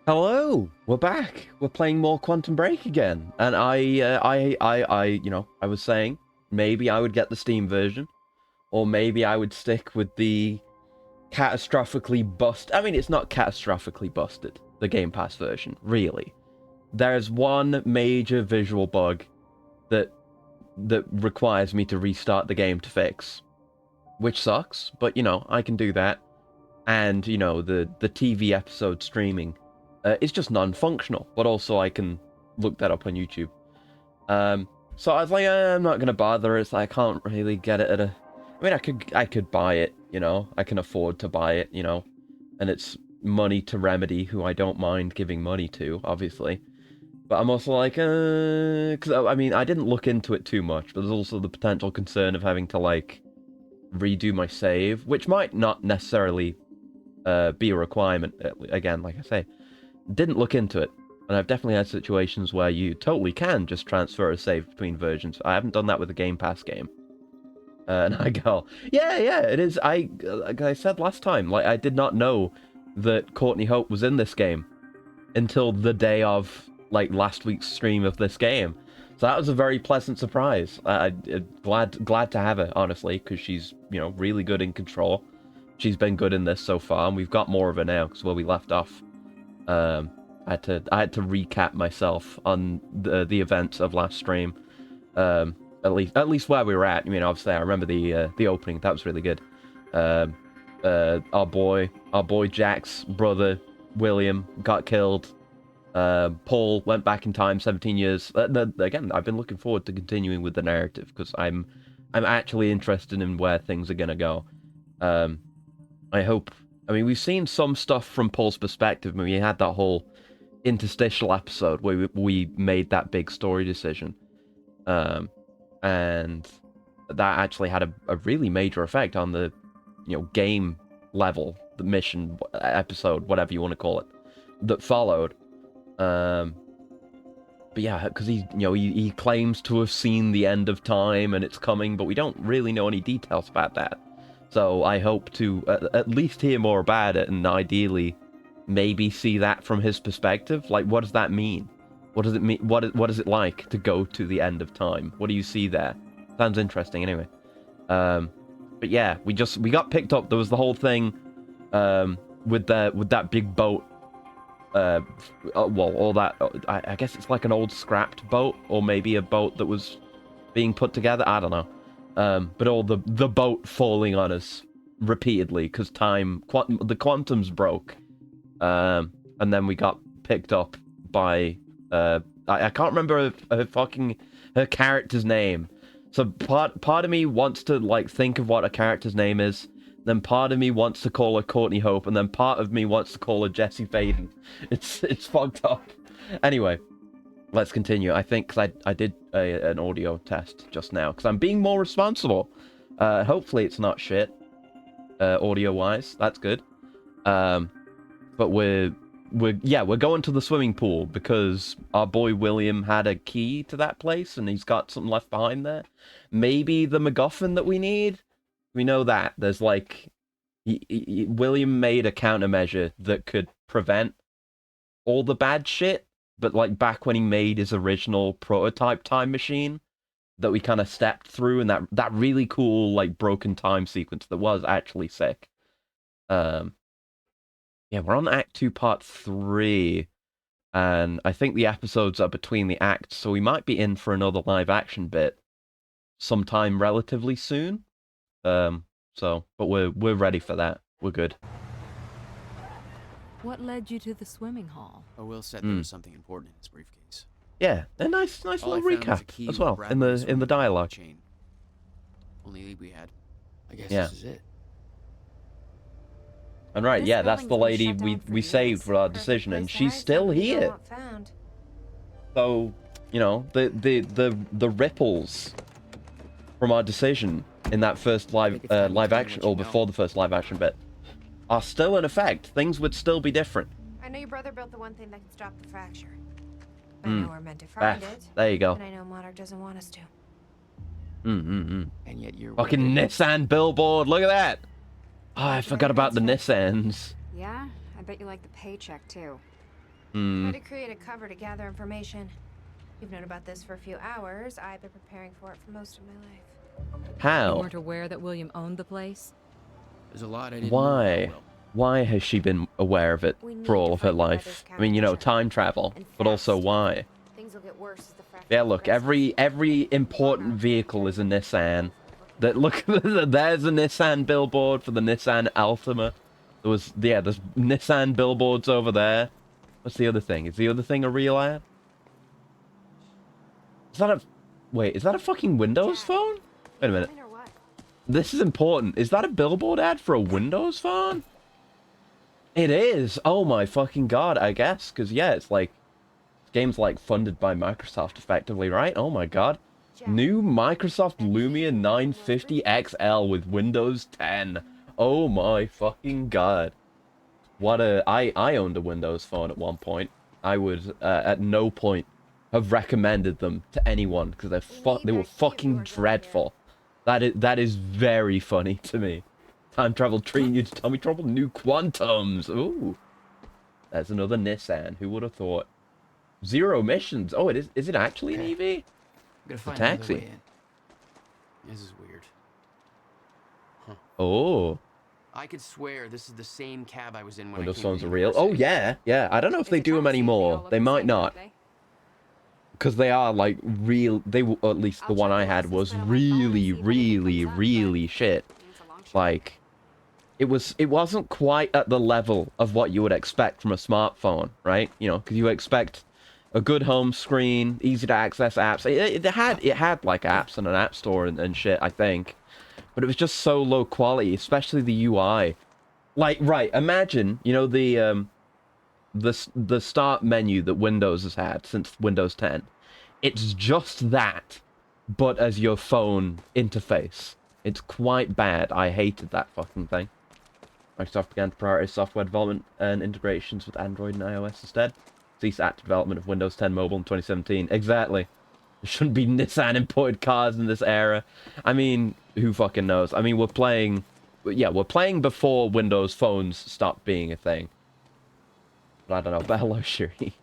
Hello, we're back. We're playing more Quantum Break again, and I was saying maybe I would get the Steam version, or maybe I would stick with the catastrophically bust. I mean, it's not catastrophically busted, the Game Pass version, really. There's one major visual bug that requires me to restart the game to fix, which sucks, but I can do that. And the TV episode streaming. It's just non-functional, but also I can look that up on YouTube. So I was like, I'm not gonna bother. It's like, I can't really get it at a. I mean, I could buy it, I can afford to buy it, and it's money to Remedy, who I don't mind giving money to, obviously. But I'm also like, because I mean, I didn't look into it too much, but there's also the potential concern of having to like redo my save, which might not necessarily be a requirement. Again, like I say. Didn't look into it, and I've definitely had situations where you totally can just transfer a save between versions. I haven't done that with a Game Pass game. And I go, yeah, it is. Like I said last time, like I did not know that Courtney Hope was in this game until the day of like last week's stream of this game. So that was a very pleasant surprise. I'm glad to have her, honestly, because she's really good in Control. She's been good in this so far, and we've got more of her now because where we left off. I had to recap myself on the events of last stream. At least where we were at. I mean, obviously, I remember the opening. That was really good. Our boy Jack's brother William got killed. Paul went back in time 17 years. Again, I've been looking forward to continuing with the narrative because I'm actually interested in where things are gonna go. I hope. I mean, we've seen some stuff from Paul's perspective. I mean, we had that whole interstitial episode where we made that big story decision. And that actually had a really major effect on the, game level, the mission episode, whatever you want to call it, that followed. But yeah, because he claims to have seen the end of time and it's coming, but we don't really know any details about that. So I hope to at least hear more about it, and ideally, maybe see that from his perspective. Like, what does that mean? What does it mean? What is it like to go to the end of time? What do you see there? Sounds interesting, anyway. But yeah, we got picked up. There was the whole thing with that big boat. All that. I guess it's like an old scrapped boat, or maybe a boat that was being put together. I don't know. But all the boat falling on us repeatedly because the quantum's broke, and then we got picked up by I can't remember her character's name. So part of me wants to like think of what a character's name is, then part of me wants to call her Courtney Hope, and then part of me wants to call her Jesse Faden. It's fucked up. Anyway. Let's continue. I think because I did an audio test just now because I'm being more responsible. Hopefully it's not shit, audio-wise. That's good. But we're going to the swimming pool because our boy William had a key to that place and he's got something left behind there. Maybe the MacGuffin that we need. We know that there's like William made a countermeasure that could prevent all the bad shit. But like back when he made his original prototype time machine that we kind of stepped through, and that really cool like broken time sequence that was actually sick. Yeah, we're on Act 2, Part 3, and I think the episodes are between the acts, so we might be in for another live action bit sometime relatively soon. But we're ready for that. We're good. What led you to the swimming hall? Oh, Will said there was something important in his briefcase. Yeah, a nice All little recap as well in the dialogue. Chain. Only lead we had. I guess Yeah. this is it. And right, This yeah, that's the building's been lady shut down for we saved years. for our Perfect decision, place and to she's hide still somebody you here. don't want found. So, the ripples from our decision in that first live action, or before the first live action bit, are still in effect. Things would still be different. I know your brother built the one thing that can stop the fracture. I know we're meant to find Beth, it. there you go. And I know Monarch doesn't want us to. And yet you're Fucking Nissan billboard, look at that! Oh, I forgot about the Nissans. Yeah? I bet you like the paycheck, too. Try to create a cover to gather information. You've known about this for a few hours. I've been preparing for it for most of my life. You How? weren't aware that William owned the place? There's a lot I didn't know Why? about Will. Why has she been aware of it We need for all to of her find the life? brother's I mean, you know, countermeasure. time travel, And but also fast. why? Things will get worse as the fracture Yeah, look, progresses. every important vehicle is a Nissan. That look, there's a Nissan billboard for the Nissan Altima. There's Nissan billboards over there. What's the other thing? Is the other thing a real ad? Is that a... Wait, is that a fucking Windows phone? Wait a minute. Or what? This is important. Is that a billboard ad for a Windows phone? It is. Oh my fucking god, I guess. Because, yeah, it's like... Game's like funded by Microsoft effectively, right? Oh my god. New Microsoft Lumia 950 XL with Windows 10. Oh my fucking god. What a... I owned a Windows phone at one point. I would, at no point, have recommended them to anyone because they were fucking dreadful. That is very funny to me. Time travel treating you to tummy trouble. New Quantums. Ooh. There's another Nissan. Who would have thought? Zero emissions. Oh, it is. Is it actually an EV? I'm gonna find taxi. another way in. This is weird. Oh. I could swear this is the same cab I was in when Windows I came phones to are real. Oh, university. yeah. I don't know if they do them anymore. They might not. Because they are, like, real... Or at least the one I had was really, really, really shit. Like, it wasn't quite at the level of what you would expect from a smartphone, right? You know, because you expect a good home screen, easy to access apps. It had like apps and an app store and shit, I think. But it was just so low quality, especially the UI. Like, right, imagine, you know, the start menu that Windows has had since Windows 10. It's just that, but as your phone interface. It's quite bad. I hated that fucking thing. Microsoft began to prioritize software development and integrations with Android and iOS instead. Ceased active development of Windows 10 Mobile in 2017. Exactly. There shouldn't be Nissan imported cars in this era. I mean, who fucking knows? I mean, we're playing before Windows phones stopped being a thing. But I don't know. But hello, Shiri.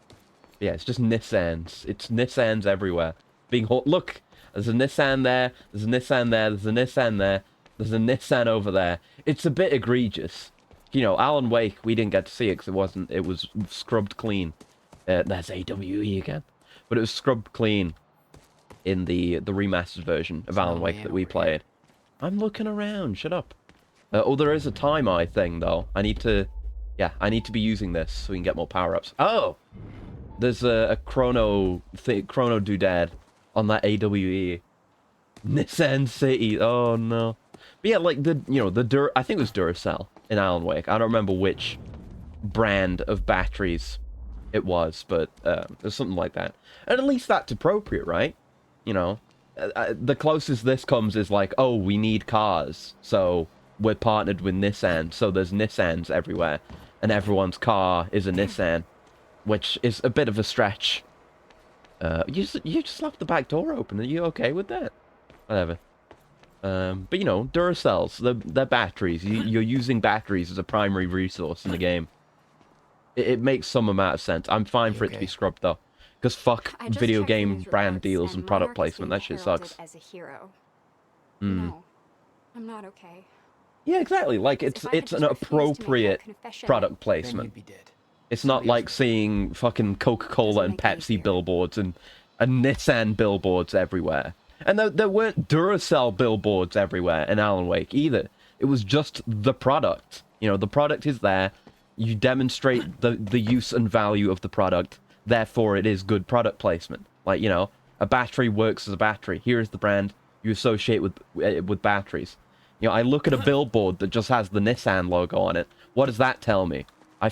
Yeah, it's just Nissans. It's Nissans everywhere. Look, there's a Nissan there, there's a Nissan there, there's a Nissan there, there's a Nissan over there. It's a bit egregious. You know, Alan Wake, we didn't get to see it because it was scrubbed clean. There's AWE again. But it was scrubbed clean in the remastered version of Alan Wake that we played. I'm looking around, shut up. Oh, there is a Time Eye thing, though. I need to be using this so we can get more power-ups. Oh! There's a chrono doodad on that AWE. Nissan City. Oh no. But yeah, like I think it was Duracell in Alan Wake. I don't remember which brand of batteries it was, but there's something like that. And at least that's appropriate, right? You know, the closest this comes is like, oh, we need cars, so we're partnered with Nissan, so there's Nissans everywhere, and everyone's car is a Nissan. Which is a bit of a stretch. You just left the back door open. Are you okay with that? Whatever. But you know, Duracells, they're batteries. You're using batteries as a primary resource in the game. It makes some amount of sense. I'm fine for it to be scrubbed though, because fuck video game brand deals and product placement. That shit sucks. As a hero. Mm. No, I'm not okay. Yeah, exactly. Like it's an appropriate product Then placement. you'd be dead. It's not like seeing fucking Coca-Cola and Pepsi billboards and Nissan billboards everywhere. And there weren't Duracell billboards everywhere in Alan Wake either. It was just the product. You know, the product is there. You demonstrate the use and value of the product. Therefore, it is good product placement. Like, you know, a battery works as a battery. Here's the brand you associate with batteries. You know, I look at a billboard that just has the Nissan logo on it. What does that tell me? I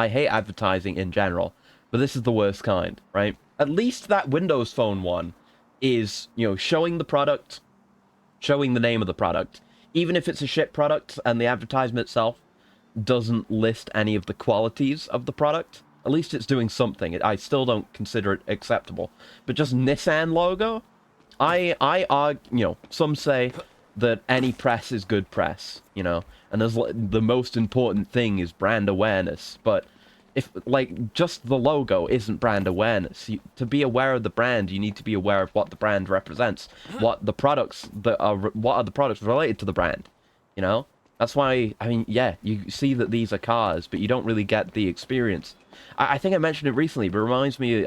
hate advertising in general, but this is the worst kind, right? At least that Windows Phone one is, you know, showing the product, showing the name of the product. Even if it's a shit product and the advertisement itself doesn't list any of the qualities of the product, at least it's doing something. I still don't consider it acceptable. But just Nissan logo? I argue, you know, some say that any press is good press, you know, and there's the most important thing is brand awareness. But if like just the logo isn't brand awareness. To be aware of the brand, you need to be aware of what the brand represents, what are the products related to the brand. You know, that's why. I mean, yeah, you see that these are cars, but you don't really get the experience. I think I mentioned it recently, but it reminds me,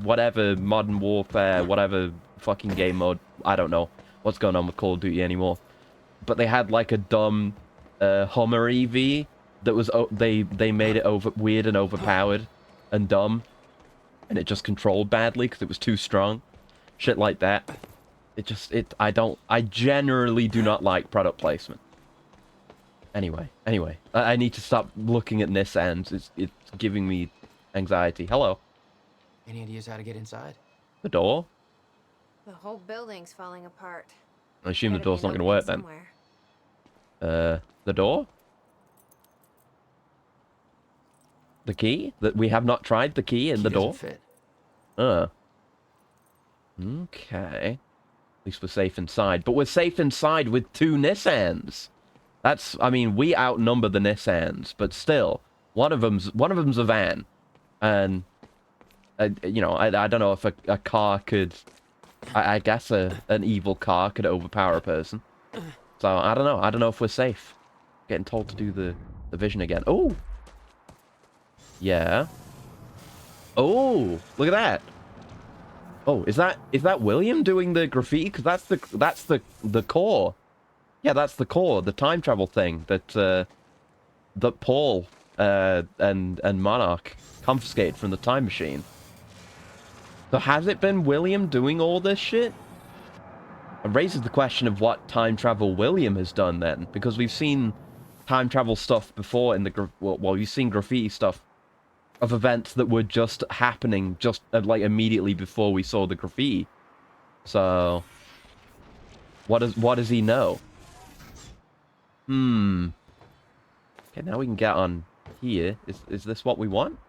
whatever Modern Warfare, whatever fucking game mode, I don't know what's going on with Call of Duty anymore. But they had like a dumb Hummer EV that was they made it weird and overpowered and dumb, and it just controlled badly because it was too strong. Shit like that. I generally do not like product placement. Anyway, I need to stop looking at Nissans. It's giving me anxiety. Hello. Any ideas how to get inside? The door? The whole building's falling apart. I assume the Gotta be door's an not going to work opening then. somewhere. The door? The key? That we have not tried the key in the door? Fit. Okay. At least we're safe inside. But we're safe inside with 2 Nissans. I mean, we outnumber the Nissans, but still, one of them's a van. And, you know, I don't know if a car could... I guess an evil car could overpower a person. So, I don't know. I don't know if we're safe. Getting told to do the vision again. Oh! Yeah. Oh! Look at that! Oh, is that William doing the graffiti? Because that's the core. Yeah, that's the core, the time travel thing that Paul and Monarch confiscated from the time machine. So has it been William doing all this shit? It raises the question of what time travel William has done then, because we've seen time travel stuff before in the we've seen graffiti stuff of events that were just happening just like immediately before we saw the graffiti. So what does he know? Okay, now we can get on here. Is this what we want?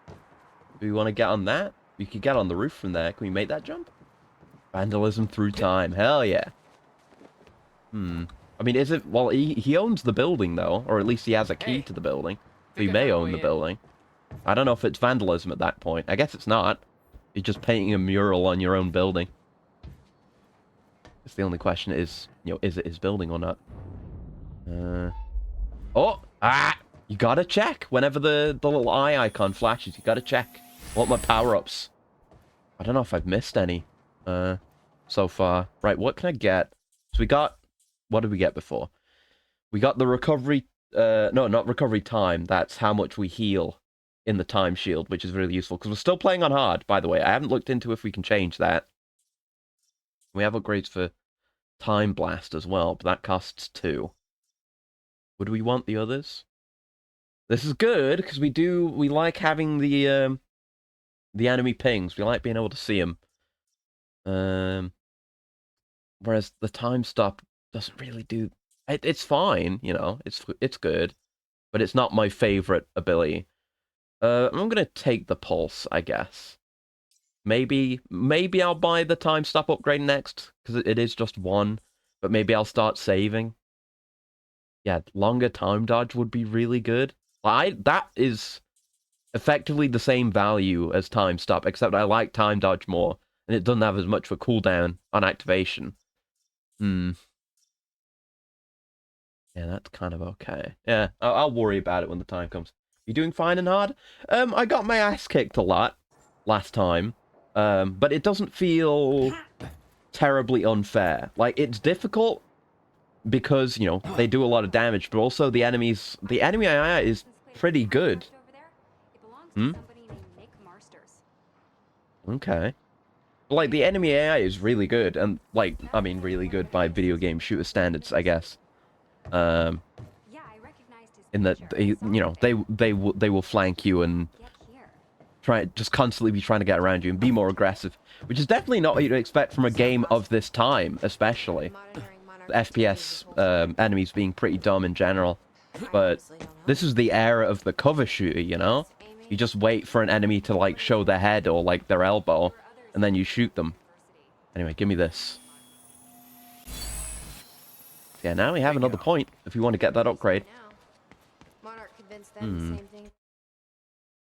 Do we want to get on that? We could get on the roof from there. Can we make that jump? Vandalism through time. Hell yeah. I mean, is it... Well, he owns the building, though. Or at least he has a key to the building. So he may own the building. I don't know if it's vandalism at that point. I guess it's not. You're just painting a mural on your own building. It's the only question is, you know, is it his building or not? Oh! Ah! You gotta check. Whenever the little eye icon flashes, you gotta check. What my power-ups? I don't know if I've missed any so far. Right, what can I get? So we got... What did we get before? We got the recovery... no, not recovery time. That's how much we heal in the time shield, which is really useful. Because we're still playing on hard, by the way. I haven't looked into if we can change that. We have upgrades for Time Blast as well, but that costs 2. Would we want the others? This is good, because we like having the enemy pings. We like being able to see them. Whereas the time stop doesn't really do... It's fine, you know. It's good. But it's not my favorite ability. I'm going to take the pulse, I guess. Maybe I'll buy the time stop upgrade next, because it is just 1. But maybe I'll start saving. Yeah, longer time dodge would be really good. That is effectively the same value as time stop, except I like time dodge more, and it doesn't have as much of a cooldown on activation. Yeah, that's kind of okay. Yeah, I'll worry about it when the time comes. You doing fine and hard? I got my ass kicked a lot last time, but it doesn't feel terribly unfair. Like, it's difficult because, you know, they do a lot of damage, but also the enemy AI is pretty good. Okay. Like, the enemy AI is really good, and, like, I mean, really good by video game shooter standards, I guess. In that, you know, they will flank you and just constantly be trying to get around you and be more aggressive, which is definitely not what you'd expect from a game of this time, especially. The FPS enemies being pretty dumb in general, but this is the era of the cover shooter, you know? You just wait for an enemy to, like, show their head or, like, their elbow, and then you shoot them. Anyway, give me this. Yeah, now we have another point if we want to get that upgrade. Monarch convinced them the same thing.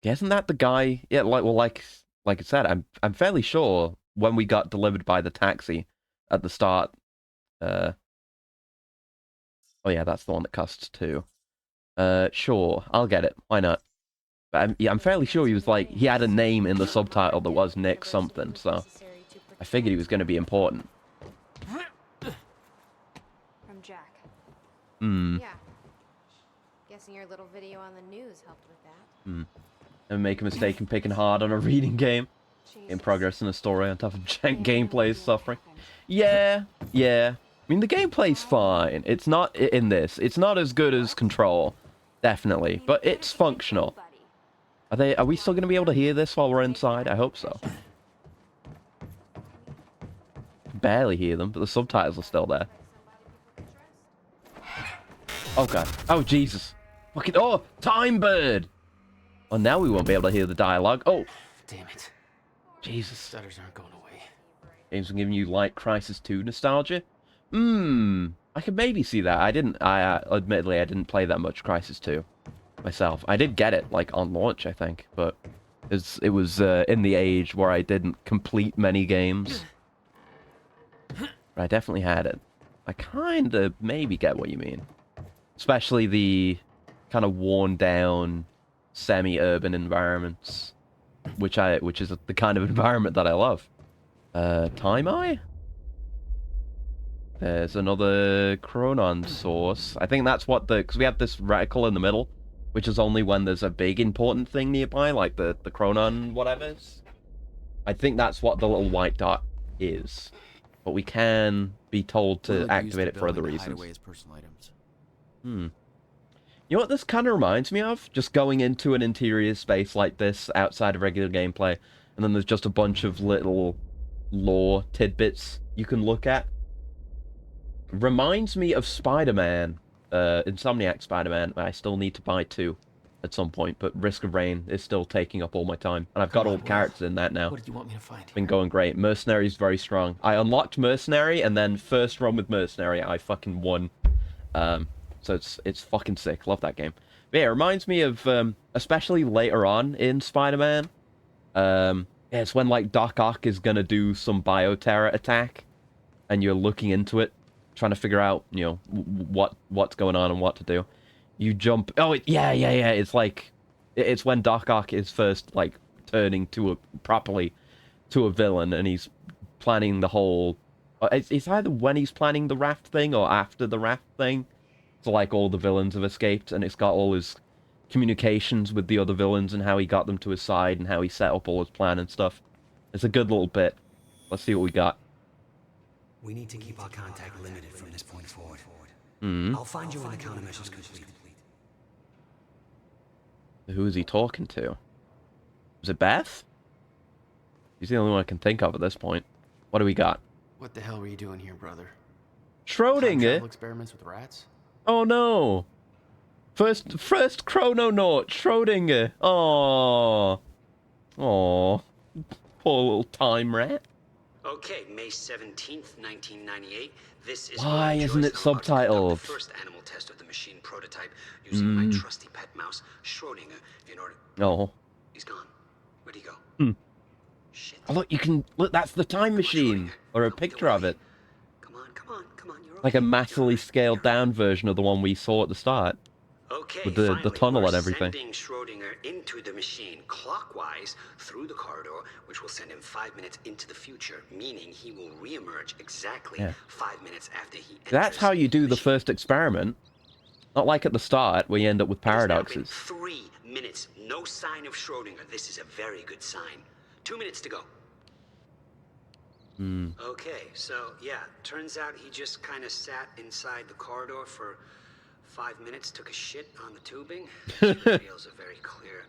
Isn't that the guy? Yeah, like I said, I'm fairly sure when we got delivered by the taxi at the start. Oh yeah, that's the one that costs 2. Sure, I'll get it. Why not? But I'm fairly sure he was like he had a name in the subtitle that was Nick something. So I figured he was going to be important. From Jack. Hmm. Yeah. Guessing your little video on the news helped with that. And make a mistake in picking hard on a reading game. In Jesus. progress in a story on top of gameplay suffering. Yeah. I mean, the gameplay's fine. It's not in this. It's not as good as Control, definitely, but it's functional. Are we still going to be able to hear this while we're inside? I hope so. Barely hear them, but the subtitles are still there. Oh god. Oh Jesus. Fucking Time Bird. Oh, now we won't be able to hear the dialogue. Oh, Damn it. Jesus. Stutters aren't going away. Games are giving you like Crysis 2 nostalgia. I could maybe see that. Admittedly, I didn't play that much Crysis 2 myself. I did get it like on launch, I think, but it was in the age where I didn't complete many games. But I definitely had it. I kind of maybe get what you mean, especially the kind of worn down, semi-urban environments, which is the kind of environment that I love. Time Eye? There's another Chronon source. I think that's what because we have this reticle in the middle, which is only when there's a big important thing nearby, like the Chronon whatever. I think that's what the little white dot is. But we can be told to activate it for other reasons. Hide away his personal items. You know what this kind of reminds me of? Just going into an interior space like this outside of regular gameplay, and then there's just a bunch of little lore tidbits you can look at. Reminds me of Spider-Man, Insomniac Spider-Man. I still need to buy 2 at some point, but Risk of Rain is still taking up all my time. And I've got all the characters in that now. What did you want me to find? Been going great. Mercenary's very strong. I unlocked Mercenary, and then first run with Mercenary, I fucking won. So it's fucking sick. Love that game. But yeah, it reminds me of, especially later on in Spider-Man. Yeah, it's when, like, Doc Ock is gonna do some bioterror attack, and you're looking into it, trying to figure out, you know, what's going on and what to do. You jump... Oh, yeah. It's like... It's when Doc Ock is first, like, turning properly to a villain, and he's planning the whole... It's either when he's planning the raft thing or after the raft thing. So, like, all the villains have escaped, and it's got all his communications with the other villains and how he got them to his side and how he set up all his plan and stuff. It's a good little bit. Let's see what we got. We need to keep our contact limited from this point forward. I'll find you when the countermeasure's complete. Who is he talking to? Is it Beth? He's the only one I can think of at this point. What do we got? What the hell were you doing here, brother? Time Schrodinger? travel experiments with rats? Oh no! First chrononaut, Schrodinger. Oh, poor little time rat. Okay, May 17th, 1998. This is Why isn't it Joyce Hart conduct subtitled? the first animal test of the machine prototype using my trusty pet mouse, Schrodinger, in order... Oh. He's gone. Where'd he go? Shit. Oh, look, that's the time machine. Or a picture of it. Come on. You're Like a okay. massively scaled down version of the one we saw at the start. Okay, With the finally, tunnel we're and everything. sending Schrodinger into the machine clockwise through the corridor, which will send him 5 minutes into the future, meaning he will reemerge exactly 5 minutes after he enters. That's how you do the machine. first experiment. Not like at the start, where you end up with It has now been paradoxes. 3 minutes, no sign of Schrodinger. This is a very good sign. 2 minutes to go. Okay, so yeah, turns out he just kind of sat inside the corridor for 5 minutes, took a shit on the tubing. This reveals a very clear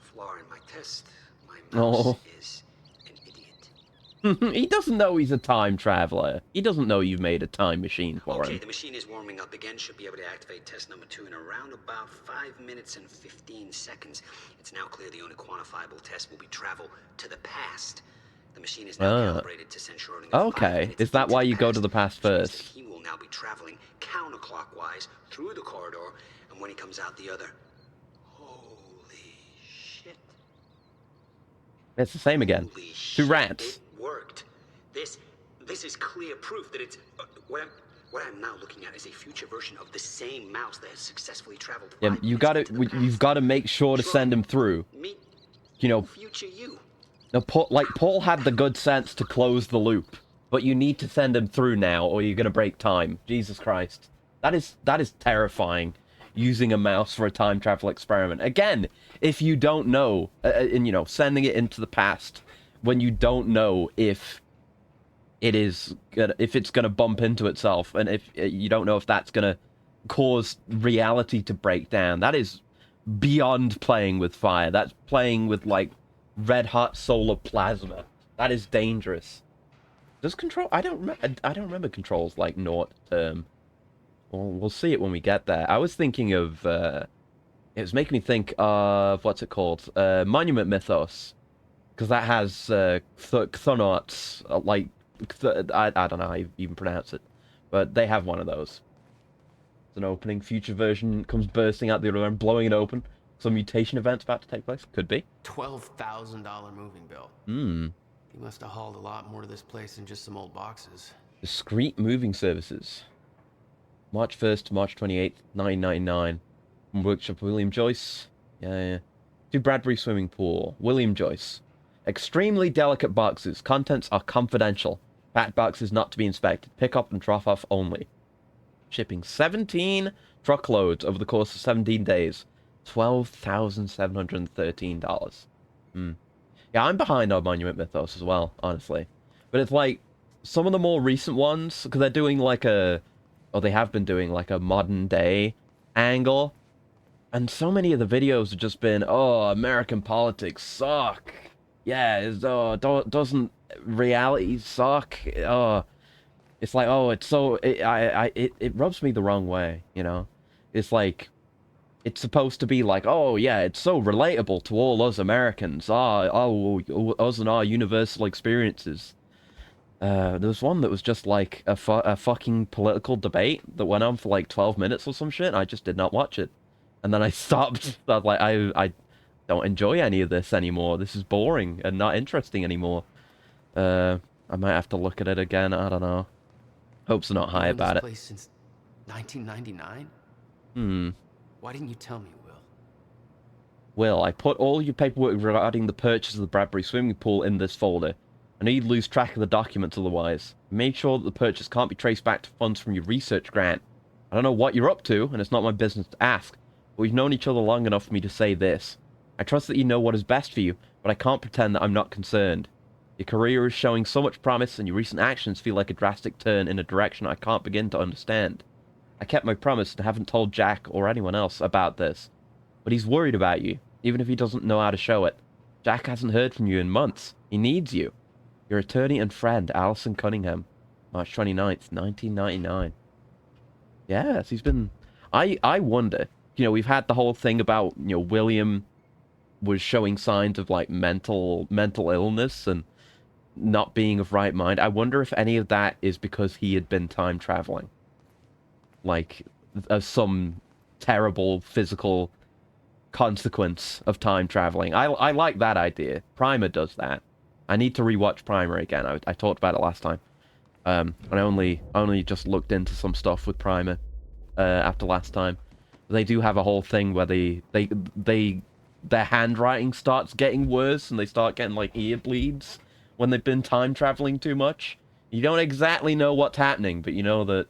flaw in my test. My mouse is an idiot. He doesn't know he's a time traveler. He doesn't know you've made a time machine for Okay, him. the machine is warming up again. Should be able to activate test number 2 in around about 5 minutes and 15 seconds. It's now clear the only quantifiable test will be travel to the past. The machine is now calibrated to send Schrodinger 5 Okay, minutes is that into why the you go to past, the past which means that first? he will now be traveling counterclockwise through the corridor, and when he comes out the other... Holy shit. It's the same again. Holy Two shit, rats. It worked. This is clear proof that it's what I'm now looking at is a future version of the same mouse that has successfully traveled. Yeah, 5 you minutes gotta, into the you've past. got to make sure to Sure. send him through. Meet You know, future you. now, Paul had the good sense to close the loop, but you need to send him through now, or you're gonna break time. Jesus Christ, that is terrifying. Using a mouse for a time travel experiment again. If you don't know, and you know, sending it into the past when you don't know if it's gonna bump into itself, and if you don't know if that's gonna cause reality to break down. That is beyond playing with fire. That's playing with like red hot solar plasma. That is dangerous. Does control? I don't remember controls like naught term. Well, we'll see it when we get there. I was thinking of it was making me think of what's it called? Monument Mythos, because that has Cthonauts, like I don't know how you even pronounce it, but they have one of those. It's an opening. Future version comes bursting out the other end, blowing it open. Some mutation event's about to take place. Could be. $12,000 moving bill. He must have hauled a lot more to this place than just some old boxes. Discrete moving services. March 1st to March 28th, 1999. From Workshop William Joyce. Yeah. To Bradbury Swimming Pool. William Joyce. Extremely delicate boxes. Contents are confidential. Fat boxes not to be inspected. Pick up and drop off only. Shipping 17 truckloads over the course of 17 days. $12,713. Yeah, I'm behind on Monument Mythos as well, honestly. But it's like, some of the more recent ones, because they're doing like a... Or they have been doing like a modern day angle. And so many of the videos have just been, oh, American politics suck. Yeah, doesn't reality suck? Oh, it's like, oh, it's so... It rubs me the wrong way, you know? It's like... It's supposed to be like, oh, yeah, it's so relatable to all us Americans. Us and our universal experiences. There was one that was just like a fucking political debate that went on for like 12 minutes or some shit, and I just did not watch it. And then I stopped. I was like, I don't enjoy any of this anymore. This is boring and not interesting anymore. I might have to look at it again. I don't know. Hopes are not high about it. Place since 1999? Why didn't you tell me, Will? Will, I put all your paperwork regarding the purchase of the Bradbury swimming pool in this folder. I know you'd lose track of the documents otherwise. Make sure that the purchase can't be traced back to funds from your research grant. I don't know what you're up to, and it's not my business to ask, but we've known each other long enough for me to say this. I trust that you know what is best for you, but I can't pretend that I'm not concerned. Your career is showing so much promise, and your recent actions feel like a drastic turn in a direction I can't begin to understand. I kept my promise and haven't told Jack or anyone else about this, but he's worried about you, even if he doesn't know how to show it. Jack hasn't heard from you in months. He needs you. Your attorney and friend, Allison Cunningham. March 29th, 1999. Yes, he's been... I wonder, you know, we've had the whole thing about, you know, William was showing signs of, like, mental illness and not being of right mind. I wonder if any of that is because he had been time traveling. Like, some terrible physical consequence of time traveling. I like that idea. Primer does that. I need to rewatch Primer again. I talked about it last time. And I only just looked into some stuff with Primer after last time. They do have a whole thing where their handwriting starts getting worse and they start getting like ear bleeds when they've been time traveling too much. You don't exactly know what's happening, but you know that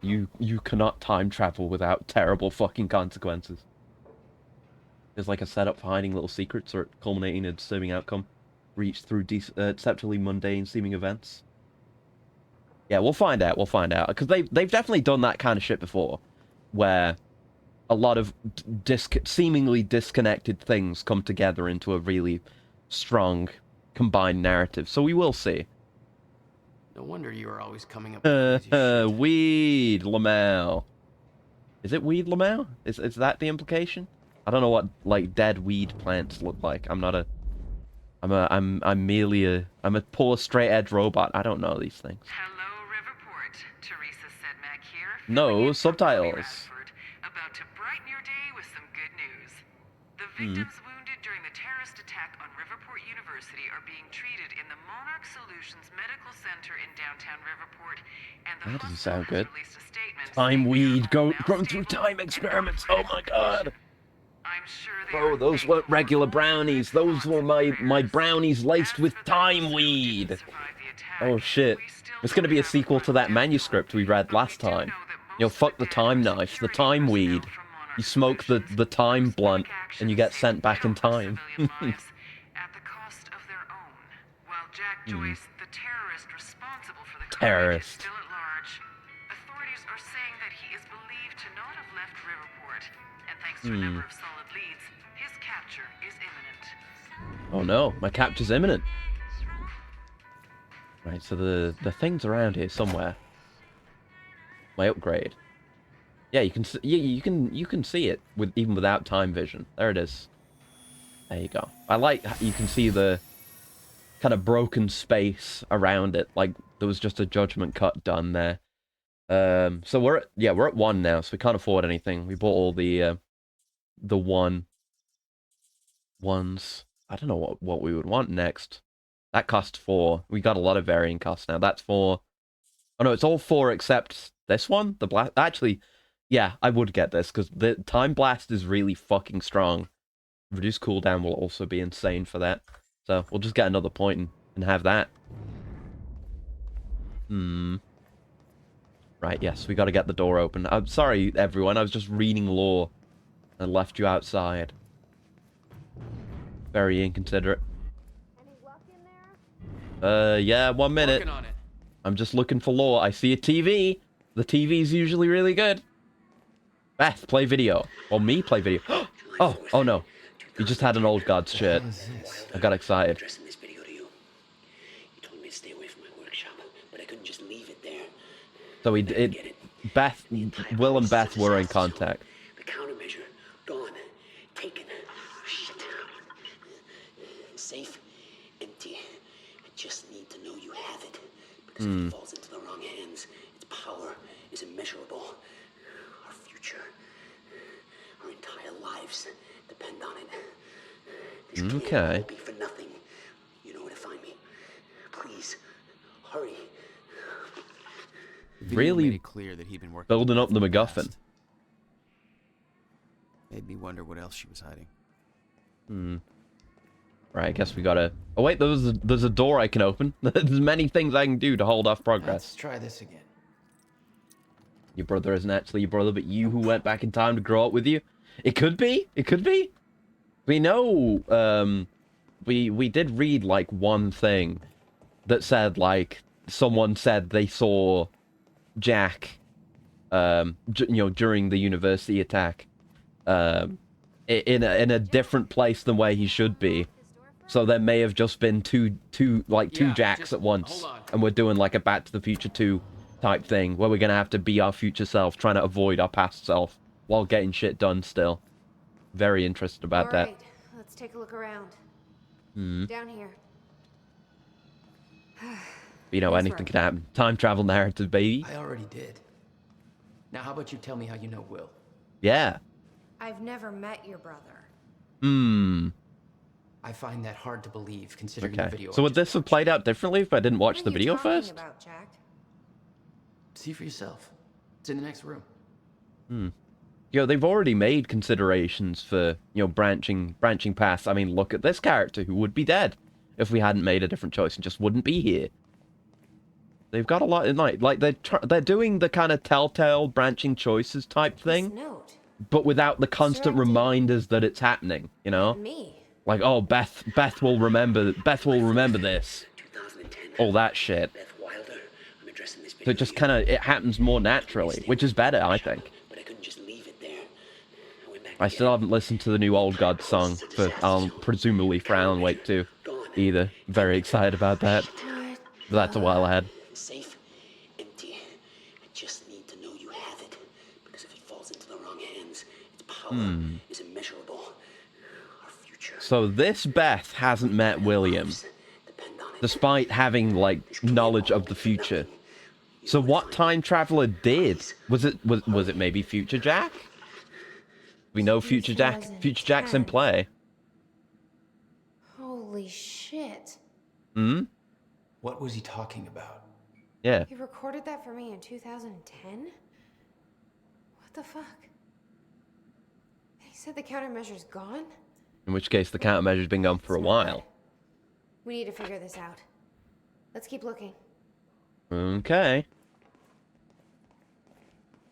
you cannot time travel without terrible fucking consequences. There's like a setup for hiding little secrets or culminating in a disturbing outcome reached through deceptively mundane seeming events. Yeah, we'll find out. We'll find out, because they've definitely done that kind of shit before, where a lot of seemingly disconnected things come together into a really strong combined narrative. So we will see. No wonder you are always coming up with crazy shit. Weed Lamau. Is it Weed Lamau? Is that the implication? I don't know what like dead weed plants look like. I'm merely a poor straight edge robot. I don't know these things. Hello, Riverport. Teresa Sedmak here. No filling in for subtitles. Chloe Radford, about to brighten your day with some good news. The victims wounded during the terrorist attack attack on Riverport University are being treated in the Monarch Solutions Medical Center in downtown Riverport, and the That doesn't hospital sound good. has released a statement Time saying weed, they are grown through stable time and experiments. not Oh my god. I'm sure they Bro, are those thankful weren't regular for all brownies. the Those were thoughts and my prayers. brownies laced As with for those time who weed. didn't survive the attack, Oh shit. we still It's gonna be a don't have sequel to final that death manuscript we toll, read but we last do time. know that You know, most fuck of the dead time are knife, the security time personnel weed. from Monarch You smoke Solutions, the time whose blunt, quick and you actions get save sent back in countless time. civilian lives at the cost of their own. While Jack Joyce, the terrorist responsible for the carnage, is Terrorist. still at large, authorities are saying that he is believed to not have left Riverport, and thanks to a number of solid leads, his capture is imminent. Oh no, my capture's imminent. Right, so the thing's around here somewhere. My upgrade. Yeah, you can you can see it with even without time vision. There it is. There you go. I like how you can see the kind of broken space around it, like there was just a judgment cut done there. So we're at 1 now, so we can't afford anything. We bought all the ones. I don't know what we would want next. That cost 4. We got a lot of varying costs now. That's 4. Oh no, it's all 4 except this one. The blast. Actually, yeah, I would get this because the time blast is really fucking strong. Reduced cooldown will also be insane for that. So we'll just get another point and have that. Right, yes, we got to get the door open. I'm sorry, everyone. I was just reading lore and left you outside. Very inconsiderate. Yeah, 1 minute. Working on it. I'm just looking for lore. I see a TV. The TV's usually really good. Beth, play video. Or me play video. Oh no. You just had an old god's shirt. I got excited. Addressing this video to you. You told me to stay away from my workshop, but I couldn't just leave it there. So Beth, Will and Beth were in contact. The countermeasure, gone, taken. Shit. Safe, empty. I just need to know you have it. Because if it falls into the wrong hands, its power is immeasurable. Our future, our entire lives depend on it. This can't all be for nothing. You know where to find me. Please, hurry. Really made it clear that he'd been working building up the from MacGuffin. past. Made me wonder what else she was hiding. Right, I guess we gotta... Oh wait, there's a door I can open. There's many things I can do to hold off progress. Let's try this again. Your brother isn't actually your brother, but you who went back in time to grow up with you. It could be. It could be. We know, we did read, like, one thing that said, like, someone said they saw Jack, during the university attack, in a different place than where he should be. So there may have just been two Jacks at once, and we're doing, like, a Back to the Future 2 type thing, where we're gonna have to be our future self, trying to avoid our past self, while getting shit done still. Very interested about that. Alright, let's take a look around. Down here. You know, Nice anything work. can happen. Time travel narrative, baby. I already did. Now, how about you tell me how you know Will? Yeah. I've never met your brother. I find that hard to believe, considering the Okay. video. So I would just this have watched. played out differently if I didn't watch What the are you video talking first? about, Jack? See for yourself. It's in the next room. They've already made considerations for, branching paths. I mean, look at this character who would be dead if we hadn't made a different choice and just wouldn't be here. They've got a lot in mind. Like, they're doing the kind of telltale branching choices type This thing, note. but without the constant Sure. reminders that it's happening, you know? Me. Like, oh, Beth will remember this. 2010. All that shit. Beth Wilder. I'm addressing this So video it just to you. kind of, it happens more naturally, which is better, I think. But I couldn't just leave it there. I went back I to still get haven't listened to the new Old God song for presumably for Alan Wake 2 either. Very excited about that. But that's a while ahead. it. Safe, empty. I just need to know you have it. Because if it falls into the wrong hands, its power is immeasurable. Our future. So this Beth hasn't met William, Depend on it. despite having, like, knowledge of the future. So what time traveler did? Was it maybe Future Jack? We know Future Jack's in play. Holy shit. Hmm? What was he talking about? Yeah. He recorded that for me in 2010? What the fuck? He said the countermeasure's gone? In which case, the countermeasure's been gone for a It's not while. good. We need to figure this out. Let's keep looking. Okay.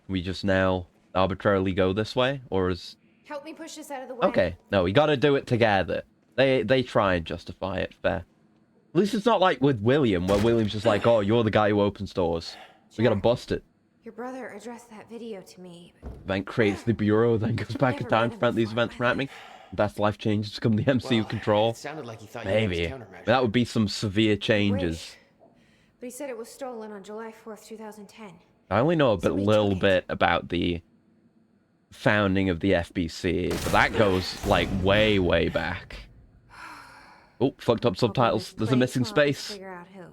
We just now arbitrarily go this way, or is... Help me push this out of the way. Okay, no, we gotta do it together. They try and justify it, fair. At least it's not like with William, where William's just like, oh, you're the guy who opens doors. We gotta Jack, bust it. Your brother addressed that video to me. Then creates the bureau, then goes back in time to prevent these events from happening. That's life changes to become the MCU Well, control. It sounded like he thought you knew Maybe. his countermeasure. That would be some severe changes. But he said it was stolen on July 4th, 2010. I only know a So we little took it. bit about the founding of the FBC, but that goes like way, way back. Oh, fucked up subtitles. Open this There's a place missing while I space. figure out who.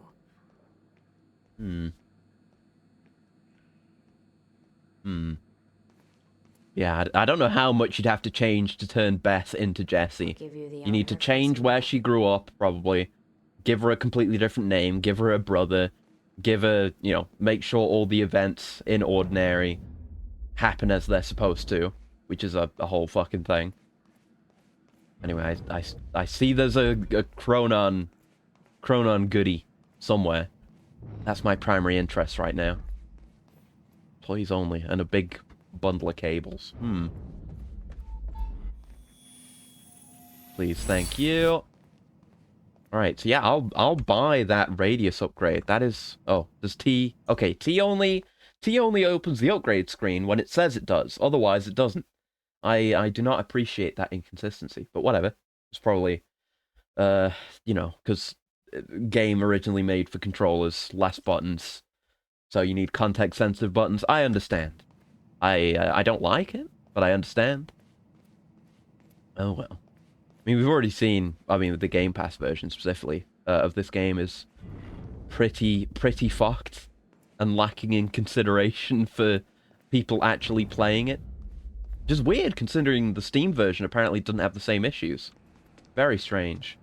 Yeah, I don't know how much you'd have to change to turn Beth into Jessie. Give you the You need to honor of change guessing. where she grew up, probably. Give her a completely different name. Give her a brother. Give her, you know, make sure all the events in Ordinary happen as they're supposed to, which is a whole fucking thing. Anyway, I see there's a Chronon goodie somewhere. That's my primary interest right now. Employees only, and a big bundle of cables. Please, thank you. Alright, so yeah, I'll buy that radius upgrade. That is... Oh, does T... Okay, T only opens the upgrade screen when it says it does. Otherwise, it doesn't. I do not appreciate that inconsistency, but whatever. It's probably... you know, because game originally made for controllers, less buttons. So you need context-sensitive buttons. I understand. I don't like it, but I understand. Oh well. I mean, we've already seen, I mean, the Game Pass version specifically of this game is pretty fucked and lacking in consideration for people actually playing it. Which is weird, considering the Steam version apparently doesn't have the same issues. Very strange.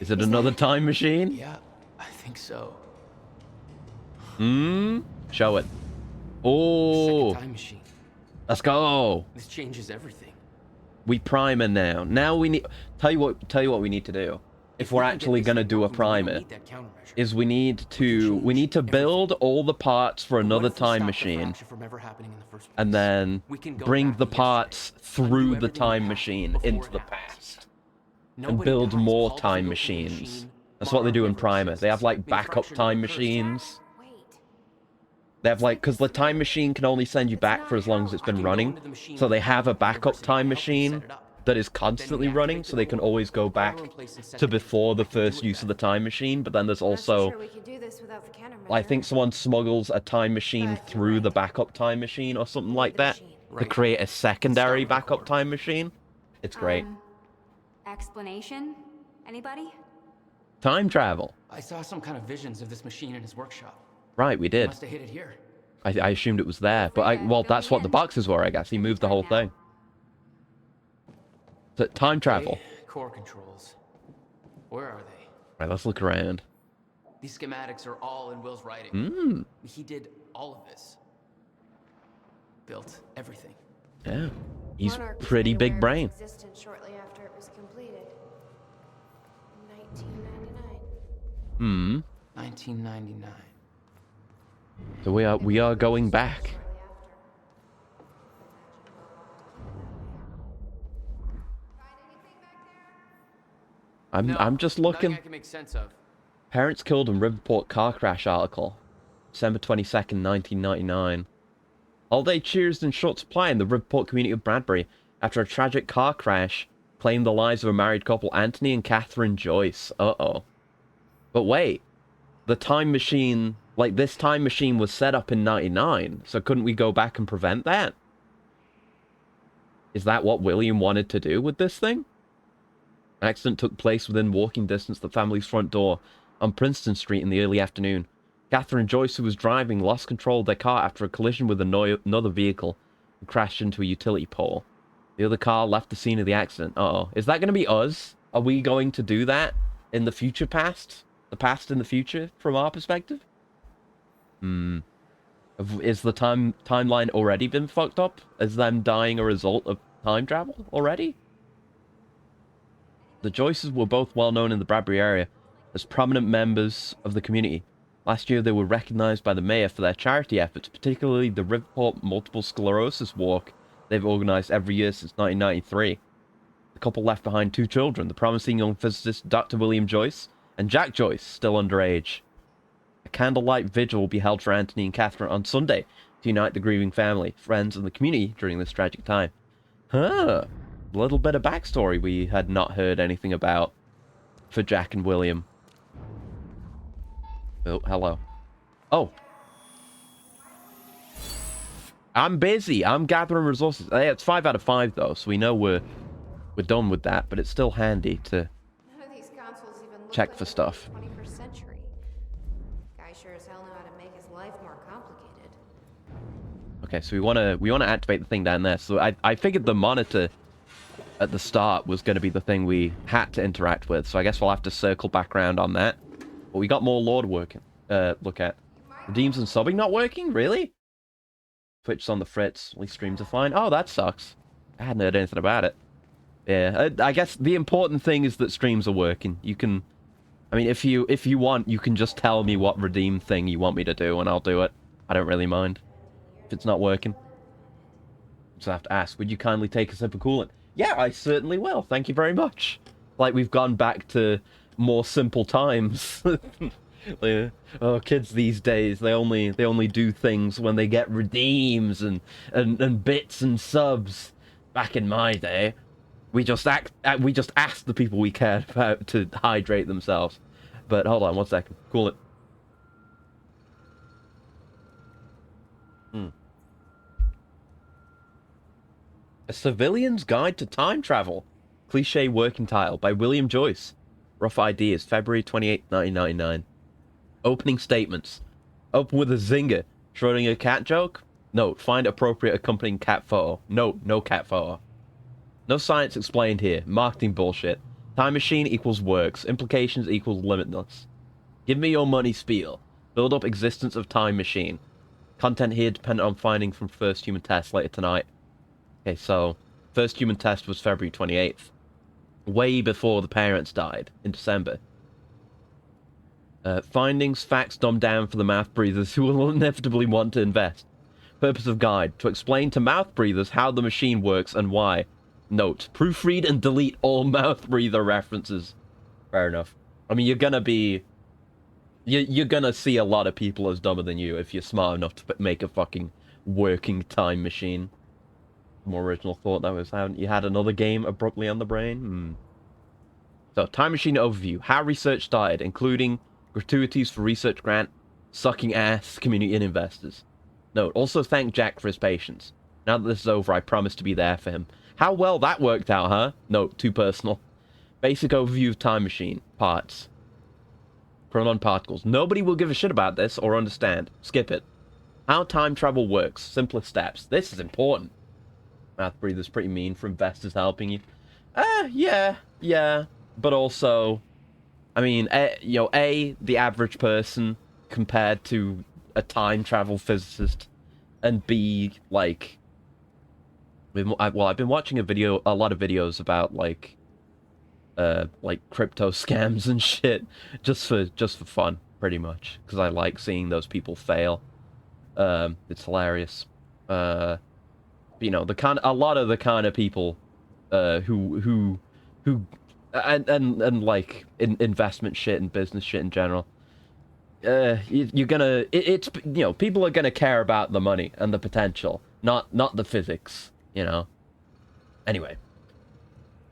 Is it another time machine? Yeah, I think so. Show it. Second Oh, time machine. let's go. This changes everything. We primer now. Now we need... Tell you what we need to do. If we're we can get actually this gonna thing do a working, we don't primer, need that countermeasure. is we need to build all the parts for What another if we time stop the machine, fracture from ever happening in the first place? and then We can go bring back the to parts yesterday, through undo the everything time that machine happened into before the it happened. past, and Nobody build dies. more Paul doesn't time go to the machines. machine. That's what they do in Mara Primer. never They have like exists. backup Fracture time never occurs. machines. Wait. They have like, because the time machine can only send you back for as long as it's I been can go running, into the machine so they with have a the backup university time to help me machine set it up. that is Then we constantly running, activate so the they can door, always go put the back power in place and set to it in. before the I can do first it use of then. the time machine, but then there's I'm not so also... sure we can do this without the countermeasure. I think someone smuggles a time machine But you're through the right. backup time machine or something We like need the that machine. to Right. create a secondary with the backup core. time machine. It's great. Explanation? Anybody? Time travel. I saw some kind of visions of this machine in his workshop. Right, we He did. must have hid it here. I assumed it was there, but well, that's what the boxes were, I guess. He moved the whole thing. So, time travel. Okay, core controls. Where are they? Right, let's look around. These schematics are all in Will's writing. Hmm. He did all of this. Built everything. Yeah. He's Monarch was pretty made big aware of brain. its existence shortly after it was completed. In 1999. Hmm. 1999. So we are going back. Shortly after. I'm just looking. Nothing I can make sense of. Parents killed in Riverport car crash article. December 22nd, 1999. Holiday cheers in short supply in the Riverport community of Bradbury after a tragic car crash claimed the lives of a married couple, Anthony and Catherine Joyce. Uh-oh. But wait. The time machine... Like, this time machine was set up in 99, so couldn't we go back and prevent that? Is that what William wanted to do with this thing? An accident took place within walking distance of the family's front door on Princeton Street in the early afternoon. Catherine and Joyce, who was driving, lost control of their car after a collision with another vehicle and crashed into a utility pole. The other car left the scene of the accident. Uh-oh. Is that going to be us? Are we going to do that in the future past? The past in the future, from our perspective? Is the timeline already been fucked up? Is them dying a result of time travel already? The Joyces were both well known in the Bradbury area as prominent members of the community. Last year, they were recognized by the mayor for their charity efforts, particularly the Riverport Multiple Sclerosis Walk they've organized every year since 1993. The couple left behind 2 children, the promising young physicist Dr. William Joyce and Jack Joyce, still underage. A candlelight vigil will be held for Anthony and Catherine on Sunday to unite the grieving family, friends, and the community during this tragic time. Huh. A little bit of backstory we had not heard anything about for Jack and William. Oh, hello. Oh. I'm busy. I'm gathering resources. Hey, it's 5 out of 5 though, so we know we're done with that, but it's still handy to None of these consoles even look check like for they're stuff. from the 21st century. Guy sure as hell know how to make his life more complicated. Okay, so we wanna activate the thing down there. So I figured the monitor at the start was gonna be the thing we had to interact with, so I guess we'll have to circle back around on that. But we got more Lord working. Look at. Redeems and subbing not working? Really? Twitch's on the fritz. Only streams are fine. Oh, that sucks. I hadn't heard anything about it. Yeah, I guess the important thing is that streams are working. You can... I mean, if you want, you can just tell me what redeem thing you want me to do, and I'll do it. I don't really mind. If it's not working. Just have to ask, would you kindly take a sip of coolant? Yeah, I certainly will. Thank you very much. Like, we've gone back to more simple times. Oh, kids these days, they only do things when they get redeems and bits and subs. Back in my day, we just asked the people we cared about to hydrate themselves. But hold on 1 second. Cool it. A Civilian's Guide to Time Travel. Cliché working title by William Joyce. Rough ideas, February 28, 1999. Opening statements. Open with a zinger. Schrodinger cat joke? Note, find appropriate accompanying cat photo. Note, no cat photo. No science explained here. Marketing bullshit. Time machine equals works. Implications equals limitless. Give me your money spiel. Build up existence of time machine. Content here dependent on finding from first human test later tonight. Okay, so first human test was February 28th. Way before the parents died in December. Findings, facts dumbed down for the mouth breathers who will inevitably want to invest. Purpose of guide, to explain to mouth breathers how the machine works and why. Note, proofread and delete all mouth breather references. Fair enough. I mean, you're gonna see a lot of people as dumber than you if you're smart enough to make a fucking working time machine. More original thought that was, haven't you had another game abruptly on the brain? So, time machine overview. How research started, including gratuities for research grant, sucking ass, community and investors. Note, also thank Jack for his patience. Now that this is over, I promise to be there for him. How well that worked out, huh? Note, too personal. Basic overview of time machine. Parts. Chronon particles. Nobody will give a shit about this or understand. Skip it. How time travel works. Simplest steps. This is important. Mouth breather's pretty mean for investors helping you. Yeah. But also, I mean, the average person compared to a time travel physicist, and B, like, I've been watching a lot of videos about like crypto scams and shit, just for fun, pretty much, because I like seeing those people fail. It's hilarious. You know, a lot of the kind of people who like investment shit and business shit in general. You're gonna people are gonna care about the money and the potential, not the physics, you know. Anyway.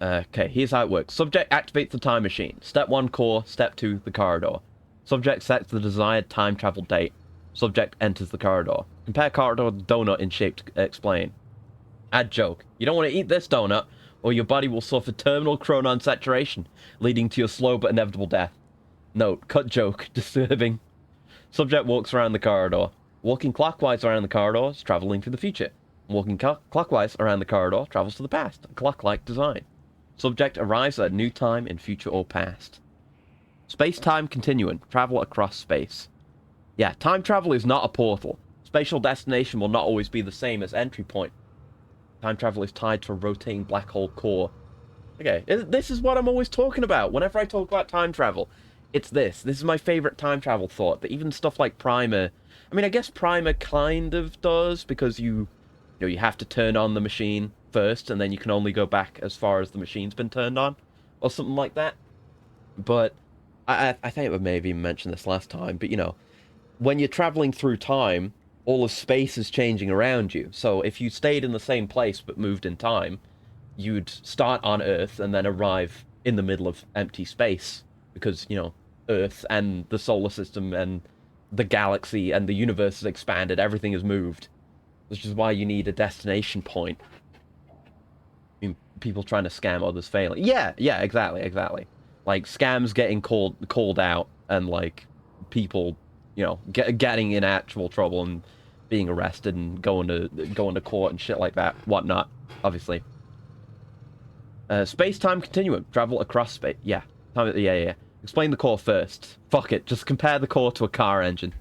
Okay, here's how it works. Subject activates the time machine. Step 1 core, step 2 the corridor. Subject sets the desired time travel date. Subject enters the corridor. Compare corridor with donut in shape to explain. Add joke. You don't want to eat this donut, or your body will suffer terminal chronon saturation, leading to your slow but inevitable death. Note, cut joke, disturbing. Subject walks around the corridor. Walking clockwise around the corridor is traveling to the future. Walking clockwise around the corridor travels to the past. A clock-like design. Subject arrives at a new time in future or past. Space-time continuum. Travel across space. Yeah, time travel is not a portal. Spatial destination will not always be the same as entry point. Time travel is tied to a rotating black hole core. Okay, this is what I'm always talking about. Whenever I talk about time travel, it's this. This is my favorite time travel thought. That even stuff like Primer... I mean, I guess Primer kind of does, because you have to turn on the machine first, and then you can only go back as far as the machine's been turned on, or something like that. But I think I may have even mentioned this last time, but, when you're traveling through time, all of space is changing around you. So if you stayed in the same place but moved in time, you'd start on Earth and then arrive in the middle of empty space, because, Earth and the solar system and the galaxy and the universe has expanded, everything has moved. Which is why you need a destination point. I mean, people trying to scam others failing. Yeah, exactly. Like, scams getting called out, and, like, people, getting in actual trouble and being arrested and going to court and shit like that. Whatnot, obviously. Space-time continuum. Travel across space. Yeah. Yeah. Explain the core first. Fuck it. Just compare the core to a car engine.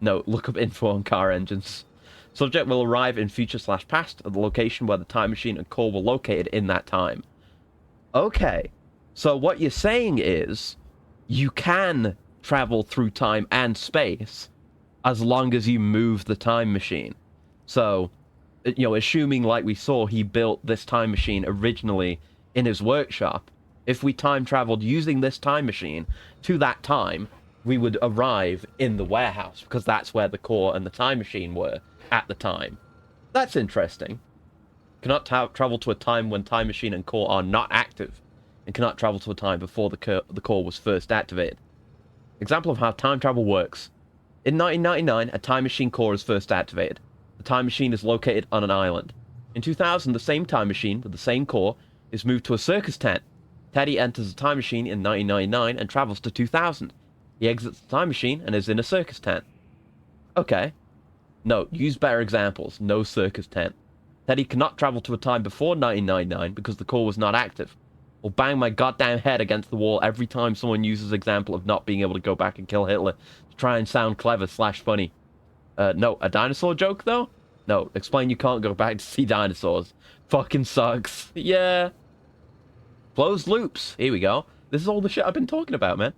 No, look up info on car engines. Subject will arrive in future/past at the location where the time machine and core were located in that time. Okay. So what you're saying is, you can travel through time and space as long as you move the time machine. So, assuming, like we saw, he built this time machine originally in his workshop, if we time traveled using this time machine to that time, we would arrive in the warehouse, because that's where the core and the time machine were at the time. That's interesting. Cannot travel to a time when time machine and core are not active, and cannot travel to a time before the core was first activated. Example of how time travel works. In 1999, a time machine core is first activated. The time machine is located on an island. In 2000, the same time machine with the same core is moved to a circus tent. Teddy enters the time machine in 1999 and travels to 2000. He exits the time machine and is in a circus tent. Okay. No, use better examples. No circus tent. Teddy cannot travel to a time before 1999 because the core was not active. I'll bang my goddamn head against the wall every time someone uses example of not being able to go back and kill Hitler to try and sound clever/funny. No, a dinosaur joke, though? No, explain you can't go back to see dinosaurs. Fucking sucks. Yeah. Closed loops. Here we go. This is all the shit I've been talking about, man.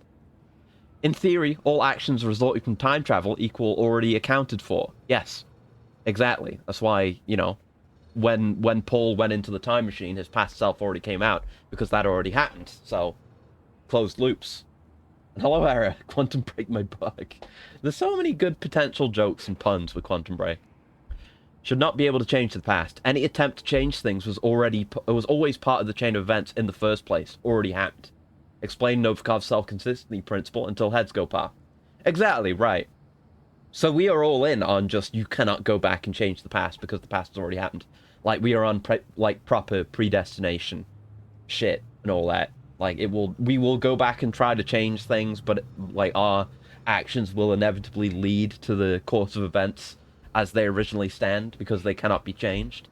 In theory, all actions resulting from time travel equal already accounted for. Yes. Exactly. That's why, when Paul went into the time machine, his past self already came out, because that already happened. So, closed loops. Hello, Era. Quantum Break my bug. There's so many good potential jokes and puns with Quantum Break. Should not be able to change the past. Any attempt to change things was always part of the chain of events in the first place. Already happened. Explain Novikov's self-consistency principle until heads go pop. Exactly, right. So we are all in on just, you cannot go back and change the past because the past has already happened. Like, we are on proper predestination shit and all that. Like, we will go back and try to change things, but our actions will inevitably lead to the course of events as they originally stand, because they cannot be changed.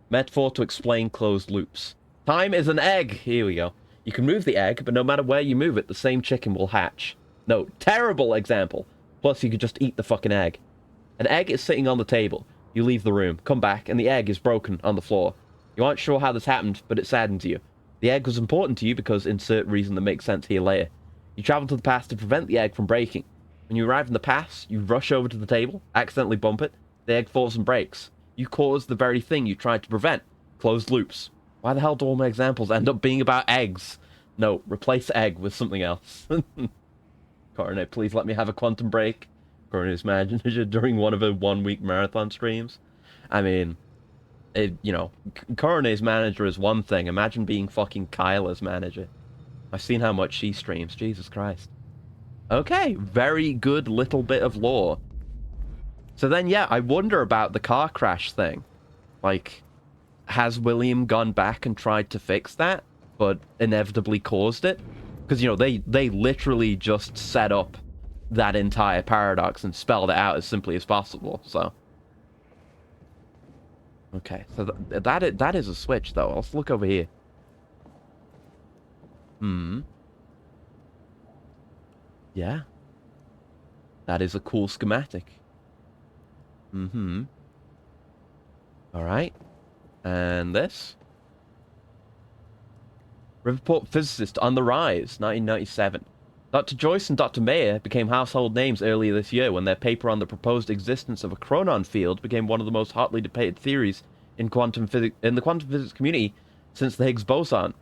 Metaphor to explain closed loops. Time is an egg. Here we go. You can move the egg, but no matter where you move it, the same chicken will hatch. No, terrible example. Plus, you could just eat the fucking egg. An egg is sitting on the table. You leave the room, come back, and the egg is broken on the floor. You aren't sure how this happened, but it saddens you. The egg was important to you because insert reason that makes sense here later. You travel to the past to prevent the egg from breaking. When you arrive in the past, you rush over to the table, accidentally bump it, the egg falls and breaks. You caused the very thing you tried to prevent. Closed loops. Why the hell do all my examples end up being about eggs? No, replace egg with something else. Coronet, please let me have a quantum break. Coronet's manager during one of her 1 week marathon streams. I mean, Coronet's manager is one thing. Imagine being fucking Kyla's manager. I've seen how much she streams. Jesus Christ. Okay, very good little bit of lore. So then, yeah, I wonder about the car crash thing. Like, has William gone back and tried to fix that, but inevitably caused it? Because, they literally just set up that entire paradox and spelled it out as simply as possible, so. Okay, so that is a switch, though. Let's look over here. Yeah. That is a cool schematic. Alright. And this? Riverport physicist on the rise, 1997. Dr. Joyce and Dr. Mayer became household names earlier this year when their paper on the proposed existence of a chronon field became one of the most hotly debated theories in the quantum physics community since the Higgs boson.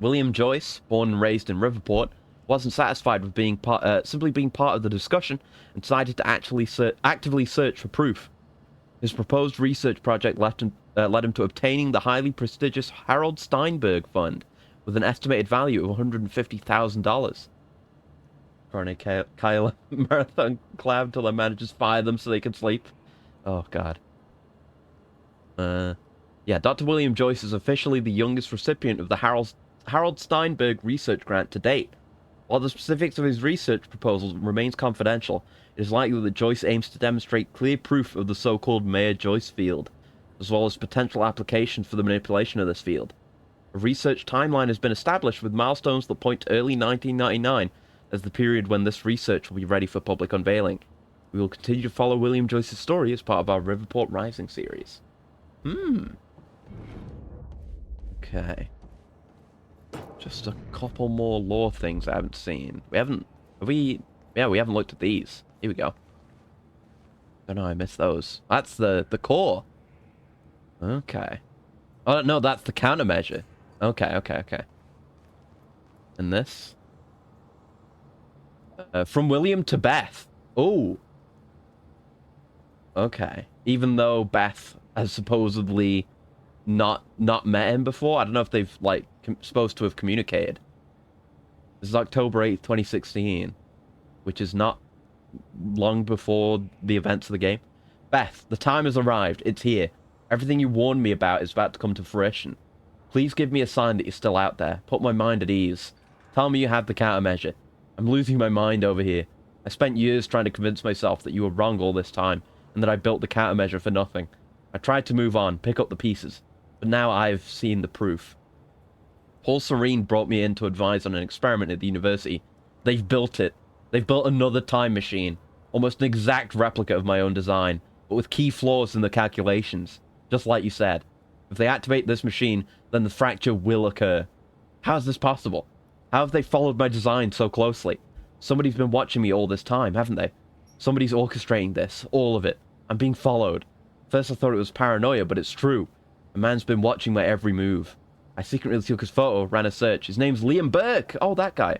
William Joyce, born and raised in Riverport, wasn't satisfied with being simply being part of the discussion and decided to actively search for proof. His proposed research project led him to obtaining the highly prestigious Harold Steinberg Fund with an estimated value of $150,000. Kyle marathon cloud till their managers fire them so they can sleep. Oh, God. Yeah, Dr. William Joyce is officially the youngest recipient of the Harold Steinberg research grant to date. While the specifics of his research proposal remains confidential, it is likely that Joyce aims to demonstrate clear proof of the so-called Mayer-Joyce field, as well as potential applications for the manipulation of this field. A research timeline has been established with milestones that point to early 1999 as the period when this research will be ready for public unveiling. We will continue to follow William Joyce's story as part of our Riverport Rising series. Okay. Just a couple more lore things I haven't seen. We haven't looked at these. Here we go. Oh no, I missed those. That's the core. Okay. Oh no, that's the countermeasure. Okay. And this? From William to Beth. Oh. Okay. Even though Beth has supposedly not met him before, I don't know if they've like supposed to have communicated. This is October 8th, 2016, which is not long before the events of the game. Beth, the time has arrived. It's here. Everything you warned me about is about to come to fruition. Please give me a sign that you're still out there. Put my mind at ease. Tell me you have the countermeasure. I'm losing my mind over here. I spent years trying to convince myself that you were wrong all this time, and that I built the countermeasure for nothing. I tried to move on, pick up the pieces, but now I've seen the proof. Paul Serene brought me in to advise on an experiment at the university. They've built it. They've built another time machine, almost an exact replica of my own design, but with key flaws in the calculations. Just like you said. If they activate this machine, then the fracture will occur. How is this possible? How have they followed my design so closely? Somebody's been watching me all this time, haven't they? Somebody's orchestrating this, all of it. I'm being followed. First I thought it was paranoia, but it's true. A man's been watching my every move. I secretly took his photo, ran a search. His name's Liam Burke! Oh, that guy.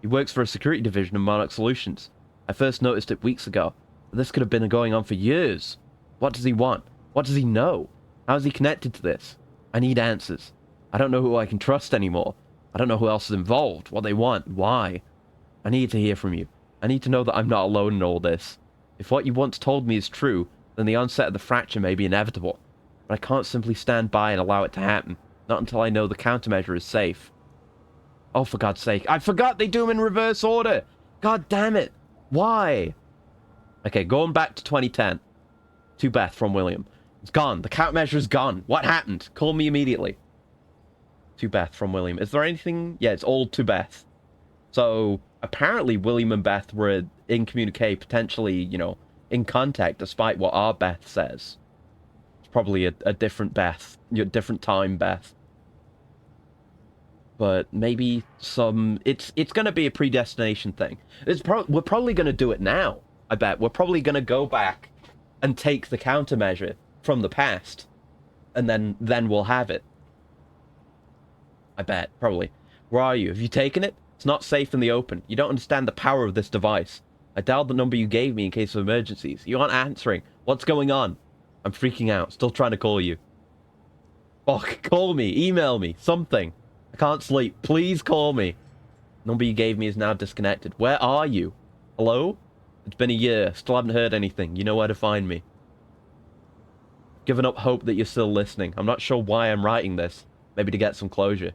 He works for a security division in Monarch Solutions. I first noticed it weeks ago. But this could have been going on for years. What does he want? What does he know? How is he connected to this? I need answers. I don't know who I can trust anymore. I don't know who else is involved, what they want, why. I need to hear from you. I need to know that I'm not alone in all this. If what you once told me is true, then the onset of the fracture may be inevitable. But I can't simply stand by and allow it to happen. Not until I know the countermeasure is safe. Oh, for God's sake. I forgot they do them in reverse order! God damn it! Why? Okay, going back to 2010. To Beth from William. It's gone. The countermeasure is gone. What happened? Call me immediately. To Beth from William. Is there anything? Yeah, it's all to Beth. So, apparently William and Beth were in communique, potentially, you know, in contact, despite what our Beth says. It's probably a different Beth. Different time Beth. But maybe some... It's going to be a predestination thing. We're probably going to do it now, I bet. We're probably going to go back and take the countermeasure from the past. And then we'll have it. I bet, probably. Where are you? Have you taken it? It's not safe in the open. You don't understand the power of this device. I dialed the number you gave me in case of emergencies. You aren't answering. What's going on? I'm freaking out. Still trying to call you. Fuck, call me. Email me. Something. I can't sleep. Please call me. Number you gave me is now disconnected. Where are you? Hello? It's been a year. Still haven't heard anything. You know where to find me. Given up hope that you're still listening. I'm not sure why I'm writing this. Maybe to get some closure.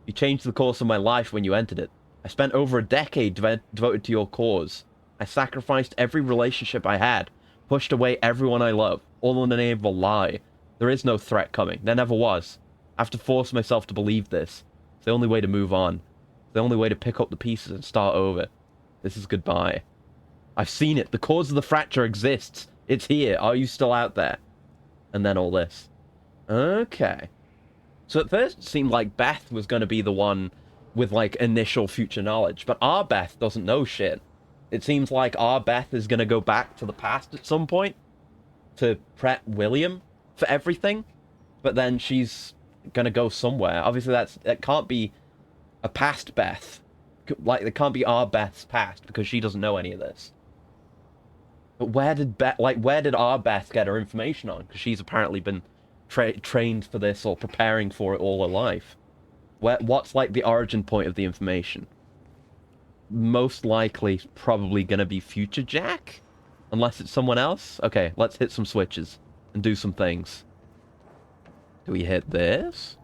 You changed the course of my life when you entered it. I spent over a decade devoted to your cause. I sacrificed every relationship I had, pushed away everyone I love, all in the name of a lie. There is no threat coming. There never was. I have to force myself to believe this. It's the only way to move on. It's the only way to pick up the pieces and start over. This is goodbye. I've seen it. The cause of the fracture exists. It's here. Are you still out there? And then all this. Okay. So at first it seemed like Beth was going to be the one with, like, initial future knowledge. But our Beth doesn't know shit. It seems like our Beth is going to go back to the past at some point to prep William for everything. But then she's going to go somewhere. Obviously, that can't be a past Beth. Like, it can't be our Beth's past because she doesn't know any of this. But where did our Beth get her information on? Because she's apparently been trained for this or preparing for it all her life. What's, like, the origin point of the information? Most likely, probably gonna be Future Jack? Unless it's someone else? Okay, let's hit some switches and do some things. Do we hit this?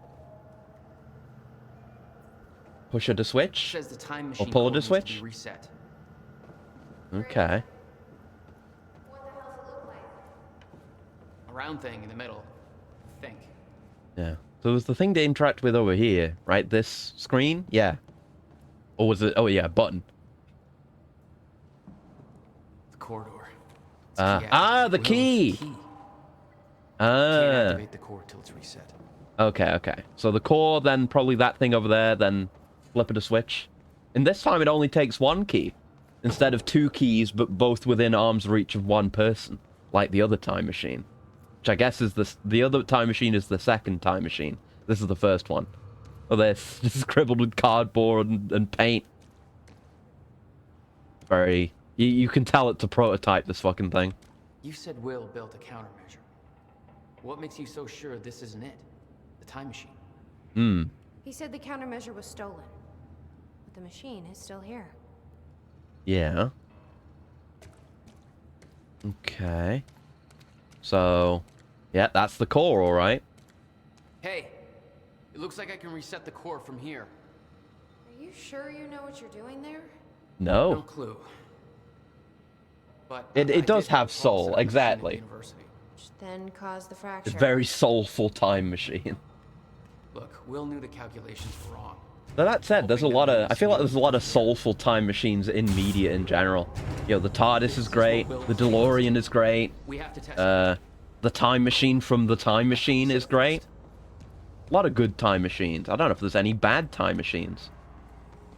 Push her to switch? Says the time Or machine pull her code to needs switch? be reset. Okay. A round thing in the middle. I think. Yeah. So it was the thing to interact with over here, right? This screen? Yeah. Or was it... Oh, yeah, button. The corridor. It's Ah. key Ah, the Will, key! Can't Ah. activate the core till it's reset. Okay, okay. So the core, then probably that thing over there, then flip it a switch. And this time it only takes one key. Instead of 2 keys, but both within arm's reach of one person. Like the other time machine. Which I guess is the other time machine is the second time machine. This is the first one. Oh, this is scribbled with cardboard and paint. Very... You can tell it's a prototype, this fucking thing. You said Will built a countermeasure. What makes you so sure this isn't it? The time machine. He said the countermeasure was stolen. But the machine is still here. Yeah. Okay. So... Yeah, that's the core, alright. Hey! It looks like I can reset the core from here. Are you sure you know what you're doing there? No No. clue. But It I does did have pulse soul, at a machine at the exactly. university. Which then caused the fracture. It's a very soulful time machine. Look, Will knew the calculations were wrong. Now that said, there's a lot of... I feel like there's a lot of soulful time machines in media in general. You know, the TARDIS is great. The DeLorean is great. We have to test it. The time machine from The Time Machine is great. A lot of good time machines. I don't know if there's any bad time machines.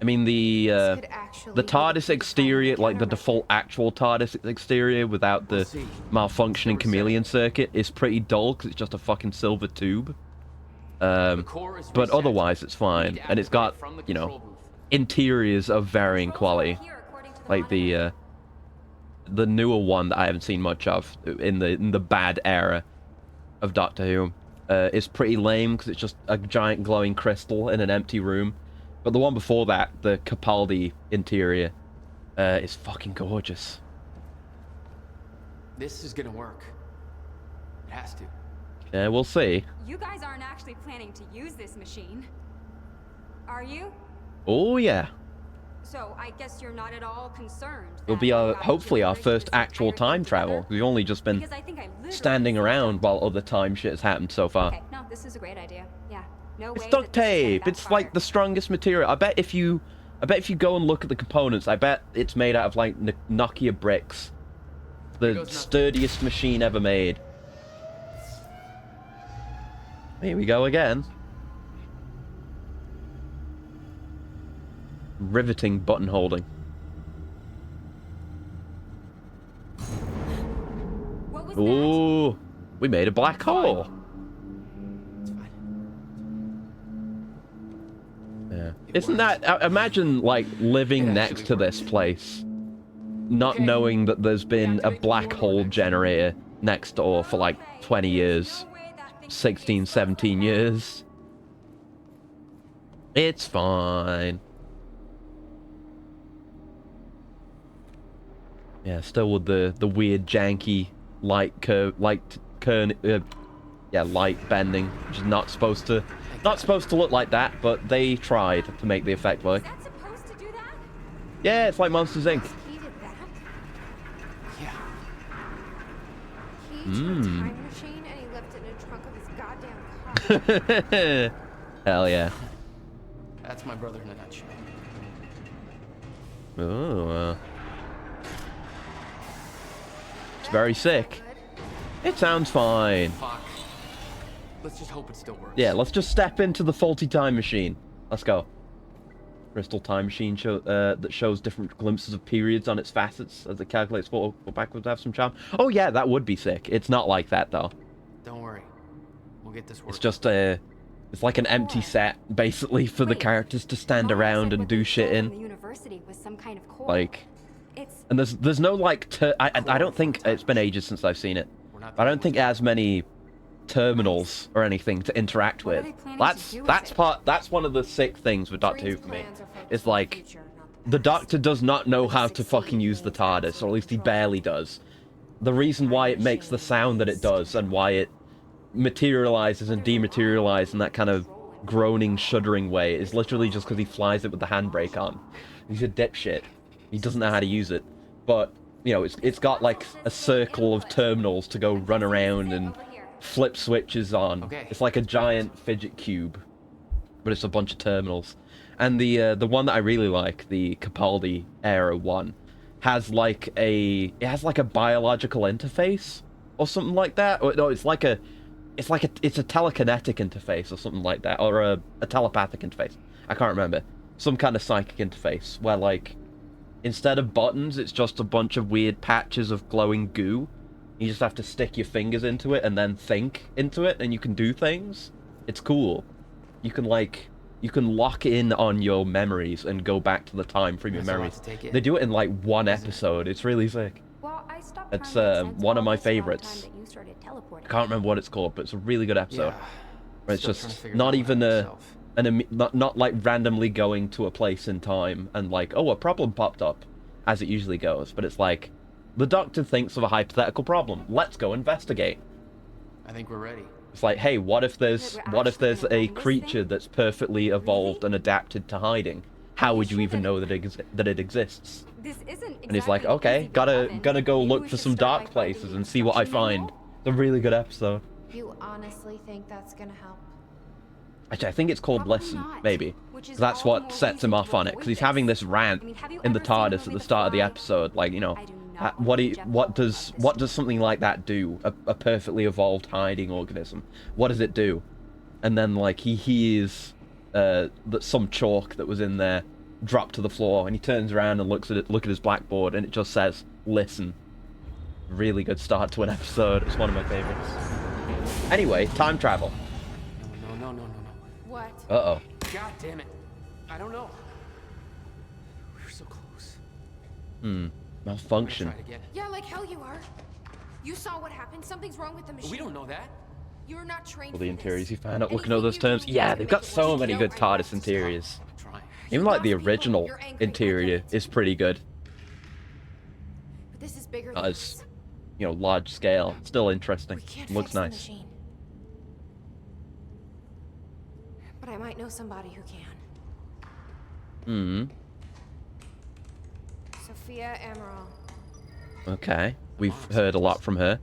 I mean, the This could actually the be TARDIS key exterior, to like the countermeasure. default actual TARDIS exterior without the malfunctioning chameleon circuit, is pretty dull because it's just a fucking silver tube. The core is But reset. otherwise, it's We need fine, to and it's activate got, it from the you know, control booth. interiors of varying quality, Here, according to the like monitor. the newer one that I haven't seen much of in the bad era of Doctor Who is pretty lame because it's just a giant glowing crystal in an empty room. But the one before that, the Capaldi interior, is fucking gorgeous. This is gonna work. It has to. Yeah, we'll see. You guys aren't actually planning to use this machine, are you? Oh yeah, So I guess you're not at all concerned. it'll that be you guys hopefully should our bridge first this actual entire time thing travel. together? We've only just been Because I think I literally standing fell around down. while other time shit has happened so far. Okay, no, this is a great idea. Yeah, no It's way duct that this is headed tape. that It's far. like the strongest material. I bet if you go and look at the components, I bet it's made out of like Nokia bricks. The goes nothing. sturdiest machine ever made. Here we go again. Riveting button holding. What was that? Ooh, we made a black hole. It's fine. Yeah. Isn't that... imagine, like, living It next actually to this place, not knowing that there's been a black hole generator next door for, like, 20 years, No way that thing 16, 17 years. It's fine. Yeah, still with the weird, janky light light bending, which is not supposed to look like that, but they tried to make the effect work. Is that supposed to do that? Yeah, it's like Monsters Inc. He did that? took a time machine and he left it in the trunk of his goddamn car. Hell yeah. That's my brother in a nutshell. Ooh. It's very sick. It sounds fine. Fuck. Let's just hope it still works. Yeah, let's just step into the faulty time machine. Let's go. Crystal time machine that shows different glimpses of periods on its facets as it calculates forward or backwards to have some charm. Oh yeah, that would be sick. It's not like that though. Don't worry. We'll get this working. It's just it's like an empty set basically for the Wait, characters to stand Mom around said and what do they shit found in. The university was some kind of core. Like, It's and there's no like I don't think it's been ages since I've seen it. We're not I don't think it has many terminals or anything to interact What are with. they planning to do with That's one of the sick things with Doctor Who Dream's for me. plans are focused It's on like future, not the past. Doctor does not know how to fucking use the TARDIS, or at least he barely does. The reason why it makes the sound that it does and why it materializes and dematerializes in that kind of groaning, shuddering way is literally just because he flies it with the handbrake on. He's a dipshit. He doesn't know how to use it. But, you know, it's got like a circle of terminals to go run around and flip switches on. Okay. It's like a giant fidget cube, but it's a bunch of terminals. And the one that I really like, the Capaldi era one, has like a biological interface or something like that. Or no, it's a telekinetic interface or something like that, or a telepathic interface. I can't remember. Some kind of psychic interface where like instead of buttons, it's just a bunch of weird patches of glowing goo. You just have to stick your fingers into it and then think into it, and you can do things. It's cool. You can lock in on your memories and go back to the time from your That's a lot memories. to take in. They do it in like one Isn't it? episode. It's really sick. well, I stopped It's, trying to make sense one of all my this around the favorites. time that you started teleporting. I can't remember what it's called, but it's a really good episode. Yeah. Where it's Still trying to just figure it not out even myself. not like randomly going to a place in time and like, oh, a problem popped up, as it usually goes. But it's like, the Doctor thinks of a hypothetical problem. Let's go investigate. I think we're ready. It's like, hey, what if there's We're actually a gonna run this creature thing? that's perfectly evolved and adapted to hiding? How would you even know that it exists? This isn't exactly And he's like, an okay, easy gonna oven. go Maybe look we for should some start dark by finding places the and see what I instruction find. manual. It's a really good episode. You honestly think that's gonna help? Actually, I think it's called Probably Listen, not, maybe. which is That's all the what more sets him reason off to on it, avoid because he's having this rant I mean, have you in the ever seen TARDIS Lily at the the start of the Fly? episode. Like, you know, I do not what want do you, Jeff what Goldblum does this what does time. something like that do? A perfectly evolved hiding organism. What does it do? And then like he hears that some chalk that was in there drop to the floor, and he turns around and look at his blackboard, and it just says "Listen." Really good start to an episode. It's one of my favorites. Anyway, time travel. No. What? Uh-oh. God damn it. I don't know. We were so close. Malfunction. Try it again. Yeah, like hell you are. You saw what happened. Something's wrong with the machine. We don't know that. You're not trained All the for interiors this. you found out looking Anything at those you do terms. is Yeah, gonna they've make got it so worse. many You good know I TARDIS know. interiors. I'm trying. Even like the lost people, original you're angry, I interior get it. is pretty good. But this is bigger Not than as, this. you know, large scale. Still interesting. We can't Looks fix the nice. machine. But I might know somebody who can. Sophia Amaral. Okay. We've heard a lot from her.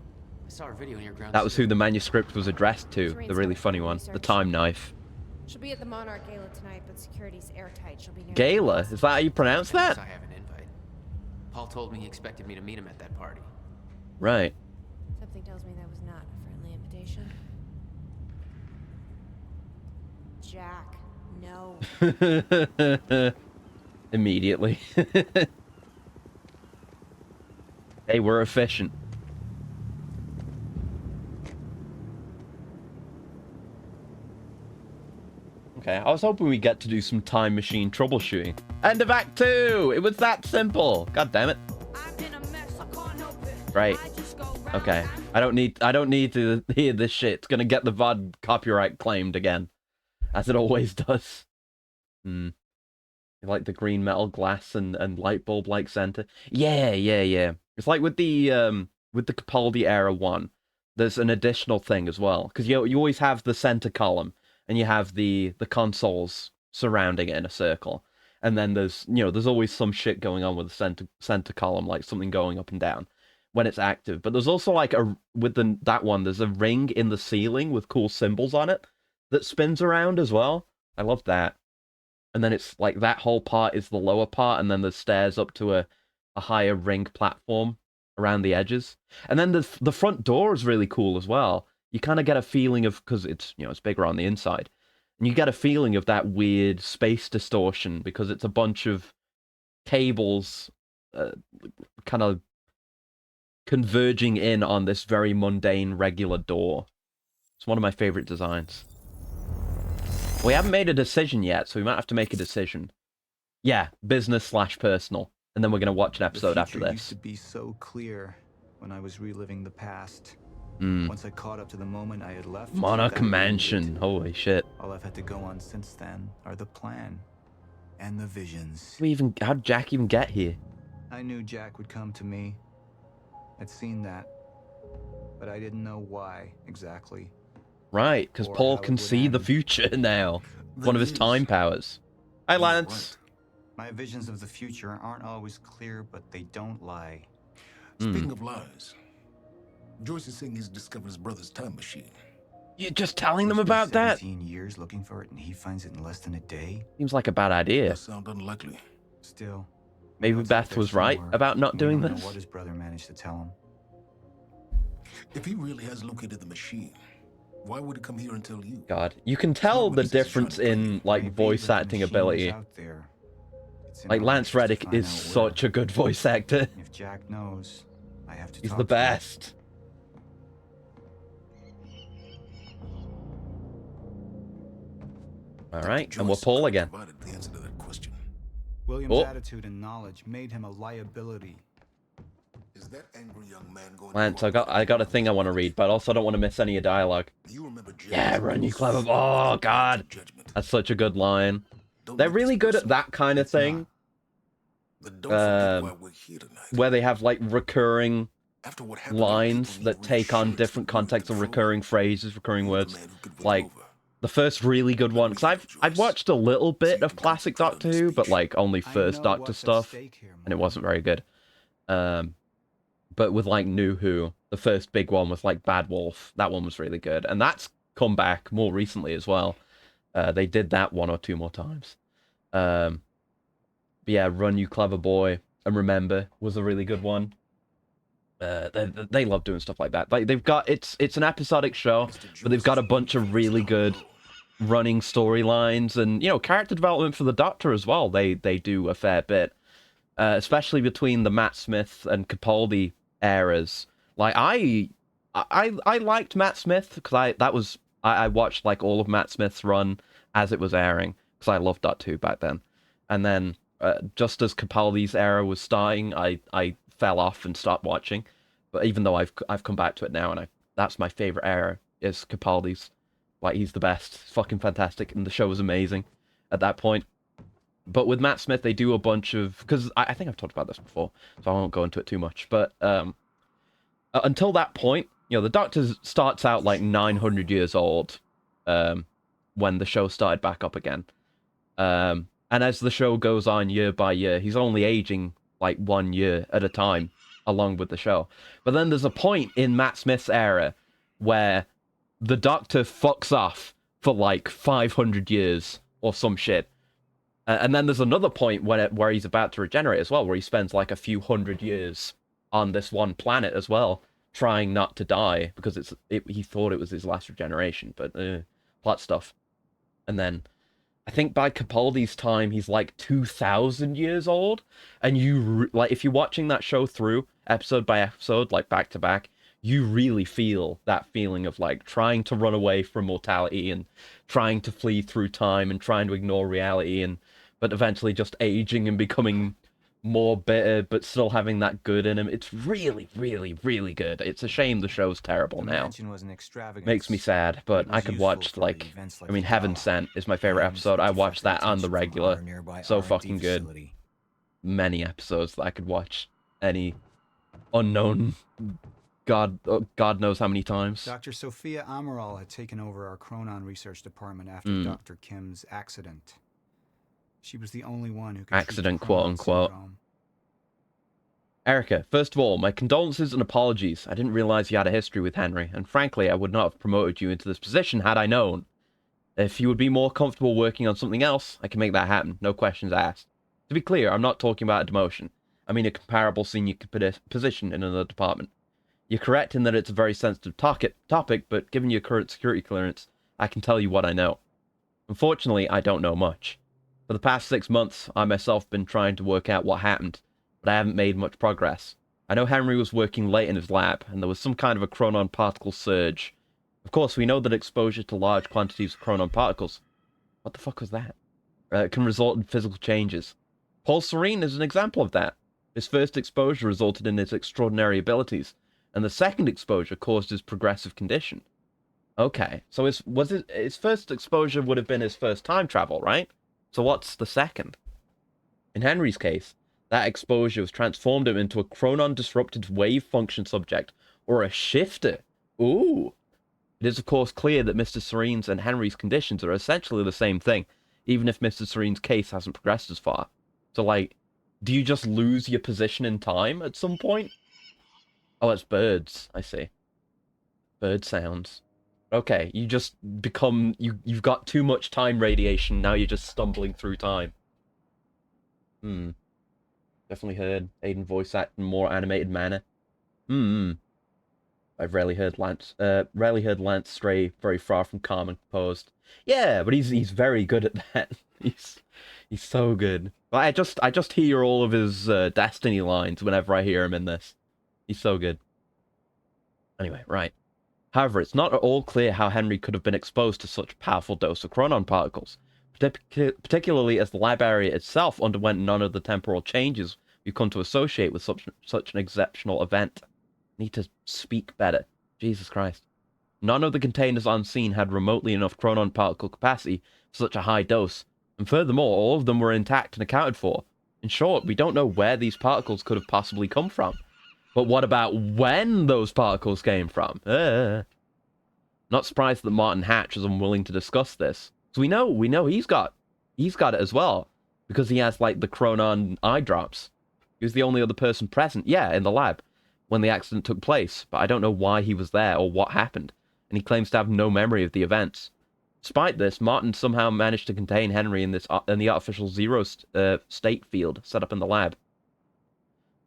I saw her video in your ground. That was who the manuscript was addressed to. Serene's The really got funny good one. The research. time knife. She'll be at the Monarch Gala tonight, but security's airtight. She'll be near Gala? Is that how you pronounce that? I have an invite. Paul told me he expected me to meet him at that party. Right. Something tells me that was not a friendly invitation. Jack, no. Immediately. Hey, we're efficient. Okay, I was hoping we'd get to do some time machine troubleshooting. End of Act 2! It was that simple! God damn it. Right. Okay. I don't need to hear this shit. It's gonna get the VOD copyright claimed again. As it always does. You like the green metal glass and light bulb like center? Yeah. It's like with the Capaldi era one, there's an additional thing as well. Because you always have the center column, and you have the consoles surrounding it in a circle. And then there's always some shit going on with the center column, like something going up and down. when it's active. But there's also like that one, there's a ring in the ceiling with cool symbols on it that spins around as well. I love that. And then it's like that whole part is the lower part, and then there's stairs up to a higher ring platform around the edges. And then the front door is really cool as well. You kind of get a feeling of, because it's, you know, it's bigger on the inside, and you get a feeling of that weird space distortion because it's a bunch of cables kind of converging in on this very mundane regular door. It's one of my favorite designs. We haven't made a decision yet, so we might have to make a decision. Yeah, business/personal, and then we're gonna watch an episode after The future this. used to be so clear when I was reliving the past. Mm. Once I caught up to the moment I had left, Monarch that Mansion. ended. Holy shit. All I've had to go on since then are the plan and the visions. How did Jack even get here? I knew Jack would come to me. I'd seen that, but I didn't know why exactly. Right, because Or Paul how it can would see the end. future now. One of his time powers. Hi, Lance. My visions of the future aren't always clear, but they don't lie. Speaking of lies, Joyce is saying he's discovered his brother's time machine. You're just telling them It's been about that? 17 years looking for it, and he finds it in less than a day. Seems like a bad idea. That sound unlikely. Still, Maybe it's out Beth there was right somewhere, about not and we doing don't know this. what his brother managed to tell him. If he really has located the machine, why would he come here and tell you? God, you can tell not the what he's trying difference to in create. like Maybe, voice but the acting machine is ability. out there. It's in Like our Lance hands to Reddick find is out such a good voice actor. where. If Jack knows, I have to He's talk the to him. best. All right, and we're Joyce Paul could again. have provided the answer to that question. William's Oh. attitude and knowledge made him a liability. Is that angry young man going? Lance, to I got a thing I want to read, but also don't want to miss any of dialogue. You remember Jack's Yeah, run, you most clever. famous Oh God, judgment. that's such a good line. Don't They're make this really good at personal. that kind of It's not. thing, But don't forget why we're here tonight. where they have like recurring After what happened, lines people that need take on reassurance different that we were in contexts of control. recurring phrases, recurring You were the words. man who could win Like over. the first really good one, because I've watched a little bit of classic Doctor Who, but like only I first know Doctor what's at stuff, stake here, and it Mom. wasn't very good. But with like New Who, the first big one was like Bad Wolf. That one was really good, and that's come back more recently as well. They did that one or two more times. But yeah, Run You Clever Boy and Remember was a really good one. They love doing stuff like that. Like they've got it's an episodic show, but they've got a bunch of really good running storylines and, you know, character development for the Doctor as well. They do a fair bit, especially between the Matt Smith and Capaldi eras. Like I liked Matt Smith because I watched like all of Matt Smith's run as it was airing because I loved Doctor Who back then, and then just as Capaldi's era was starting, I fell off and stopped watching. But even though I've come back to it now, and that's my favorite era is Capaldi's. Like he's the best, fucking fantastic, and the show was amazing at that point. But with Matt Smith, they do a bunch of, because I think I've talked about this before, so I won't go into it too much. But until that point, you know, the Doctor starts out like 900 years old when the show started back up again. And as the show goes on year by year, he's only aging like 1 year at a time along with the show. But then there's a point in Matt Smith's era where the Doctor fucks off for like 500 years or some shit. And then there's another point where he's about to regenerate as well, where he spends like a few hundred years on this one planet as well, trying not to die because he thought it was his last regeneration, but plot stuff. And then I think by Capaldi's time, he's like 2,000 years old. And like, if you're watching that show through episode by episode, like back to back, you really feel that feeling of like trying to run away from mortality and trying to flee through time and trying to ignore reality, but eventually just aging and becoming more bitter, but still having that good in him. It's really, really, really good. It's a shame the show's terrible The now. mansion was an extravagance. Makes me sad, but It was I could useful watch for like, events I mean, the Heaven Gala. Sent is my favorite Items episode. I that watch that deflected on the attention from regular. our nearby So R&D fucking good. facility. Many episodes that I could watch any unknown God knows how many times. Dr. Sophia Amaral had taken over our Chronon research department after Dr. Kim's accident. She was the only one who could treat Accident, Crohn quote unquote. syndrome. Erica, first of all, my condolences and apologies. I didn't realize you had a history with Henry, and frankly, I would not have promoted you into this position had I known. If you would be more comfortable working on something else, I can make that happen, no questions asked. To be clear, I'm not talking about a demotion. I mean a comparable senior position in another department. You're correct in that it's a very sensitive topic, but given your current security clearance, I can tell you what I know. Unfortunately, I don't know much. For the past 6 months, I myself have been trying to work out what happened, but I haven't made much progress. I know Henry was working late in his lab, and there was some kind of a chronon particle surge. Of course, we know that exposure to large quantities of chronon particles... What the fuck was that? Can result in physical changes. Paul Serene is an example of that. His first exposure resulted in his extraordinary abilities, and the second exposure caused his progressive condition. Okay, so his first exposure would have been his first time travel, right? So what's the second? In Henry's case, that exposure has transformed him into a chronon-disrupted wave function subject, or a shifter. Ooh! It is of course clear that Mr. Serene's and Henry's conditions are essentially the same thing, even if Mr. Serene's case hasn't progressed as far. So, like, do you just lose your position in time at some point? Oh, it's birds, I see. Bird sounds. Okay, you just become... You've got too much time radiation, now you're just stumbling through time. Definitely heard Aiden voice act in more animated manner. I've rarely heard Lance stray very far from calm and composed. Yeah, but he's very good at that. He's so good. I just hear all of his Destiny lines whenever I hear him in this. He's so good. Anyway, right. However, it's not at all clear how Henry could have been exposed to such a powerful dose of chronon particles, particularly as the lab area itself underwent none of the temporal changes we've come to associate with such an exceptional event. Need to speak better. Jesus Christ. None of the containers on scene had remotely enough chronon particle capacity for such a high dose, and furthermore, all of them were intact and accounted for. In short, we don't know where these particles could have possibly come from. But what about when those particles came from? Not surprised that Martin Hatch was unwilling to discuss this. So we know he's got it as well, because he has like the chronon eye drops. He was the only other person present, in the lab, when the accident took place, but I don't know why he was there or what happened, and he claims to have no memory of the events. Despite this, Martin somehow managed to contain Henry in the artificial zero state field set up in the lab.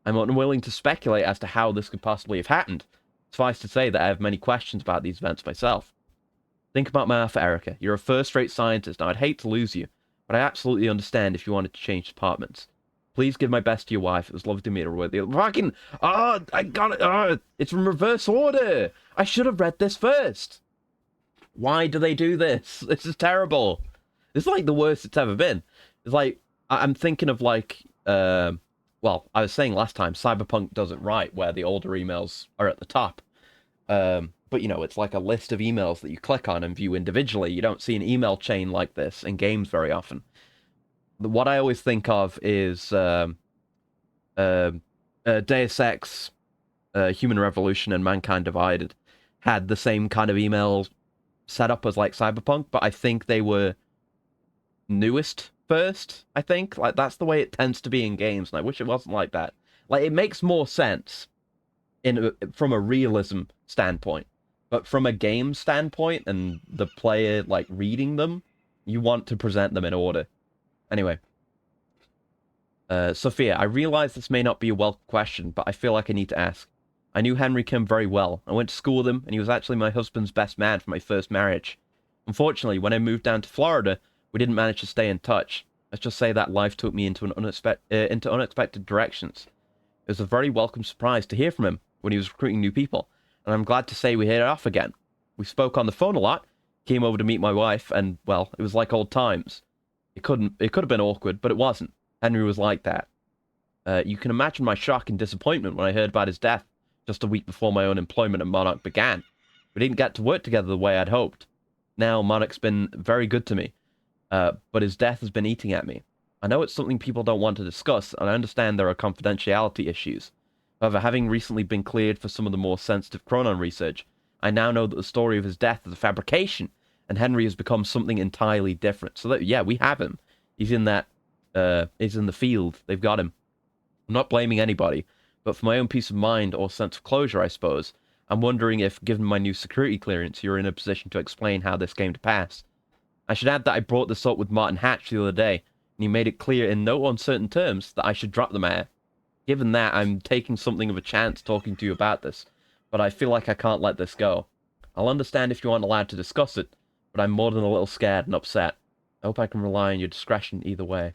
I'm unwilling to speculate as to how this could possibly have happened. Suffice to say that I have many questions about these events myself. Think about my offer, Erica. You're a first-rate scientist, and I'd hate to lose you, but I absolutely understand if you wanted to change departments. Please give my best to your wife. It was lovely to meet her with you. Fucking... I got it. It's in reverse order. I should have read this first. Why do they do this? This is terrible. This is like the worst it's ever been. It's like, I'm thinking of like, well, I was saying last time, Cyberpunk does it right, where the older emails are at the top. But, you know, it's like a list of emails that you click on and view individually. You don't see an email chain like this in games very often. What I always think of is Deus Ex, Human Revolution, and Mankind Divided had the same kind of email set up as like Cyberpunk, but I think they were newest first, I think. Like, that's the way it tends to be in games, and I wish it wasn't like that. Like, it makes more sense from a realism standpoint, but from a game standpoint and the player, like, reading them, you want to present them in order. Anyway. Sophia, I realize this may not be a welcome question, but I feel like I need to ask. I knew Henry Kim very well. I went to school with him, and he was actually my husband's best man for my first marriage. Unfortunately, when I moved down to Florida, we didn't manage to stay in touch. Let's just say that life took me into unexpected directions. It was a very welcome surprise to hear from him when he was recruiting new people, and I'm glad to say we hit it off again. We spoke on the phone a lot, came over to meet my wife, and, well, it was like old times. It could have been awkward, but it wasn't. Henry was like that. You can imagine my shock and disappointment when I heard about his death just a week before my own employment at Monarch began. We didn't get to work together the way I'd hoped. Now, Monarch's been very good to me, but his death has been eating at me. I know it's something people don't want to discuss, and I understand there are confidentiality issues. However, having recently been cleared for some of the more sensitive Chronon research, I now know that the story of his death is a fabrication, and Henry has become something entirely different. So that, yeah, we have him. He's in that, he's in the field. They've got him. I'm not blaming anybody, But for my own peace of mind or sense of closure, I suppose, I'm wondering if, given my new security clearance, you're in a position to explain how this came to pass. I should add that I brought this up with Martin Hatch the other day, and he made it clear in no uncertain terms that I should drop the matter. Given that, I'm taking something of a chance talking to you about this, but I feel like I can't let this go. I'll understand if you aren't allowed to discuss it, but I'm more than a little scared and upset. I hope I can rely on your discretion either way.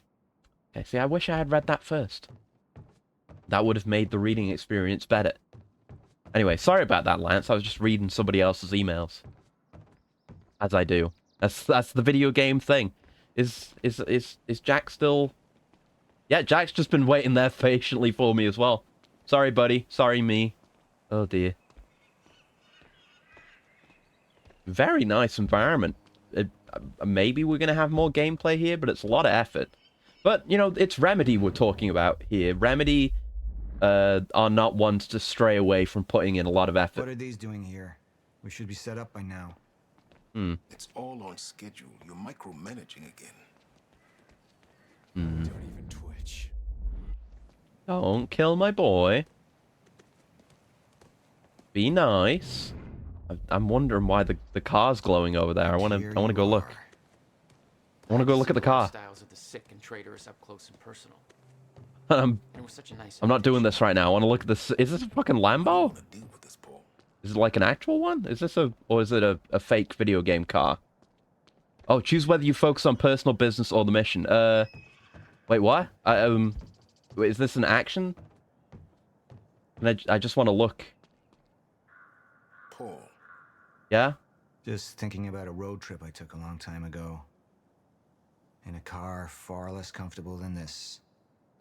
Okay, see, I wish I had read that first. That would have made the reading experience better. Anyway, sorry about that, Lance. I was just reading somebody else's emails. As I do. That's the video game thing. Is Jack still... Yeah, Jack's just been waiting there patiently for me as well. Sorry, buddy. Sorry, me. Oh, dear. Very nice environment. Maybe we're going to have more gameplay here, but it's a lot of effort. But, you know, it's Remedy we're talking about here. Remedy are not ones to stray away from putting in a lot of effort. What are these doing here? We should be set up by now. It's all on schedule. You're micromanaging again. Don't even twitch. Don't kill my boy. Be nice. I'm wondering why the car's glowing over there. I want to go look. I want to go look at the car. Styles of the sick and traitorous up close and personal. I'm And it was such a nice not doing this right now. I want to look at this. Is this a fucking Lambo? To deal with this, Paul. Is it like an actual one? Is this or is it a fake video game car? Oh, choose whether you focus on personal business or the mission. Wait, what? Wait, is this an action? And I just want to look. Paul. Yeah? Just thinking about a road trip I took a long time ago. In a car far less comfortable than this.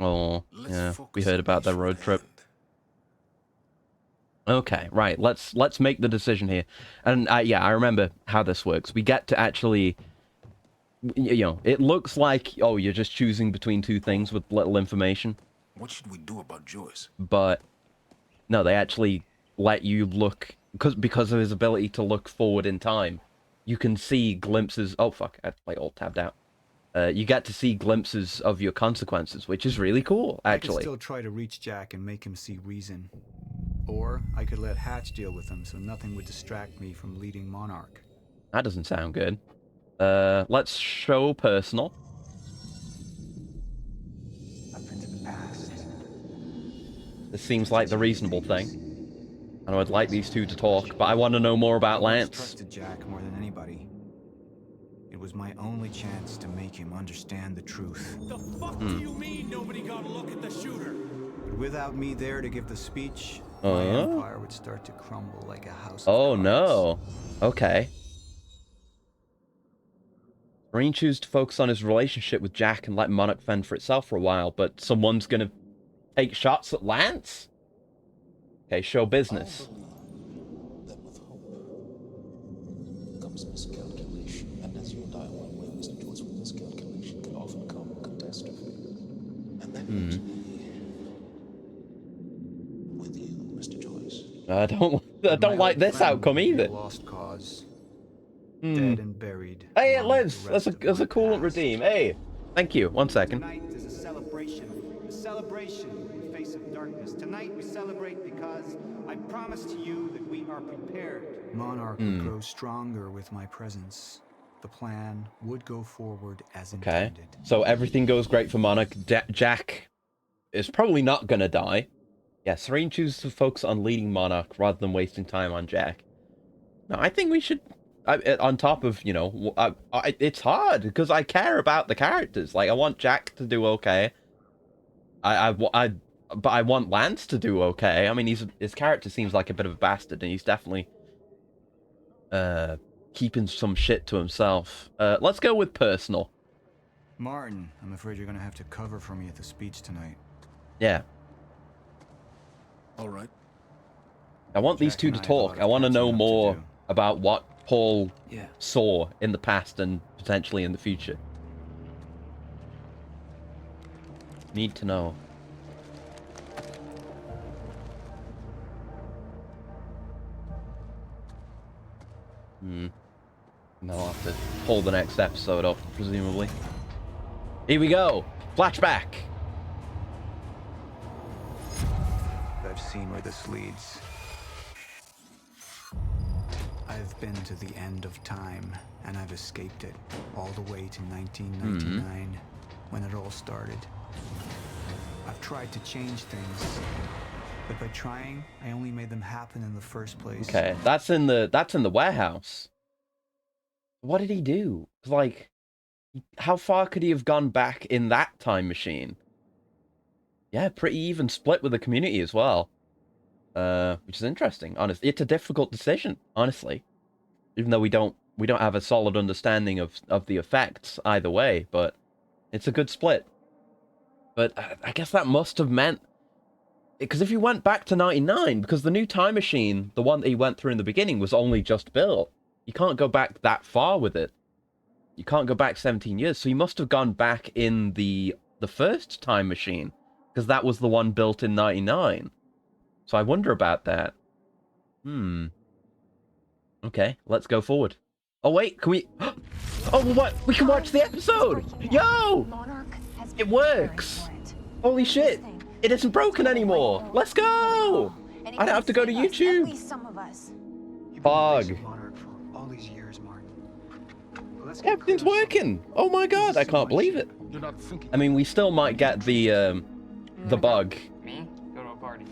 Oh, Let's yeah. focus We heard on about that mission road at trip. hand. Okay, right. Let's make the decision here. And yeah, I remember how this works. We get to actually, you know, it looks like, oh, you're just choosing between two things with little information. What should we do about Joyce? But no, they actually let you look because of his ability to look forward in time. You can see glimpses. Oh fuck! I like all tabbed out. You get to see glimpses of your consequences, which is really cool, I actually. could still try to reach Jack and make him see reason. Or I could let Hatch deal with him so nothing would distract me from leading Monarch. That doesn't sound good. Let's show personal. Up into the past. This seems like the reasonable thing. And I would like these two to talk, but I want to know more about I Lance. trusted Jack more than anybody. It was my only chance to make him understand the truth. The fuck do you mean nobody got a look at the shooter? But without me there to give the speech, my empire would start to crumble like a house of Oh cards. no. Okay. Marine chooses to focus on his relationship with Jack and let Monarch fend for itself for a while, but someone's gonna take shots at Lance? Okay, show business. That with hope comes miscalculation, and as you and I well know, Mr. Joyce, with miscalculation can often come catastrophe. And that means me with you, Mr. Joyce. I don't like this outcome either. Lost cause. Dead and buried. Hey, it along with lives. the That's rest of a my cool past. redeem. Hey, thank you. 1 second. Tonight is a celebration in the face of darkness. Tonight we celebrate because I promise to you that we are prepared. Monarch would grow stronger with my presence. The plan would go forward as Okay. intended. So everything goes great for Monarch. Jack is probably not gonna die. Yeah, Serene chooses to focus on leading Monarch rather than wasting time on Jack. No, I think we should. On top of, you know, it's hard because I care about the characters. Like, I want Jack to do okay. But I want Lance to do okay. I mean, his character seems like a bit of a bastard, and he's definitely keeping some shit to himself. Let's go with personal. Martin, I'm afraid you're gonna have to cover for me at the speech tonight. Yeah. All right. I want these Jack two and to I have a lot talk. of I want to catching know up to more do. about what Paul Yeah. saw in the past and potentially in the future. Need to know. And I'll have to pull the next episode up, presumably. Here we go. Flashback. I've seen where this leads. I've been to the end of time, and I've escaped it, all the way to 1999, when it all started. I've tried to change things, but by trying, I only made them happen in the first place. Okay, that's in the warehouse. What did he do? Like, how far could he have gone back in that time machine? Yeah, pretty even split with the community as well. Which is interesting. Honestly, it's a difficult decision, honestly. Even though we don't have a solid understanding of the effects either way, but it's a good split. But I guess that must have meant, because if you went back to 99, because the new time machine, the one that he went through in the beginning, was only just built. You can't go back that far with it. You can't go back 17 years, so you must have gone back in the first time machine, because that was the one built in 99. So I wonder about that. Okay, let's go forward. Oh wait, can we... Oh, what? We can watch the episode! Yo! It works! Holy shit! It isn't broken anymore! Let's go! I don't have to go to YouTube! Fog. Everything's working! Oh my god, I can't believe it! I mean, we still might get the bug. Me? Go to a party.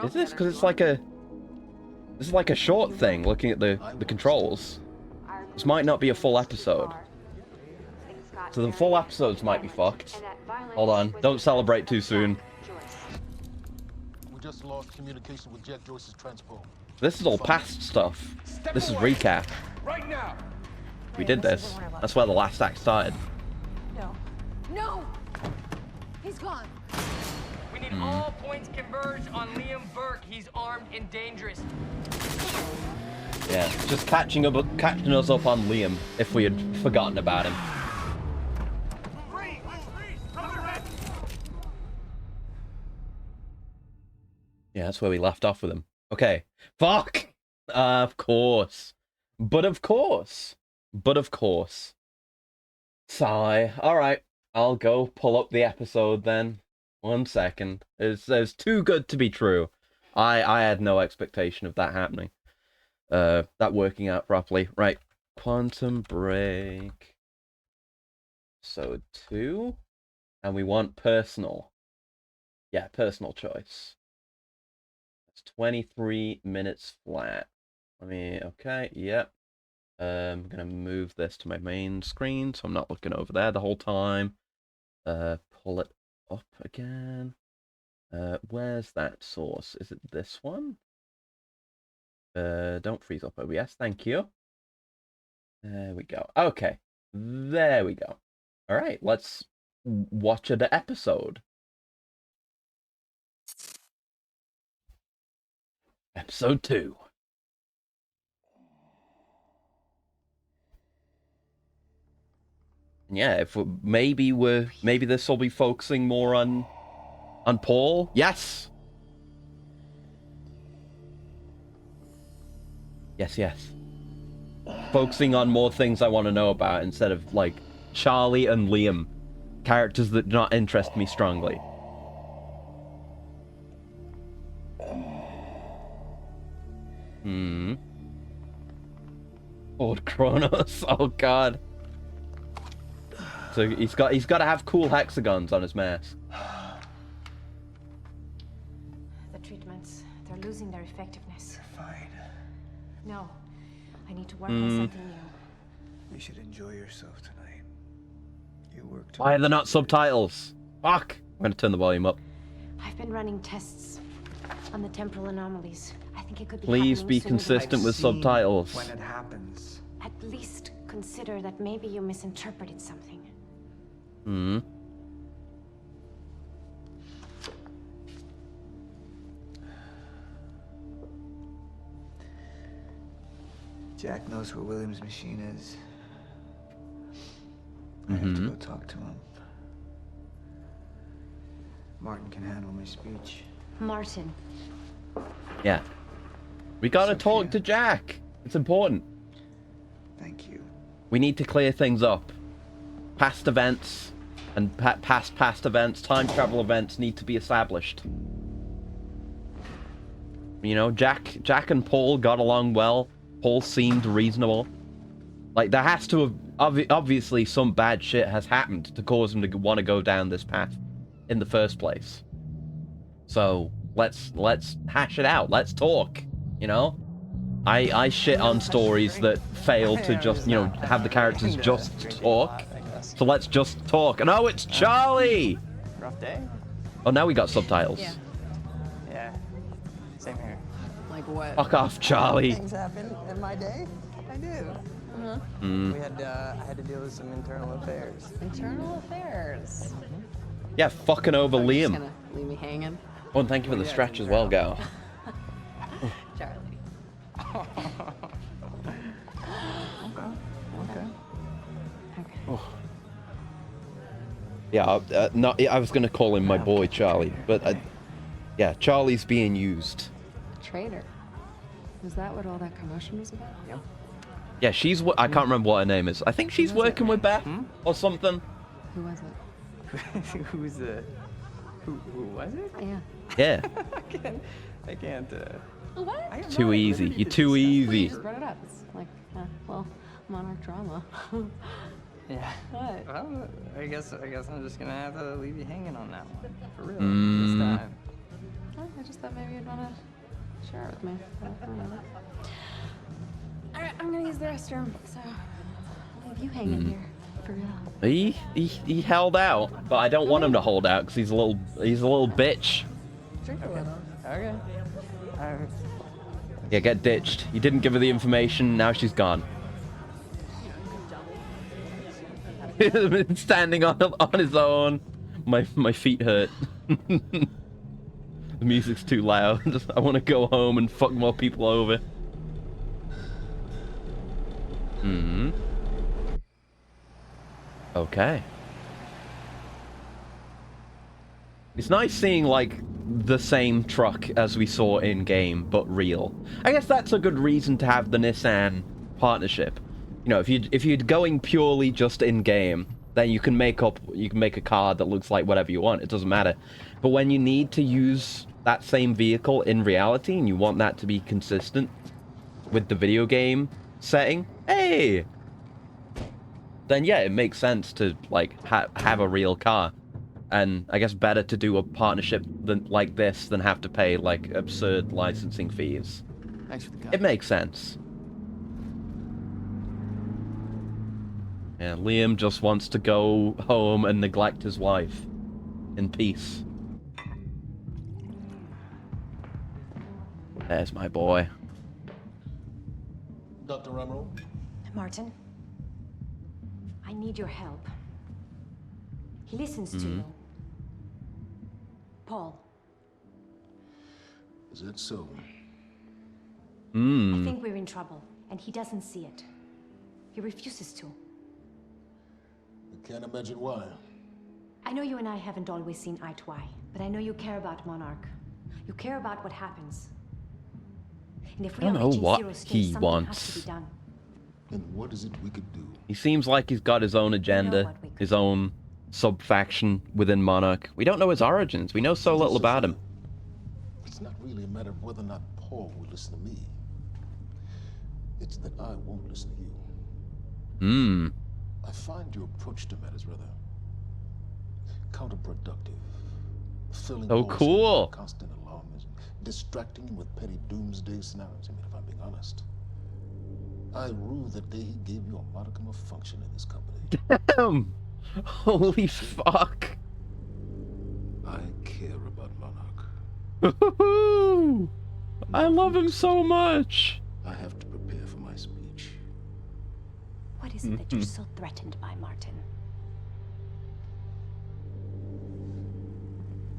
Is this? Because it's like a... This is like a short thing, looking at the controls. This might not be a full episode. So the full episodes might be fucked. Hold on, don't celebrate too soon. We just lost communication with Jack Joyce's transport. This is all past stuff. This is recap. Right now. We did this. That's where the last act started. No. No! He's gone. We need all points converged on Liam Burke. He's armed and dangerous. Yeah, just catching us up on Liam if we had forgotten about him. Yeah, that's where we left off with him. Okay. Fuck! Of course. But of course. Sigh. Alright. I'll go pull up the episode then. 1 second. It's too good to be true. I had no expectation of that happening. That working out properly. Right. Quantum Break. Episode 2. And we want personal. Yeah, personal choice. It's 23 minutes flat. Okay, yep. I'm gonna move this to my main screen so I'm not looking over there the whole time. Pull it up again. Where's that source? Is it this one? Don't freeze up OBS, thank you. There we go. Okay, there we go. All right, let's watch the episode. Episode 2. Yeah, if maybe this will be focusing more on Paul. Yes. Yes. Focusing on more things I want to know about instead of like Charlie and Liam, characters that do not interest me strongly. Lord Kronos. Oh god. So he's got to have cool hexagons on his mask. The treatments, they're losing their effectiveness. You're fine. No. I need to work on something new. You should enjoy yourself tonight. You worked. Why are there not subtitles? Fuck! I'm gonna turn the volume up. I've been running tests on the temporal anomalies. I think it could be Please happening be sooner consistent with Seen subtitles. when it happens. At least consider that maybe you misinterpreted something. Jack knows where William's machine is. I have to go talk to him. Martin can handle my speech. Martin. Yeah. We gotta Sophia. talk to Jack. It's important. Thank you. We need to clear things up. Past events and past events, time travel events need to be established. You know, Jack and Paul got along well. Paul seemed reasonable. Like, there has to have... obviously, some bad shit has happened to cause him to want to go down this path in the first place. So, let's hash it out. Let's talk, you know? I shit on stories that fail to just, you know, have the characters just talk. So let's just talk. And oh, it's Charlie! Rough day? Oh, now we got subtitles. Yeah. Same here. Like what? Fuck off, Charlie. Things happen in my day. I do. I had to deal with some internal affairs. Internal affairs. Yeah, fucking over You're just Liam. gonna leave me hanging? Oh, and thank you for the stretch as well, Gal. Charlie. Okay. Oh. Yeah, I was gonna call him my boy Charlie, but yeah, Charlie's being used. Traitor. Is that what all that commotion was about? Yep. Yeah, I can't remember what her name is. I think she's working with Beth or something. Who was it? Who was it? Yeah. Yeah. I can't. What? I have Too no easy. liberty You're to too discuss You easy. just brought it up. It's like, well, Monarch drama. Yeah. What? Well, I guess I'm just gonna have to leave you hanging on that one. For real. Mm. This time. I just thought maybe you'd want to share it with me. Alright, I'm gonna use the restroom, so I'll leave you hanging here. For real. He held out, but I don't want him to hold out because he's a little bitch. Drink a little. Okay. Alright. Yeah, get ditched. You didn't give her the information, now she's gone. Standing on his own. My feet hurt. The music's too loud. I want to go home and fuck more people over. Okay. It's nice seeing, like, the same truck as we saw in-game, but real. I guess that's a good reason to have the Nissan partnership. You know, if you're going purely just in-game, then you can make a car that looks like whatever you want. It doesn't matter. But when you need to use that same vehicle in reality, and you want that to be consistent with the video game setting, hey! Then yeah, it makes sense to, like, have a real car. And I guess better to do a partnership like this than have to pay, like, absurd licensing fees. Thanks for the gun. It makes sense. Yeah, Liam just wants to go home and neglect his wife. In peace. There's my boy. Dr. Ramro? Martin, I need your help. He listens to you. Paul. Is that so? I think we're in trouble, and he doesn't see it. He refuses to. I can't imagine why. I know you and I haven't always seen eye to eye, but I know you care about Monarch. You care about what happens. And if we I don't are know reaching what zero stage, he something wants. has to be done. And what is it we could do? He seems like he's got his own agenda, his own sub-faction within Monarch. We don't know his origins. We know so little about him. It's not really a matter of whether or not Paul will listen to me. It's that I won't listen to you. I find your approach to matters rather counterproductive. Filling So holes in cool. constant alarmism, distracting him with petty doomsday scenarios. I mean, if I'm being honest, I rue the day he gave you a modicum of function in this company. Damn! Holy fuck! I care about Monarch. I love him so much! I have to prepare for my speech. What is it that you're so threatened by, Martin?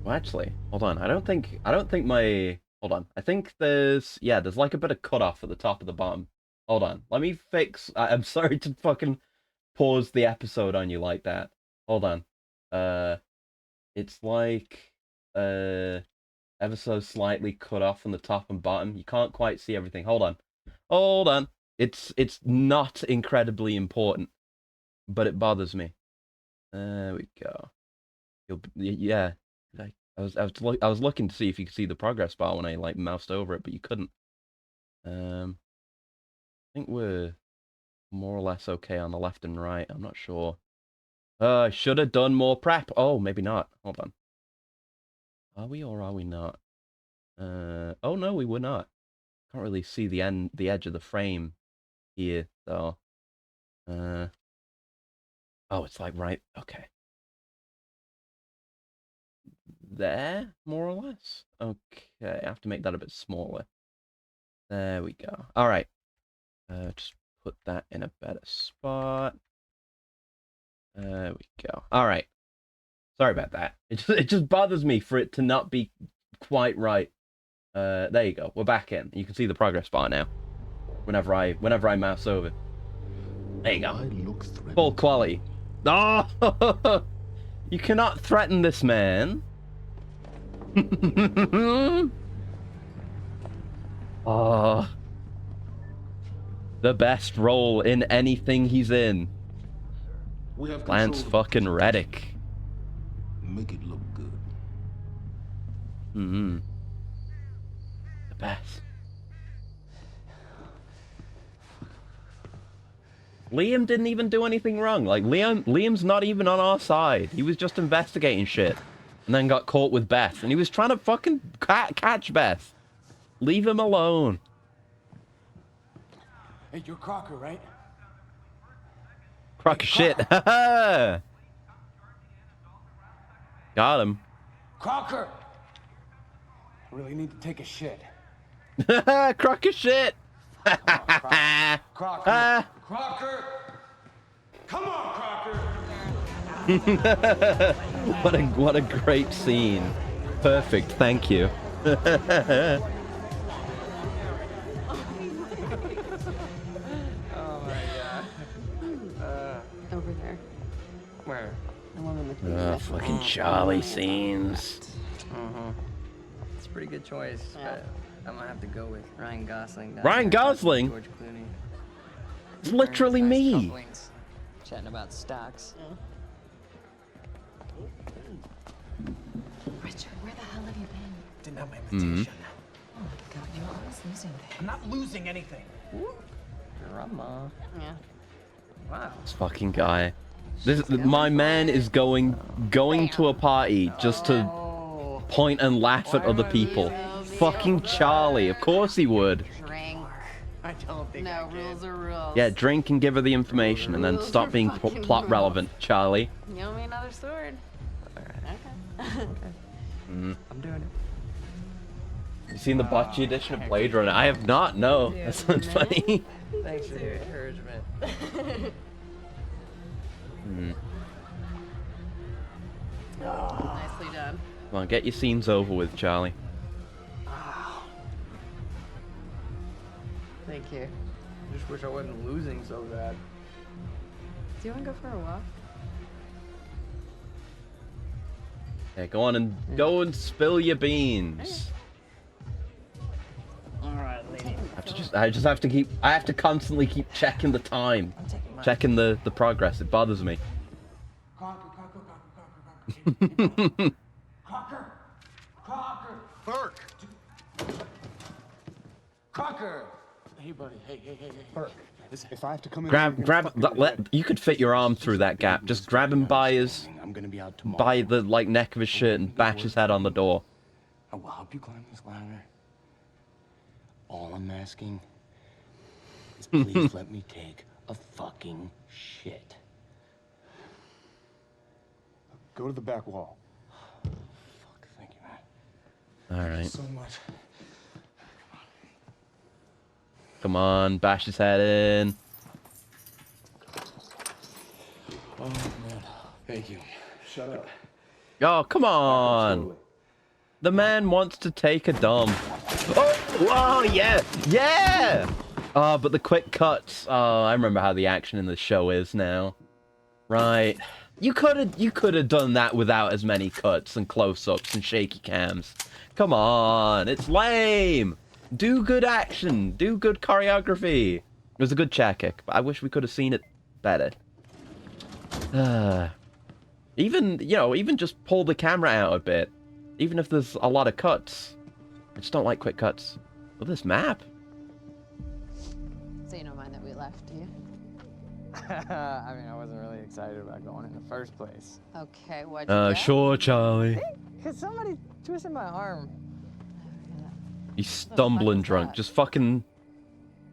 Well, actually, hold on. I don't think my... Hold on. I think there's like a bit of cutoff at the top of the bottom. Hold on. Let me fix... I'm sorry to fucking pause the episode on you like that. Hold on. It's like... ever so slightly cut off on the top and bottom. You can't quite see everything. Hold on. Hold on. It's not incredibly important, but it bothers me. There we go. Yeah. I was looking to see if you could see the progress bar when I like moused over it, but you couldn't. I think we're more or less okay on the left and right. I'm not sure. I should have done more prep. Oh, maybe not. Hold on. Are we or are we not? Oh no, we were not. Can't really see the edge of the frame here, though. Oh, it's like right. Okay. There, more or less. Okay, I have to make that a bit smaller. There we go. All right. Just put that in a better spot. There we go. All right. Sorry about that. It just bothers me for it to not be quite right. There you go. We're back in. You can see the progress bar now. Whenever I mouse over. There you go. Full quality. Oh! You cannot threaten this man. Oh. The best role in anything he's in. Lance fucking Reddick. Make it look good. The best. Liam didn't even do anything wrong. Like, Liam's not even on our side. He was just investigating shit. And then got caught with Beth. And he was trying to fucking catch Beth. Leave him alone. Hey, you're Crocker, right? Crock of shit. Got him. Crocker! I really need to take a shit. Crock of shit. Crocker! Crocker! Come on, Crocker! What a great scene. Perfect, thank you. Oh my god. Over there. Where? The one in the cleaning. Fucking Charlie scenes. It's a pretty good choice, but I'm gonna have to go with Ryan Gosling. Ryan Gosling? George Clooney. It's literally me. Chatting about stocks. Richard, where the hell have you been? Didn't have my invitation. Oh my god, you're always losing things. I'm not losing anything. Drama. Yeah. Wow. This fucking guy. My man is going to a party just to point and laugh at other people. Fucking Charlie, of course he would. Drink. I don't think No, rules are rules. Yeah, drink and give her the information and then Rules stop are being fucking plot relevant, Charlie. You owe me another sword. Okay. I'm doing it. You seen the botchy edition of Blade Runner? I have not, no. Yeah, That sounds funny. Thanks for your encouragement. Nicely done. Come on, get your scenes over with, Charlie. Thank you. Just wish I wasn't losing so bad. Do you want to go for a walk? Yeah, go on and spill your beans. Alright, lady. I have to constantly keep checking the time. Checking the progress. It bothers me. Crocker! Burke! Crocker! Hey, buddy. Hey. Burke. If I have to come in... You could fit your arm through that gap. Just grab him by I'm gonna be out tomorrow. by the neck of his shirt and bash his head on the door. I will help you climb this ladder. All I'm asking is please let me take a fucking shit. Go to the back wall. Fuck, thank you, man. All right. So much. Come on, bash his head in. Oh, man. Thank you. Shut up. Oh, come on. The man wants to take a dump. Oh, yeah. Yeah. Oh, but the quick cuts. Oh, I remember how the action in the show is now. Right. You could have done that without as many cuts and close-ups and shaky cams. Come on. It's lame. Do good action. Do good choreography. It was a good chair kick, but I wish we could have seen it better. Even just pull the camera out a bit. Even if there's a lot of cuts. I just don't like quick cuts. Look at this map. So you don't mind that we left, do you? I mean, I wasn't really excited about going in the first place. Okay, what'd you get? Sure, Charlie. Because somebody twisted my arm. He's stumbling drunk. Just fucking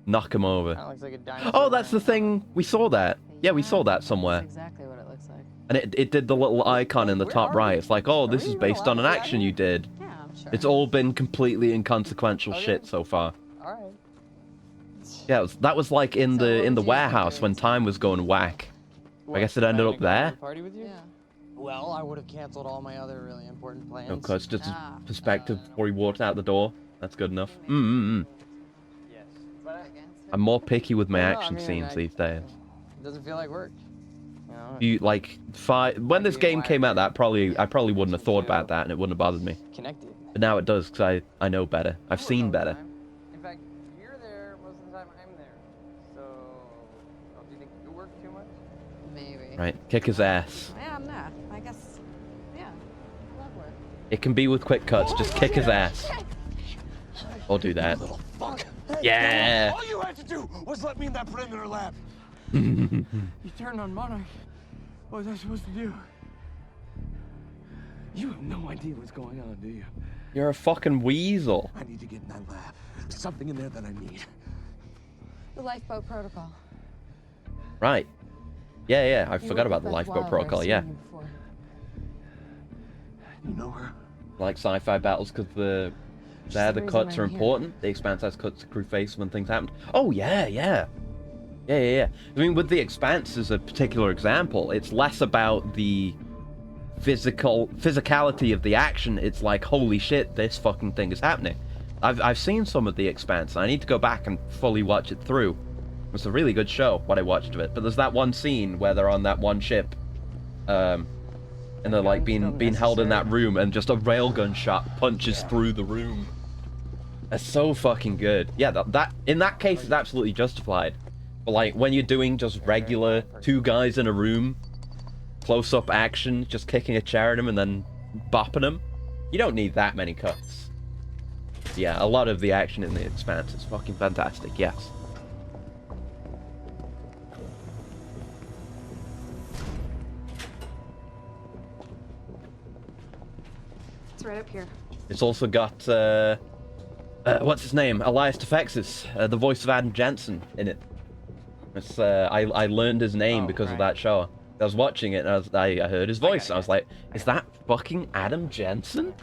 knock him over. Kinda looks like a dinosaur. Oh, that's the thing. We saw that. Yeah, we saw that somewhere. That's exactly what it looks like. And it did the little icon in the top right. It's like, oh, this is based on an action you did. Yeah, I'm sure. It's all been completely inconsequential shit so far. Alright. Yeah, that was like in the warehouse when time was going whack. I guess it ended up there. Party with you? Yeah. Well, I would have canceled all my other really important plans. Of course, just his perspective before he walked out the door. That's good enough. Yes. I'm more picky with my action scenes these days. It doesn't feel like work. You know? You like when this game came out, I probably wouldn't have thought about that, and it wouldn't have bothered me. Connected. But now it does, because I know better. I've seen better. In fact, you're there most of the time I'm there. So, do you think you work too much? Maybe. Right, kick his ass. Yeah, I'm not. I guess. Yeah. Love work. It can be with quick cuts. Just kick his ass. Or do that. Little fuck. Yeah. All you had to do was let me in that perimeter lab. You turned on Monarch. What was I supposed to do? You have no idea what's going on, do you? You're a fucking weasel. I need to get in that lab. There's something in there that I need. The lifeboat protocol. Right. Yeah, I You forgot were about with the Beth lifeboat Wilder, protocol, I've yeah. seen you before. You know her? Like sci-fi battles, because the cuts are important. The Expanse has cuts to crew face when things happen. Oh, yeah. I mean, with the Expanse as a particular example, it's less about the physicality of the action. It's like, holy shit, this fucking thing is happening. I've seen some of the Expanse. I need to go back and fully watch it through. It's a really good show, what I watched of it. But there's that one scene where they're on that one ship, and they're like being held in that room, and just a railgun shot punches through the room. That's so fucking good. Yeah, that in that case is absolutely justified. But like when you're doing just regular 2 guys in a room, close-up action, just kicking a chair at him and then bopping him, you don't need that many cuts. Yeah, a lot of the action in the Expanse is fucking fantastic. Yes. It's right up here. It's also got what's his name? Elias Tefexis, the voice of Adam Jensen, in it. It's I learned his name because of that show. I was watching it and I heard his voice. I was like, is that fucking Adam Jensen?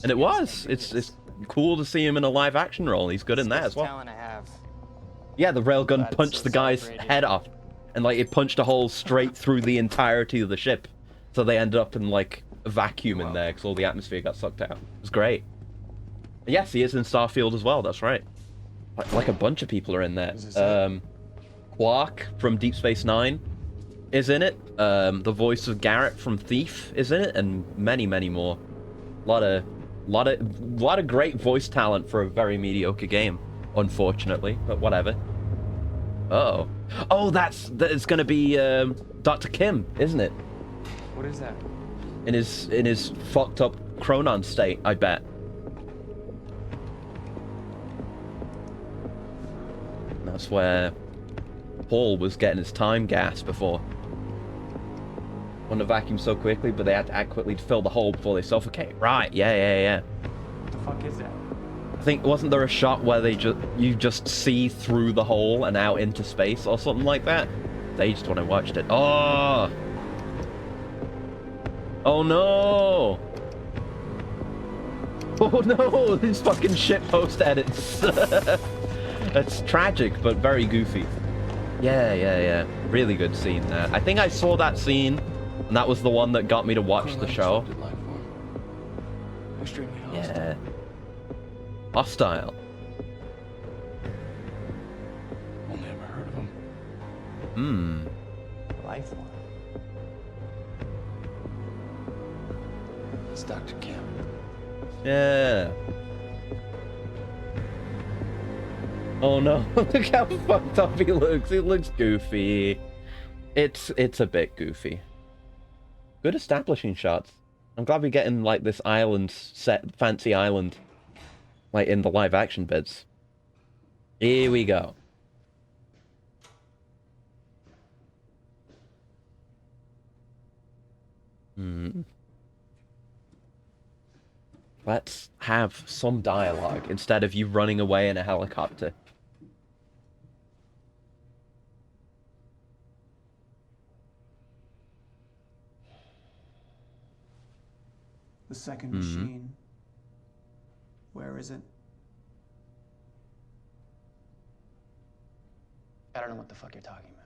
And it was. It's cool to see him in a live action role. He's good in that as well. Talent I have. Yeah, the railgun punched the guy's head off, and like it punched a hole straight through the entirety of the ship. So they ended up in like a vacuum in there because all the atmosphere got sucked out. It was great. Yes, he is in Starfield as well. That's right. Like a bunch of people are in there. Quark from Deep Space Nine is in it. The voice of Garrett from Thief is in it, and many more. A lot of great voice talent for a very mediocre game, unfortunately. But whatever. Oh, it's gonna be Dr. Kim, isn't it? What is that? In his fucked up Chronon state, I bet. That's where Paul was getting his time gas before. Wouldn't have vacuumed so quickly, but they had to act quickly to fill the hole before they suffocate. Right, yeah. What the fuck is that? I think, wasn't there a shot where you just see through the hole and out into space or something like that? They just when I watched it. Oh no! Oh no! These fucking shitpost edits. That's tragic, but very goofy. Yeah. Really good scene there. I think I saw that scene, and that was the one that got me to watch the show. Yeah. Hostile. Only ever heard of him. Lifeline. It's Dr. Kim. Yeah. Oh no, look how fucked up he looks. He looks goofy. It's a bit goofy. Good establishing shots. I'm glad we're getting, like, this island set, fancy island, like, in the live action bits. Here we go. Let's have some dialogue instead of you running away in a helicopter. The second machine. Where is it? I don't know what the fuck you're talking about.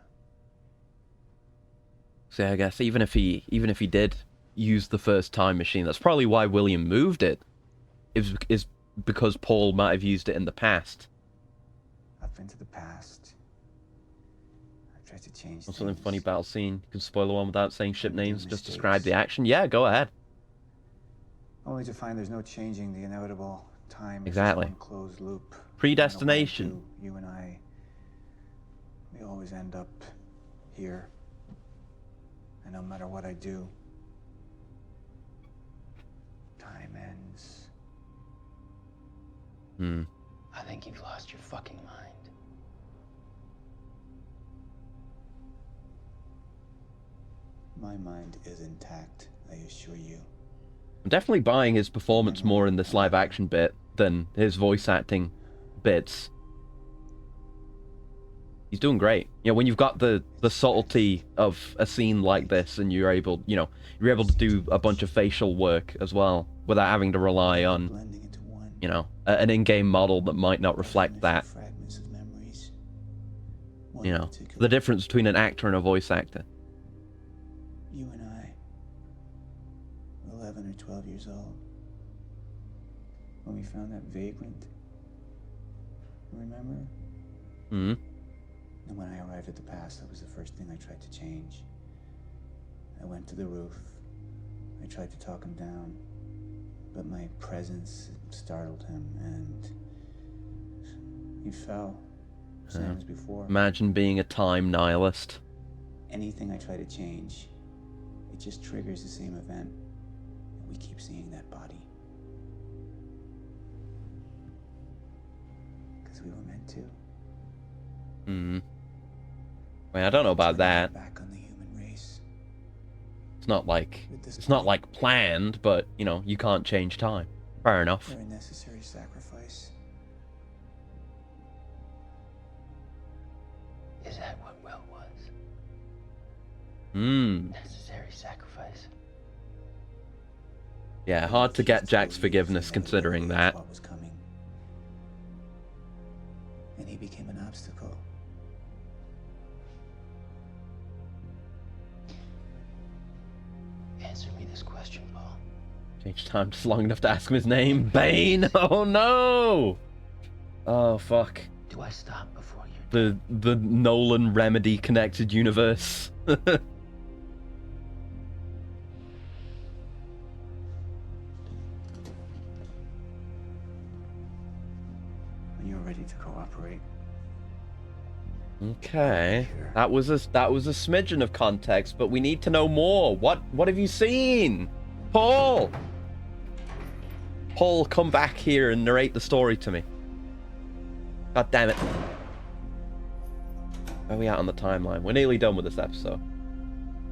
So I guess even if he did use the first time machine, that's probably why William moved it. Is because Paul might have used it in the past. Up into the past. I tried to change Or something things. funny battle scene. You can spoil one without saying ship names. Just describe the action. Yeah, go ahead. Only to find there's no changing the inevitable. Time Exactly. is one closed loop. Predestination. No matter what I do, you and I, we always end up here. And no matter what I do, time ends. I think you've lost your fucking mind. My mind is intact, I assure you. I'm definitely buying his performance more in this live action bit than his voice acting bits. He's doing great. You know, when you've got the subtlety of a scene like this and you're able to do a bunch of facial work as well without having to rely on, you know, an in-game model that might not reflect that. You know, the difference between an actor and a voice actor. You and I, 11 or 12 years old, when we found that vagrant. Remember? Hmm. And when I arrived at the past, that was the first thing I tried to change. I went to the roof. I tried to talk him down, but my presence startled him, and he fell, same as before. Imagine being a time nihilist. Anything I try to change, it just triggers the same event, and we keep seeing that body. Because we were meant to. Wait, I don't know about that. Back on the human race. It's not like planned, but you know, you can't change time. Fair enough. They're a necessary sacrifice. Is that what Will was? Necessary sacrifice. Yeah, hard to get Jack's forgiveness considering that. What was coming. And he became an obstacle. Answer me this question, Paul. Change time just long enough to ask him his name. Bane! Oh no! Oh fuck. Do I stop before you? The Nolan Remedy connected universe. When you're ready to cooperate. Okay. That was a smidgen of context, but we need to know more. What have you seen? Paul! Paul, come back here and narrate the story to me. God damn it. Where are we at on the timeline? We're nearly done with this episode.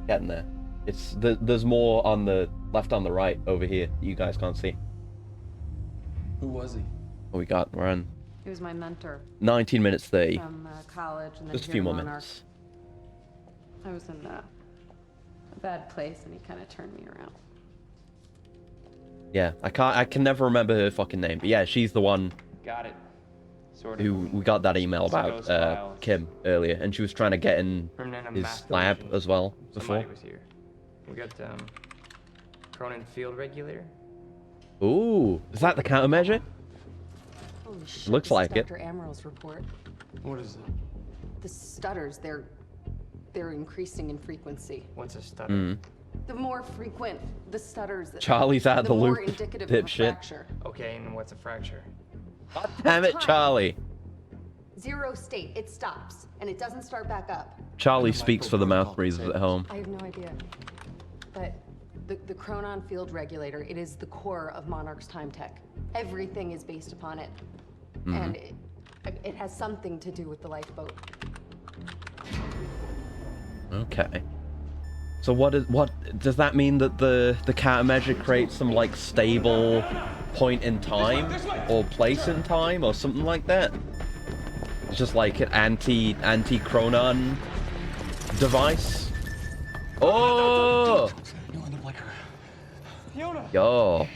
Getting there. There's more on the left on the right over here that you guys can't see. Who was he? What we're on He was my mentor 19 minutes 30. from college, and then Just a here few in more Monarch. minutes. I was in a bad place, and he kind of turned me around. Yeah, I can never remember her fucking name, but yeah, she's the one Got it. Sort of. who we got that email Some about, ghost files. Kim, earlier, and she was trying to get in From a his math lab collision. as well before. Somebody was here. We got Cronin Field Regulator. Ooh, is that the countermeasure? Holy shit, Looks this like is it. Dr. Amaril's report. What is it? The stutters, they're increasing in frequency. What's a stutter? Mm. The more frequent the stutters, Charlie's out of the more loop, indicative of a dipshit. fracture. Okay, and what's a fracture? Damn it, Charlie. Zero state, it stops, and it doesn't start back up. Charlie speaks for the mouth breathers at home. I have no idea. But The Chronon field regulator, it is the core of Monarch's time tech. Everything is based upon it. And it has something to do with the lifeboat. Okay. So what does that mean, that the countermeasure creates some like stable point in time or place in time or something like that? It's just like an anti-Chronon device. Oh! Yo.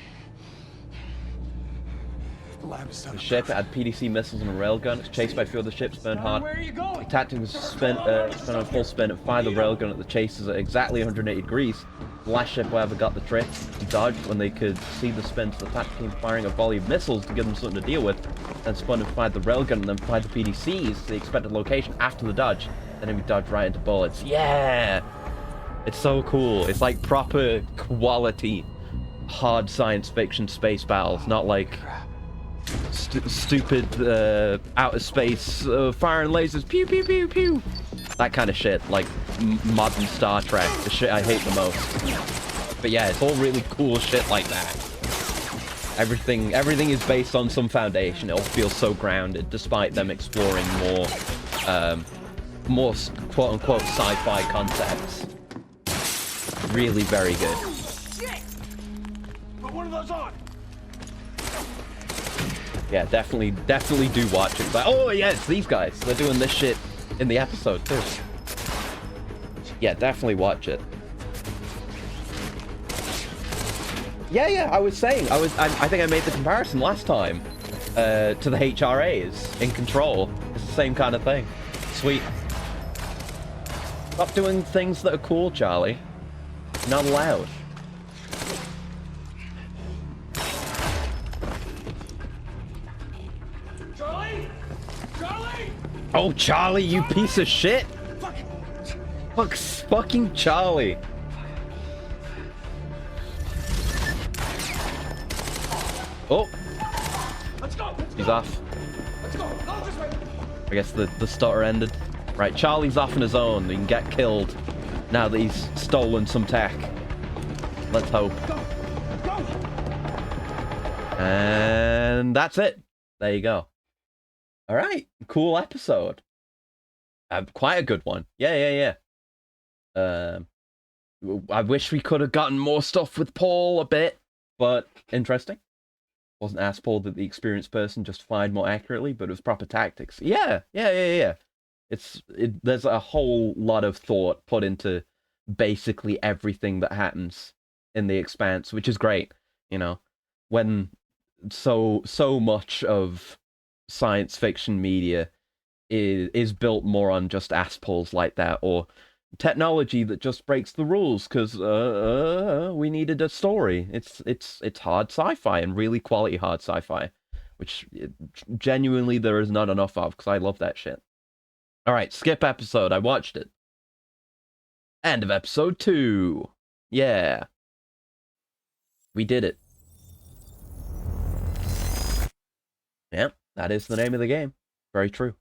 The ship had PDC missiles and a railgun. It's chased by a few other ships, burned hard. The tactic was spent on full spin and fired the railgun at the chasers at exactly 180 degrees. The last ship, however, got the trick. Dodged when they could see the spin, so the tactic team firing a volley of missiles to give them something to deal with. Then spun and fired the railgun and then fired the PDCs to the expected location after the dodge. Then we dodged right into bullets. Yeah! It's so cool. It's like proper quality hard science fiction space battles, not like stupid outer space firing lasers, pew pew pew pew, that kind of shit, like modern Star Trek, the shit I hate the most. But yeah, it's all really cool shit like that. Everything is based on some foundation. It all feels so grounded, despite them exploring more quote-unquote sci-fi concepts. Really very good. Put one of those on. Yeah, definitely do watch it. But, oh yes, these guys, they're doing this shit in the episode too. Yeah, definitely watch it. Yeah, I was saying, I think I made the comparison last time to the HRAs in Control. It's the same kind of thing. Sweet. Stop doing things that are cool, Charlie. Not allowed. Oh, Charlie, you piece of shit! Fucking Charlie. Oh! He's off. I guess the stutter ended. Right, Charlie's off on his own. He can get killed now that he's stolen some tech. Let's hope. And that's it. There you go. All right, cool episode. Quite a good one. Yeah. I wish we could have gotten more stuff with Paul a bit, but interesting. Wasn't Aspal that the experienced person justified more accurately, but it was proper tactics. Yeah. There's a whole lot of thought put into basically everything that happens in The Expanse, which is great. You know, when so much of science fiction media is built more on just Aspals like that, or technology that just breaks the rules because we needed a story. It's hard sci-fi, and really quality hard sci-fi, which genuinely there is not enough of, because I love that shit. All right, skip episode. I watched it. End of episode 2. Yeah. We did it. Yeah, that is the name of the game. Very true.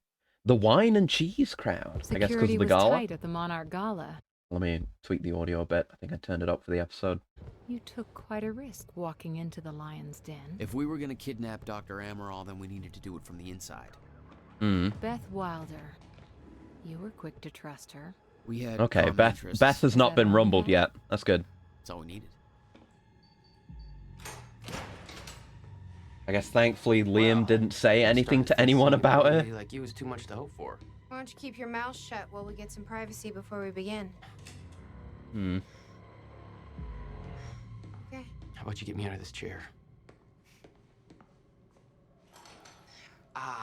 The Wine and Cheese Crowd. I guess because of the gala. Tight at the Monarch Gala. Let me tweak the audio a bit. I think I turned it up for the episode. You took quite a risk walking into the Lion's Den. If we were going to kidnap Dr. Amaral, then we needed to do it from the inside. Beth Wilder. You were quick to trust her. We had okay, Beth has not been rumbled yet. That's good. That's all we needed. I guess thankfully Liam didn't say anything to anyone about her. Like you was too much to hope for. Why don't you keep your mouth shut while we get some privacy before we begin? Okay. How about you get me out of this chair?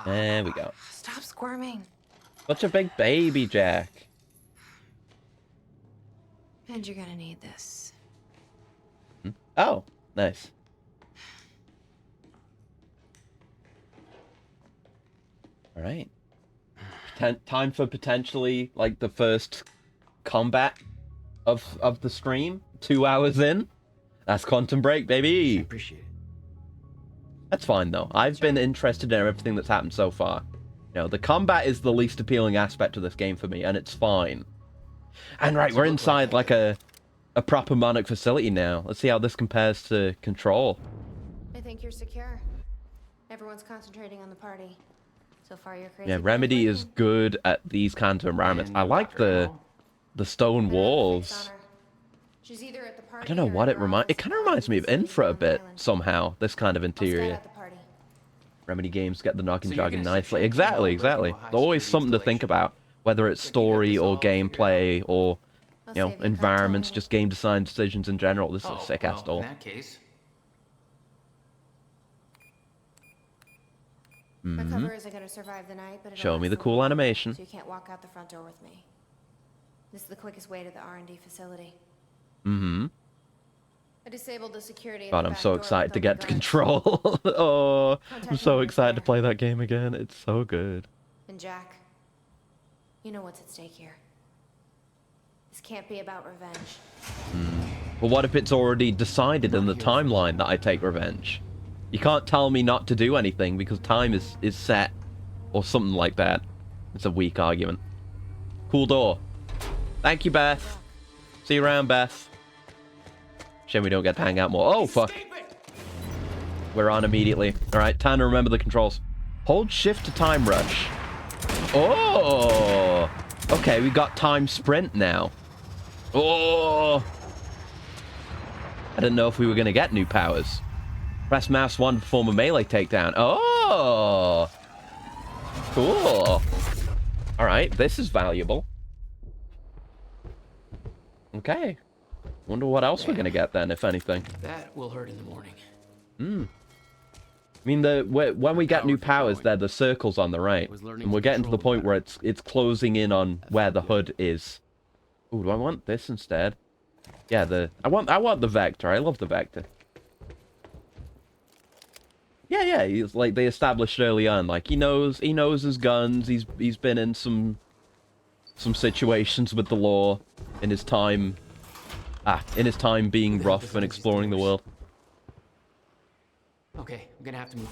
There we go. Stop squirming. Such a big baby, Jack. And you're gonna need this. Oh, nice. All right. Time for potentially like the first combat of the stream. 2 hours in. That's Quantum Break, baby. I appreciate it. That's fine though. I've been interested in everything that's happened so far. You know, the combat is the least appealing aspect of this game for me, and it's fine. And right, we're inside like a a proper Monarch facility now. Let's see how this compares to Control. I think you're secure. Everyone's concentrating on the party. So far, you're crazy. Yeah, Remedy is good at these kinds of environments. I like the stone walls. She's either at the party I don't know what it reminds. It kind of reminds me of Infra a bit somehow. This kind of interior. Remedy games get the knock and jogging nicely. Exactly. There's always something to think about, whether it's story or gameplay or environments, just game design decisions in general. This is a sick ass doll. In that case, My cover isn't going to survive the night, but Show me the cool animation. so you can't walk out the front door with me. This is the quickest way to the R&D facility. I disabled the security. God, I'm so excited to get to Control. Oh, I'm so excited to play that game again. It's so good. And Jack, you know what's at stake here. This can't be about revenge. But what if it's already decided in the timeline that I take revenge? You can't tell me not to do anything because time is set. Or something like that. It's a weak argument. Cool door. Thank you, Beth. See you around, Beth. Shame we don't get to hang out more. Oh, fuck. We're on immediately. Alright, time to remember the controls. Hold shift to time rush. Oh! Okay, we got time sprint now. Oh! I didn't know if we were going to get new powers. Press mouse 1 to perform a melee takedown. Oh! Cool. Alright, this is valuable. Okay. Wonder what else we're going to get then, if anything. that will hurt in the morning. I mean, when we get new powers, they're the circles on the right. And we're getting to the point where it's closing in on where the hood is. Ooh, do I want this instead? Yeah, I want the Vector. I love the Vector. Yeah, he's like they established early on. Like he knows his guns. He's been in some situations with the law in his time. In his time being rough and exploring the world. Okay, I'm gonna have to move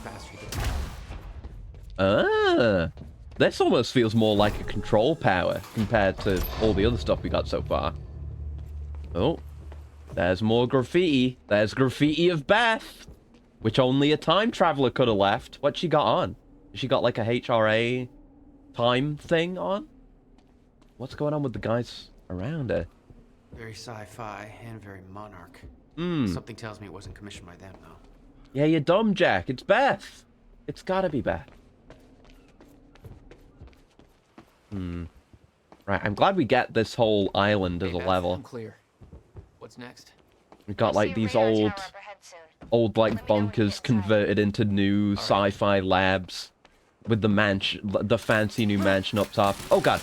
faster. This almost feels more like a control power compared to all the other stuff we got so far. Oh, there's more graffiti. There's graffiti of Beth, which only a time traveler could have left. What she got on? She got like a HRA time thing on? What's going on with the guys around her? Very sci-fi and very Monarch. Something tells me it wasn't commissioned by them, though. Yeah, you're dumb, Jack. It's Beth. It's gotta be Beth. Right, I'm glad we get this whole island as a level. I'm clear. What's next? We've got like these old like bunkers converted into new sci-fi labs with the fancy new mansion up top. Oh god.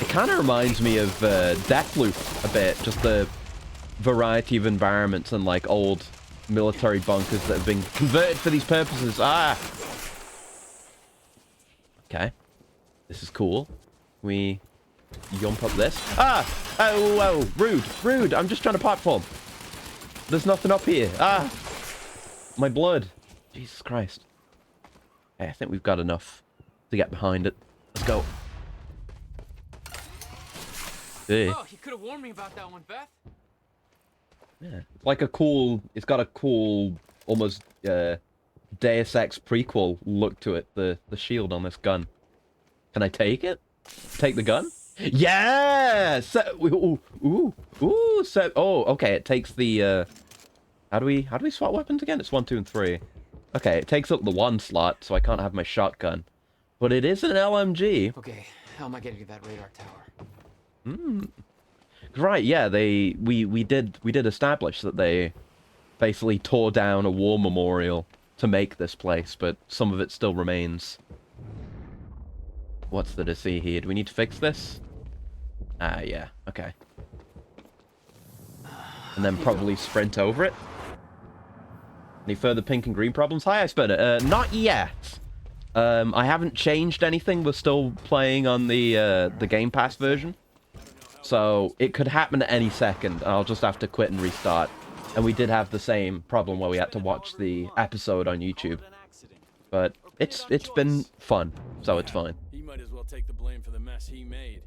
It kind of reminds me of Deathloop a bit, just the variety of environments and like old military bunkers that have been converted for these purposes. Okay. This is cool. We jump up this. Oh, rude. I'm just trying to platform. There's nothing up here. My blood. Jesus Christ. Okay, I think we've got enough to get behind it. Let's go. Hey. Oh, you could have warned me about that one, Beth. Yeah, like it's got a cool, almost Deus Ex prequel look to it. The shield on this gun. Can I take it? Take the gun? Yeah! Okay, it takes the, how do we swap weapons again? It's 1, 2, and 3. Okay, it takes up the 1 slot, so I can't have my shotgun. But it is an LMG. Okay, how am I getting to that radar tower? Right, yeah, we did establish that they basically tore down a war memorial to make this place, but some of it still remains. What's there to see here? Do we need to fix this? Yeah, okay. And then probably sprint over it. Any further pink and green problems? Hi, Iceburner. Not yet. I haven't changed anything. We're still playing on the Game Pass version. So it could happen at any second. I'll just have to quit and restart. And we did have the same problem where we had to watch the episode on YouTube. But it's been fun, so it's fine. He might as well take the blame for the mess he made.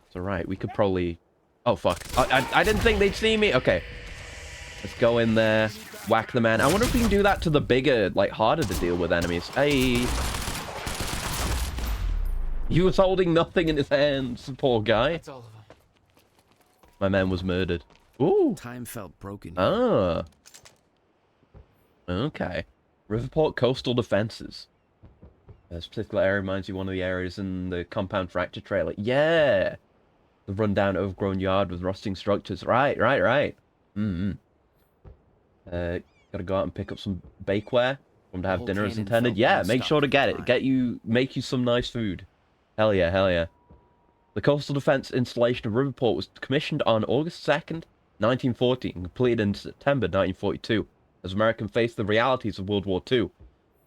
It's alright. We could probably... Oh, fuck. I didn't think they'd see me. Okay. Let's go in there. Whack the man. I wonder if we can do that to the bigger, like, harder to deal with enemies. Hey. He was holding nothing in his hands, poor guy. That's all of them. My man was murdered. Ooh. Time felt broken. Ah. Okay. Riverport Coastal Defenses. This particular area reminds you of one of the areas in the Compound Fracture trailer. Yeah! The rundown, overgrown yard with rusting structures. Right. Mm-hmm. Gotta go out and pick up some bakeware. Want to have dinner as intended. Yeah, make sure to get it. Make you some nice food. Hell yeah. The Coastal Defense installation of Riverport was commissioned on August 2nd, 1940, and completed in September 1942, as America faced the realities of World War II.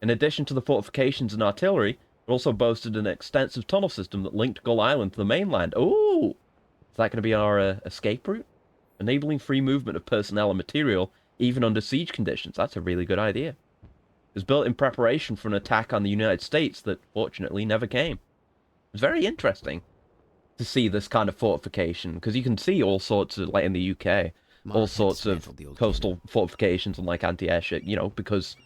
In addition to the fortifications and artillery, it also boasted an extensive tunnel system that linked Gull Island to the mainland. Ooh! Is that going to be our escape route? Enabling free movement of personnel and material, even under siege conditions. That's a really good idea. It was built in preparation for an attack on the United States that, fortunately, never came. It was very interesting to see this kind of fortification, because you can see all sorts of, like in the UK, all sorts of coastal fortifications and, like, anti-airship, you know, because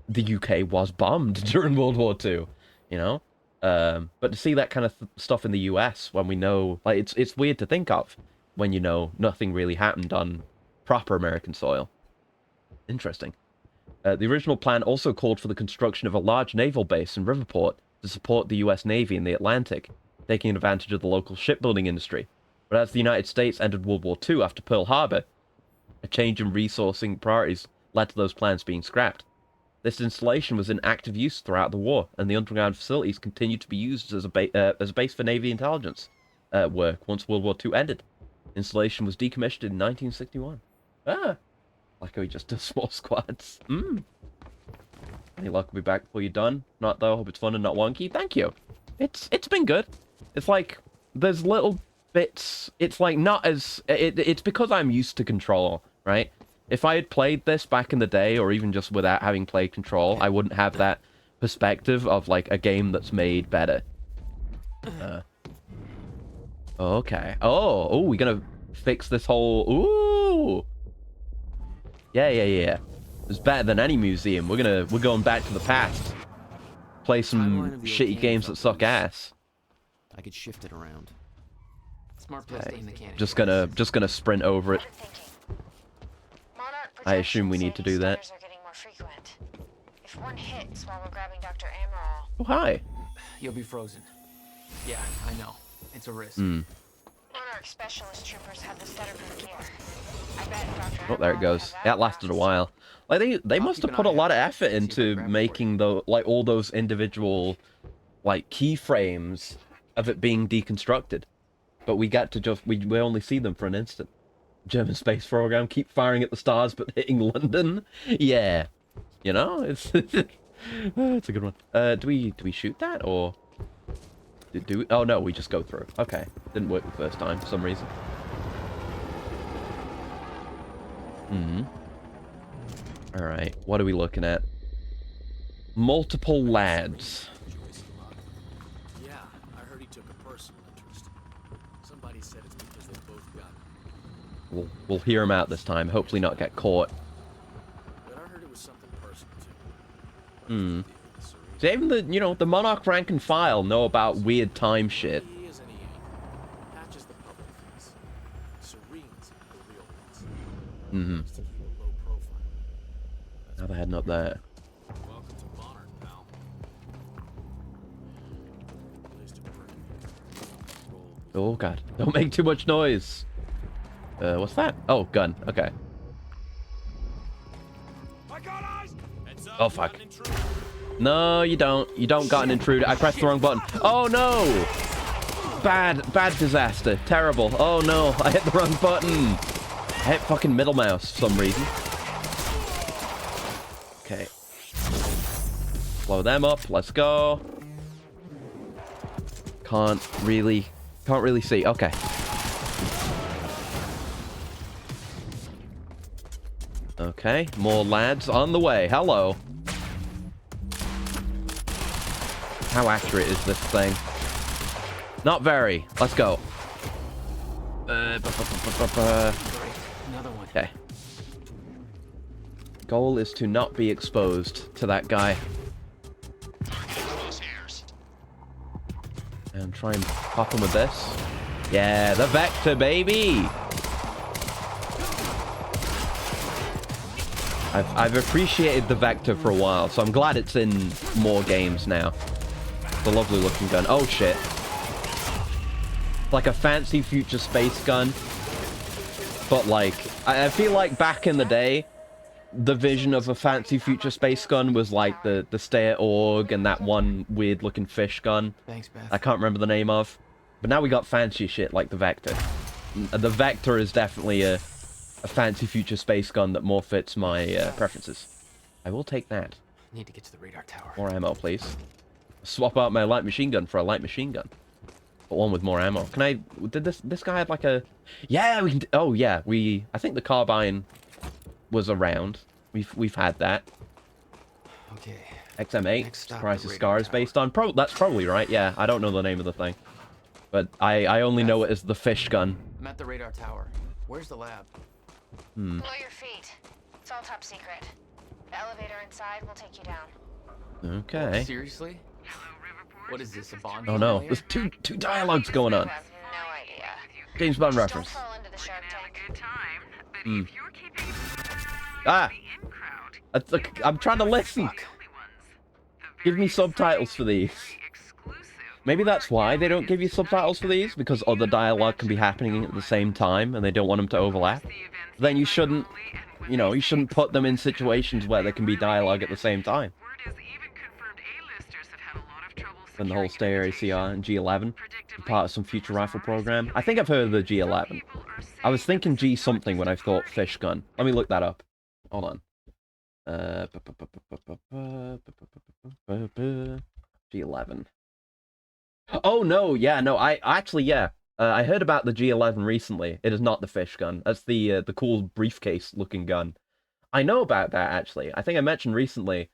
the UK was bombed during World War II, you know? But to see that kind of stuff in the US when we know, like, it's weird to think of when you know nothing really happened on proper American soil. Interesting. The original plan also called for the construction of a large naval base in Riverport to support the US Navy in the Atlantic, taking advantage of the local shipbuilding industry. But as the United States entered World War II after Pearl Harbor, a change in resourcing priorities led to those plans being scrapped. This installation was in active use throughout the war, and the underground facilities continued to be used as a base for Navy intelligence work once World War II ended. The installation was decommissioned in 1961. Ah! Like how he just does small squads. Any luck will be back before you're done? Not though, hope it's fun and not wonky. Thank you. It's been good. It's like, there's little bits, it's like not as, it's because I'm used to Control, right? If I had played this back in the day, or even just without having played Control, I wouldn't have that perspective of, like, a game that's made better. Okay. Oh, we're gonna fix this whole... Ooh! Yeah. It's better than any museum. We're going back to the past. Play some shitty games that suck ass. I could shift it around. Smart place to aim the cannon. Just gonna sprint over it. I assume we need to do that. If one hits while we're grabbing Dr. Amaral... Oh, hi. You'll be frozen. Yeah, I know. It's a risk. Monarch specialist troopers have the setup of gear. I bet Dr. Oh, there it goes. That lasted a while. Like they must have put a lot of effort into making all those individual, like, keyframes of it being deconstructed. But we we only see them for an instant. German space program, keep firing at the stars but hitting London. Yeah, you know, it's it's a good one. Do we shoot that, or do we? Oh no, we just go through. Okay, didn't work the first time for some reason. All right, what are we looking at? Multiple lads. Yeah, I heard he took a personal interest. Somebody said it's because they both got it. We'll hear him out this time. Hopefully not get caught. But I heard it was something personal too. So even the Monarch rank and file know about weird time shit. He is and he ain't. Patches the public face. Serene's the real ones. Low profile. Now they're heading up there. Welcome to Monarch, pal. Place to work. Oh god, don't make too much noise. What's that? Oh, gun. Okay. Oh fuck. No, you don't. You don't got an intruder. I pressed the wrong button. Oh no! Bad disaster. Terrible. Oh no, I hit the wrong button. I hit fucking middle mouse for some reason. Okay. Blow them up. Let's go. Can't really see. Okay. Okay, more lads on the way. Hello. How accurate is this thing? Not very. Let's go. Another one. Okay. Goal is to not be exposed to that guy. And try and pop him with this. Yeah, the Vector, baby! I've appreciated the Vector for a while, so I'm glad it's in more games now. It's a lovely looking gun. Oh shit. Like a fancy future space gun. But like, I feel like back in the day, the vision of a fancy future space gun was like the Stay Org and that one weird looking fish gun. Thanks, Beth. I can't remember the name of. But now we got fancy shit like the Vector. The Vector is definitely a fancy future space gun that more fits my preferences. I will take that. Need to get to the radar tower. More ammo, please. Swap out my light machine gun for a light machine gun. But one with more ammo. Can I... Did this guy have like a... Yeah, we can... Oh, yeah. I think the carbine was around. We've had that. Okay. XM8. Crisis Scar is based on... That's probably right, yeah. I don't know the name of the thing. But I only know it as the fish gun. I'm at the radar tower. Where's the lab? Below your feet. It's all top secret. The elevator inside will take you down. Okay. Seriously? What is this, a Bond? Oh no, there's two dialogues going on. No idea. James Bond reference. Don't fall into the Shark Tank. Ah! I'm trying to listen. Give me subtitles for these. Maybe that's why they don't give you subtitles for these, because other dialogue can be happening at the same time and they don't want them to overlap. Then you shouldn't, you know, you shouldn't put them in situations where there can be dialogue at the same time. And the whole Stay ACR and G11, part of some future rifle program. I think I've heard of the G11. I was thinking G something when I thought fish gun. Let me look that up. Hold on. G11. Oh no, yeah, no, I actually, yeah. I heard about the G11 recently. It is not the fish gun. That's the cool briefcase looking gun. I know about that actually. I think I mentioned recently,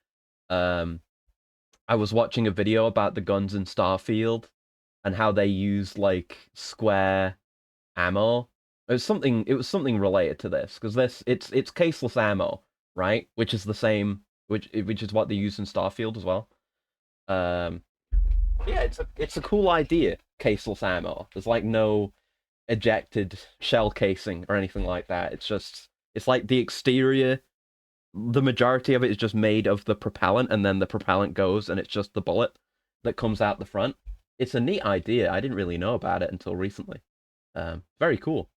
I was watching a video about the guns in Starfield and how they use like square ammo. It was something related to this, because it's caseless ammo, right? Which is the same, which is what they use in Starfield as well. Yeah, it's a cool idea, caseless ammo. There's like no ejected shell casing or anything like that. It's like the exterior, the majority of it is just made of the propellant, and then the propellant goes and it's just the bullet that comes out the front. It's a neat idea. I didn't really know about it until recently. Very cool.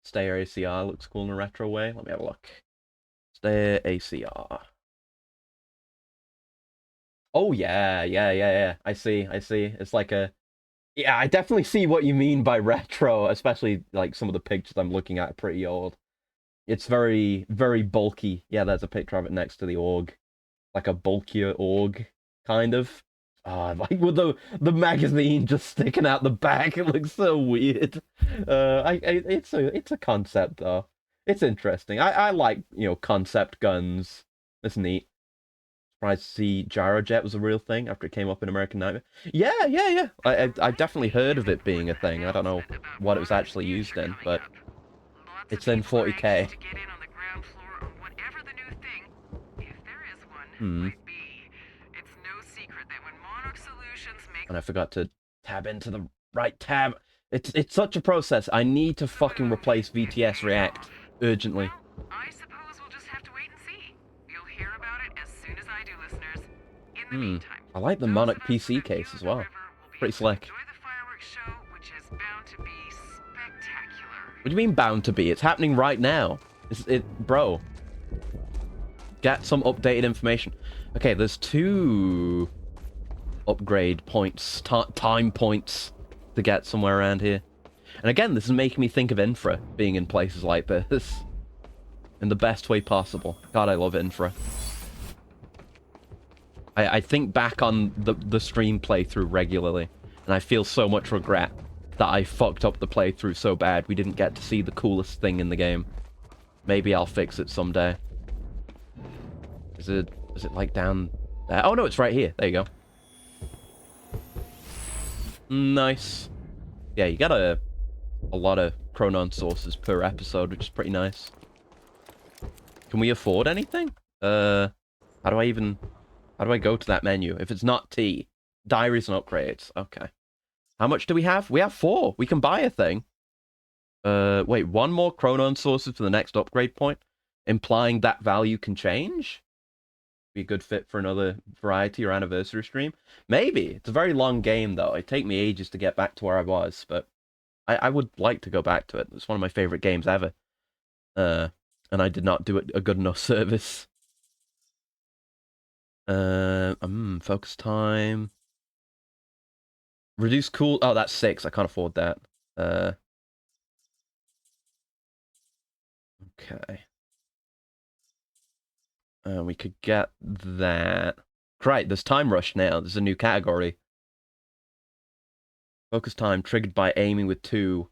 Stay ACR looks cool in a retro way. Let me have a look. Stay ACR. Oh, yeah. I see. It's like a... Yeah, I definitely see what you mean by retro, especially like some of the pictures I'm looking at are pretty old. It's very, very bulky. Yeah, there's a picture of it next to the AUG. Like a bulkier AUG, kind of. Like with the magazine just sticking out the back, it looks so weird. It's a concept though. It's interesting. I like, you know, concept guns. It's neat. Surprised to see Gyrojet was a real thing after it came up in American Nightmare. Yeah. I definitely heard of it being a thing. I don't know what it was actually used in, but it's in 40K. And I forgot to tab into the right tab. It's such a process. I need to fucking replace VTS React urgently. I suppose we'll just have to wait and see. You'll hear about it as soon as I do, listeners. In the meantime, I like the Monarch PC case as well. Pretty slick. What do you mean bound to be? It's happening right now. Bro. Get some updated information. Okay, there's 2 upgrade points, time points to get somewhere around here. And again, this is making me think of Infra being in places like this. In the best way possible. God, I love Infra. I think back on the stream playthrough regularly, and I feel so much regret that I fucked up the playthrough so bad we didn't get to see the coolest thing in the game. Maybe I'll fix it someday. Is it like down there? Oh no, it's right here. There you go. Nice. Yeah, you gotta a lot of Chronon sources per episode, which is pretty nice. Can we afford anything? How do I go to that menu? If it's not T, diaries and upgrades. Okay. How much do we have? We have 4. We can buy a thing. Wait, 1 more Chronon sources for the next upgrade point, implying that value can change? Be a good fit for another variety or anniversary stream? Maybe. It's a very long game, though. It'd take me ages to get back to where I was, but I would like to go back to it. It's one of my favorite games ever. And I did not do it a good enough service. Focus time. Reduce cool... Oh, that's 6. I can't afford that. Okay. We could get that. Right, there's Time Rush now. There's a new category. Focus time triggered by aiming with 2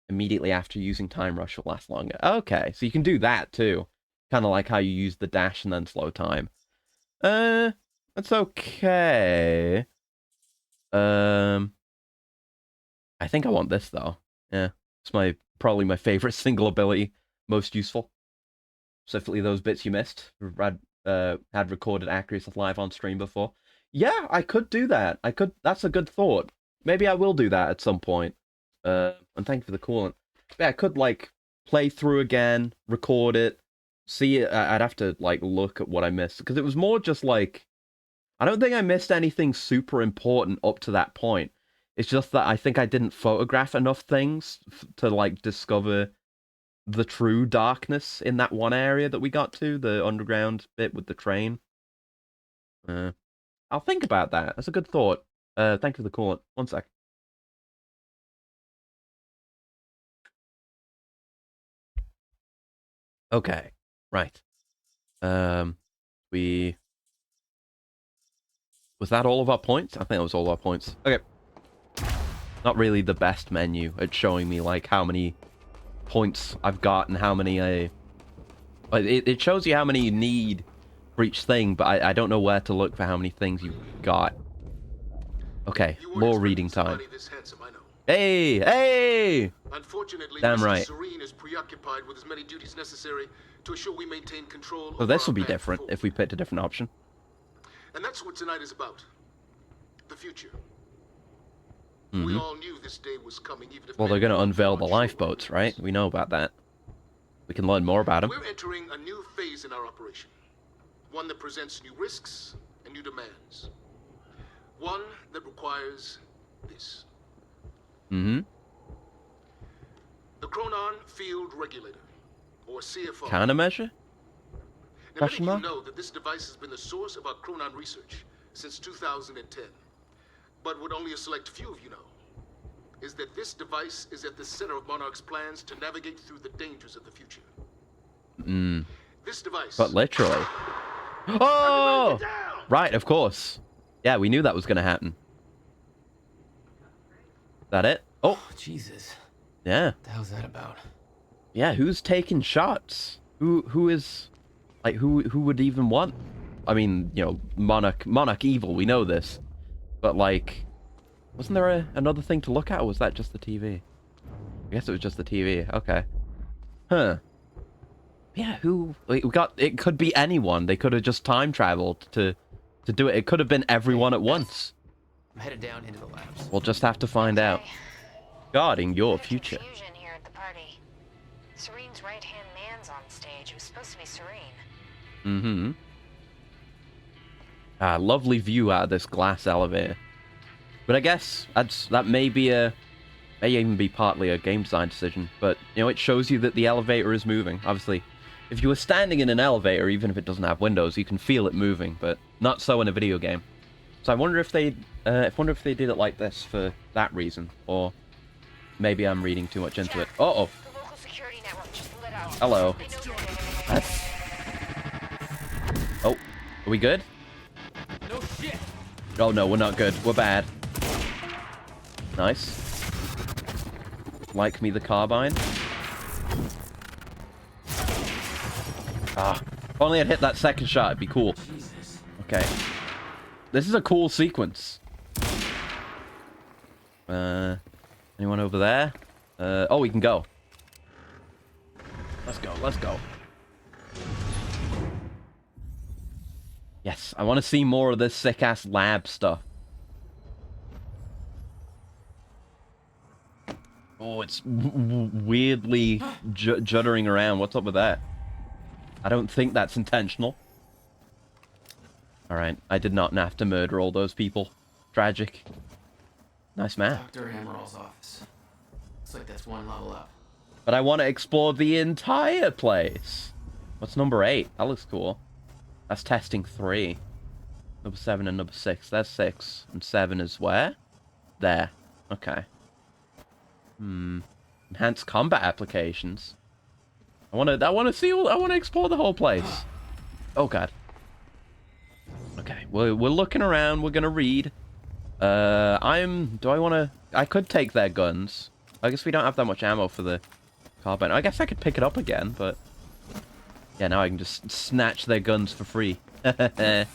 immediately after using Time Rush will last longer. Okay, so you can do that too. Kind of like how you use the dash and then slow time. That's okay. I think I want this though. Yeah, it's probably my favorite single ability, most useful. Specifically those bits you missed. Had recorded accuracy live on stream before. Yeah, I could do that. That's a good thought. Maybe I will do that at some point. And thank you for the coolant. Yeah, I could like play through again, record it, see it. I'd have to like look at what I missed because it was more just like I don't think I missed anything super important up to that point. It's just that I think I didn't photograph enough things to like discover the true darkness in that one area that we got to, the underground bit with the train. I'll think about that. That's a good thought. Thank you for the call. 1 sec. Okay, right. Was that all of our points? I think that was all of our points. Okay. Not really the best menu at showing me like how many points I've got and how many it shows you how many you need for each thing, but I don't know where to look for how many things you've got. Okay, more reading time. Hey, hey! Unfortunately, damn right. Serene is preoccupied with as many duties necessary to assure we maintain control. So this will be different if we picked a different option. And that's what tonight is about. The future. Mm-hmm. We all knew this day was coming, even if well, they're going to unveil the lifeboats, right? We know about that. We can learn more about them. We're entering a new phase in our operation. One that presents new risks and new demands. One that requires this. Mm-hmm. The Chronon Field Regulator, or CFR. Countermeasure? Now, many of you know that this device has been the source of our Chronon research since 2010. But what only a select few of you know is that this device is at the center of Monarch's plans to navigate through the dangers of the future. This device... But literally. Oh! Right, of course. Yeah, we knew that was going to happen. That it? Oh! Jesus. Yeah. What the hell's that about? Yeah, who's taking shots? Who is... Like, who would even want... I mean, you know, Monarch evil, we know this. But, like... Wasn't there another thing to look at, or was that just the TV? I guess it was just the TV. Okay. Huh. Yeah, who... We got... It could be anyone. They could have just time traveled to do it. It could have been everyone at once. I'm headed down into the labs. We'll just have to find out. Guarding your future. Confusion here at the party. Serene's right-hand man's on stage. It was supposed to be Serene. Mm-hmm. Lovely view out of this glass elevator. But I guess that may even be partly a game design decision. But, you know, it shows you that the elevator is moving. Obviously, if you were standing in an elevator, even if it doesn't have windows, you can feel it moving. But not so in a video game. So I wonder if they did it like this for that reason, or maybe I'm reading too much into it. Uh-oh. Hello. Oh, are we good? No shit. Oh no, we're not good. We're bad. Nice. Like me the carbine. Ah, if only I'd hit that second shot, it'd be cool. Okay. This is a cool sequence. Anyone over there? Oh, we can go. Let's go, let's go. Yes, I want to see more of this sick-ass lab stuff. Oh, it's weirdly juddering around. What's up with that? I don't think that's intentional. Alright, I did not have to murder all those people. Tragic. Nice map. Dr. Hammerall's office. Looks like that's one level up. But I want to explore the entire place. What's number 8? That looks cool. That's testing 3. Number 7 and number 6. That's 6. And 7 is where? There. Okay. Enhanced combat applications. I want to explore the whole place. Oh god. Okay, we're looking around, we're gonna read. I could take their guns. I guess we don't have that much ammo for the carbine. I guess I could pick it up again, but yeah, now I can just snatch their guns for free. Right,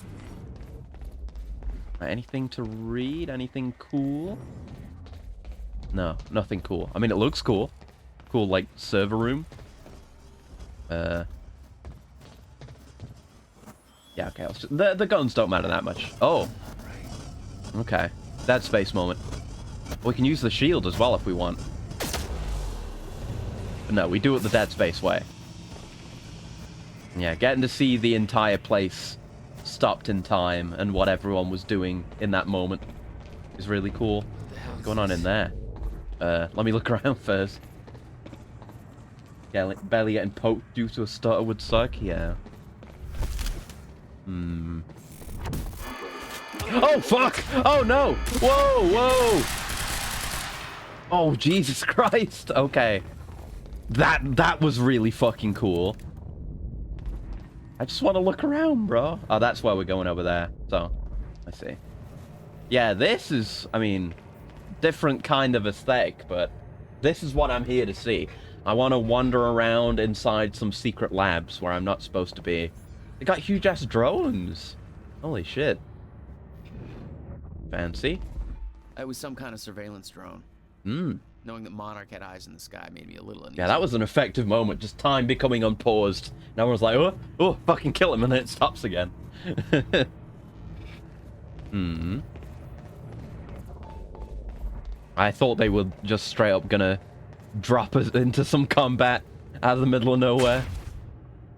anything to read? Anything cool? No, nothing cool. I mean, it looks cool. Cool, like, server room. Yeah, okay. The guns don't matter that much. Oh. Okay. Dead Space moment. We can use the shield as well if we want. But no, we do it the Dead Space way. Yeah, getting to see the entire place stopped in time and what everyone was doing in that moment is really cool. What's going on in there? Let me look around first. Yeah, like barely getting poked due to a stutter would suck. Yeah. Oh fuck! Oh no! Whoa! Whoa! Oh Jesus Christ! Okay. That was really fucking cool. I just want to look around, bro. Oh, that's why we're going over there. So, I see. Yeah, this is, I mean, different kind of aesthetic, but this is what I'm here to see. I want to wander around inside some secret labs where I'm not supposed to be. They got huge-ass drones. Holy shit. Fancy. It was some kind of surveillance drone. Knowing that Monarch had eyes in the sky made me a little uneasy. Yeah, that was an effective moment. Just time becoming unpaused. And everyone's like, oh, fucking kill him, and then it stops again. I thought they were just straight up gonna drop us into some combat out of the middle of nowhere.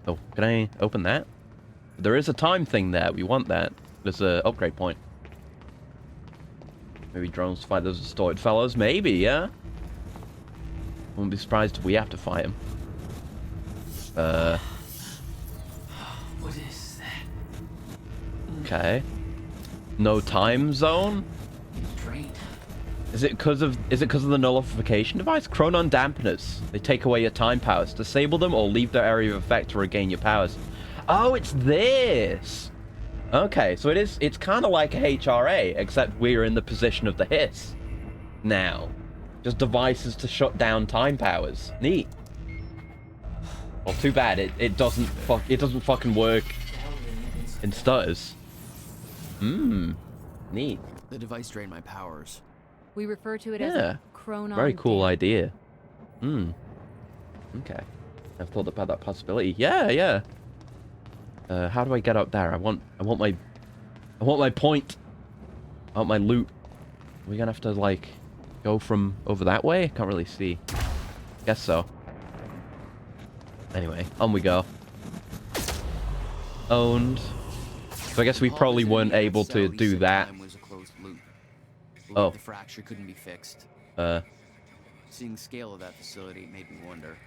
Oh, can I open that? There is a time thing there. We want that. There's an upgrade point. Maybe drones to fight those distorted fellows. Maybe, yeah? Wouldn't be surprised if we have to fight them. What is that? Okay. No time zone? Drained. Is it because of the nullification device? Chronon dampeners. They take away your time powers. Disable them or leave their area of effect to regain your powers. Oh, it's this. Okay, so it's kind of like a HRA, except we're in the position of the hiss now. Just devices to shut down time powers. Neat. Well, too bad it doesn't fucking work in stutters. Neat. The device drained my powers. We refer to it as a chronon. Very cool idea. Okay. I've thought about that possibility. Yeah. How do I get up there? I want my point. I want my loot. Are we gonna have to like go from over that way? Can't really see. Guess so. Anyway, on we go. Owned. So I guess we probably weren't able to do that. Oh. The fracture couldn't be fixed. Seeing the scale of that facility made me wonder.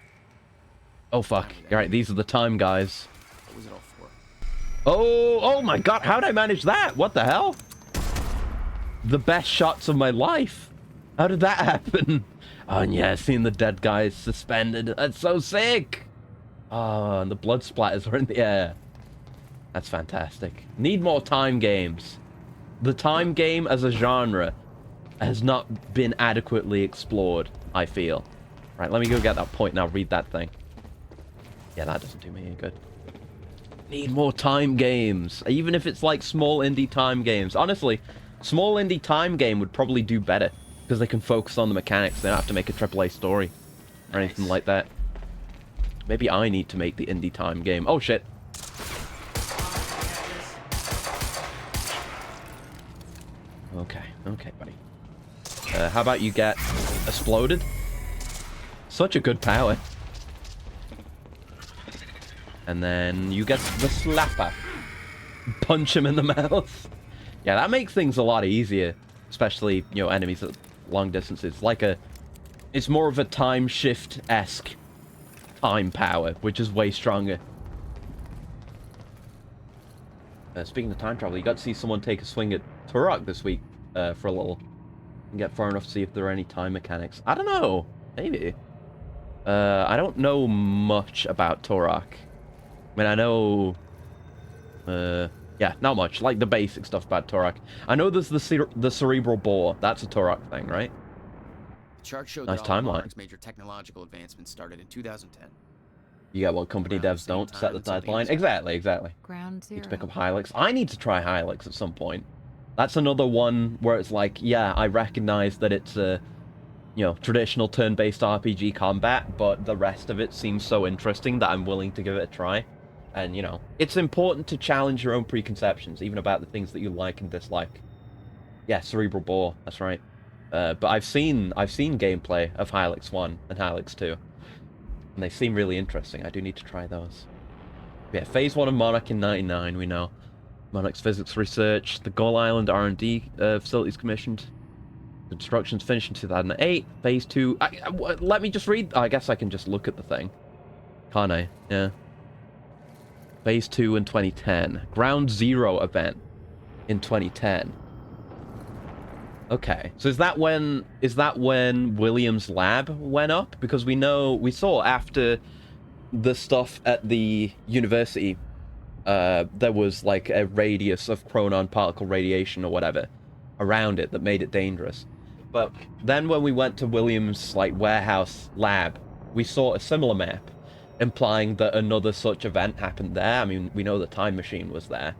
Oh fuck. Alright, these are the time guys. What was it all for? Oh my god, how'd I manage that? What the hell? The best shots of my life. How did that happen? Oh, and yeah, seeing the dead guys suspended. That's so sick. Oh, and the blood splatters are in the air. That's fantastic. Need more time games. The time game as a genre has not been adequately explored, I feel. Right, let me go get that point now. Read that thing. Yeah, that doesn't do me any good. Need more time games. Even if it's like small indie time games. Honestly, small indie time game would probably do better Because they can focus on the mechanics. They don't have to make a AAA story or anything like that. Maybe I need to make the indie time game. Oh, shit. Okay, okay, buddy. How about you get exploded? Such a good power. And then you get the slapper. Punch him in the mouth. Yeah, that makes things a lot easier. Especially, you know, enemies at long distances. It's more of a time shift-esque time power, which is way stronger. Speaking of time travel, you got to see someone take a swing at Turok this week for a little. And get far enough to see if there are any time mechanics. I don't know. Maybe. I don't know much about Turok. I mean, I know... yeah, not much. Like the basic stuff about Turok. I know there's the cerebral bore. That's a Turok thing, right? The chart showed nice that all of timeline. Monarch's major technological advancements started in 2010. You get what company devs don't set the deadline. Exactly. Ground Zero. Need to pick up Hylics. I need to try Hylics at some point. That's another one where it's like, yeah, I recognize that it's a, you know, traditional turn-based RPG combat, but the rest of it seems so interesting that I'm willing to give it a try. And, you know, it's important to challenge your own preconceptions, even about the things that you like and dislike. Yeah, Cerebral Bore, that's right. But I've seen gameplay of Hylics 1 and Hylics 2. And they seem really interesting. I do need to try those. Yeah, Phase 1 of Monarch in 99, we know. Monarch's physics research. The Gull Island R&D facilities commissioned. Construction's finished in 2008. Phase 2... let me just read... I guess I can just look at the thing. Can't I? Yeah. Phase 2 in 2010. Ground Zero event in 2010. Okay, so is that when Williams' lab went up? Because we saw after the stuff at the university, there was like a radius of chronon particle radiation or whatever around it that made it dangerous. But then when we went to Williams' like warehouse lab, we saw a similar map, implying that another such event happened there. I mean, we know the time machine was there.